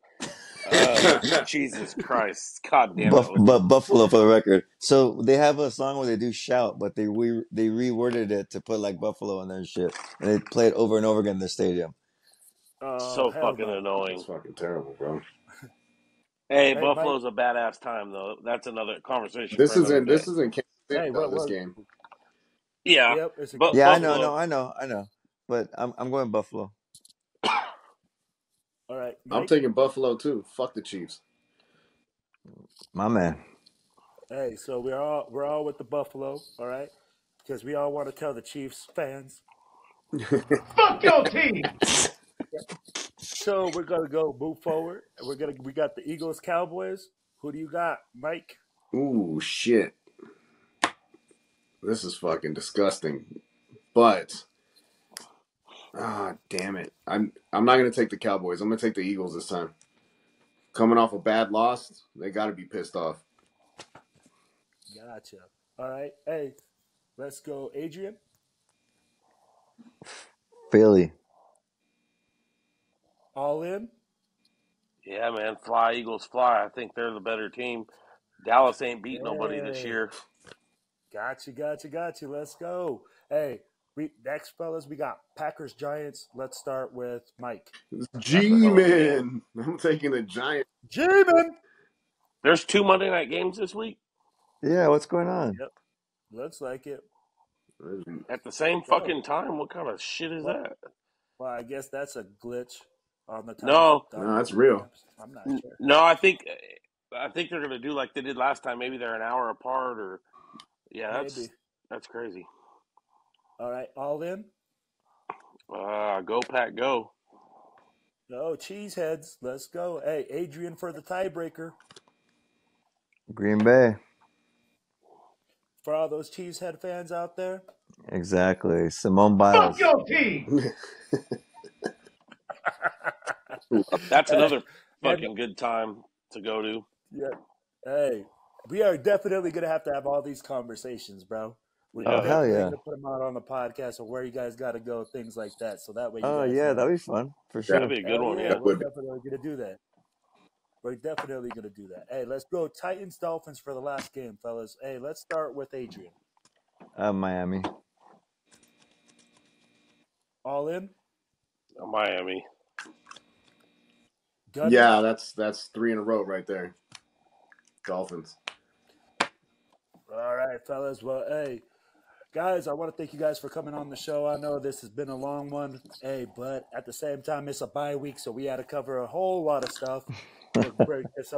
Jesus Christ, God damn it! But Buffalo for the record. So they have a song where they do shout, but they reworded it to put like Buffalo in their shit, and they play it over and over again in the stadium. So fucking annoying. It's fucking terrible, bro. Hey, Buffalo's a badass time though. That's another conversation. This is in Kansas City, this game. Yeah, yep, but yeah, Buffalo. I know. But I'm going Buffalo. All right, Mike? I'm taking Buffalo too. Fuck the Chiefs. My man. Hey, so we're all with the Buffalo, all right? Because we all want to tell the Chiefs fans. Fuck your team. So we're gonna move forward. We got the Eagles, Cowboys. Who do you got, Mike? Ooh, shit. This is fucking disgusting. But damn it. I'm not gonna take the Cowboys. I'm gonna take the Eagles this time. Coming off a bad loss, they gotta be pissed off. Gotcha. All right. Hey, let's go, Adrian. Philly. All in. Yeah, man. Fly, Eagles, fly. I think they're the better team. Dallas ain't beat nobody this Hey. year. Gotcha. Let's go. Hey, next, fellas, we got Packers Giants. Let's start with Mike. G-Man. I'm taking the Giants. G-Man. There's 2 Monday night games this week Yeah, what's going on? Yep. Looks like it. at the same Go. fucking time. What kind of shit is that? Well, I guess that's a glitch on the time. No, that's real. I'm not sure. No, I think they're gonna do like they did last time. Maybe they're an hour apart, or Maybe. that's crazy. All right, all in. Go Pack, go. Oh, cheeseheads. Let's go. Hey, Adrian for the tiebreaker. Green Bay. For all those cheesehead fans out there. Exactly. Simone Biles. Fuck your team. That's another fucking good time to go to. Yeah. Hey, we are definitely going to have all these conversations, bro. We're Oh, hell definitely yeah. going to put them out on the podcast of where you guys got to go, things like that. So that way you Oh, guys yeah, know. that'd be fun, for sure. That'd be a good one, yeah. We're definitely going to do that. We're definitely going to do that. Hey, let's go Titans-Dolphins for the last game, fellas. Hey, let's start with Adrian. Miami. All in? Miami. Gunny? Yeah, that's 3 in a row right there. Dolphins. All right, fellas. Well, hey, guys, I want to thank you guys for coming on the show. I know this has been a long one, hey, but at the same time, it's a bye week, so we had to cover a whole lot of stuff to break this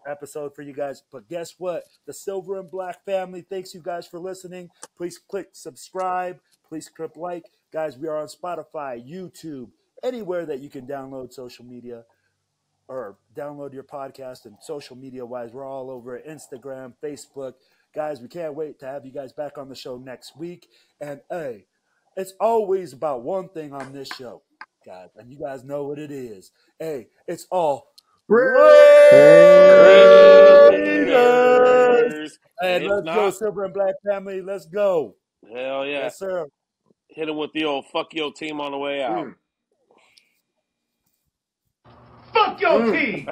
episode for you guys. But guess what? The Silver and Black family, thanks you guys for listening. Please click subscribe. Please click like. Guys, we are on Spotify, YouTube, anywhere that you can download social media or download your podcast, and social media-wise, we're all over Instagram, Facebook. Guys, we can't wait to have you guys back on the show next week. And, hey, it's always about one thing on this show, guys, and you guys know what it is. Hey, it's all Raiders! Hey, let's go, Silver and Black family. Let's go. Hell yeah. Yes, sir. Hit him with the old fuck your team on the way out. Fuck your team.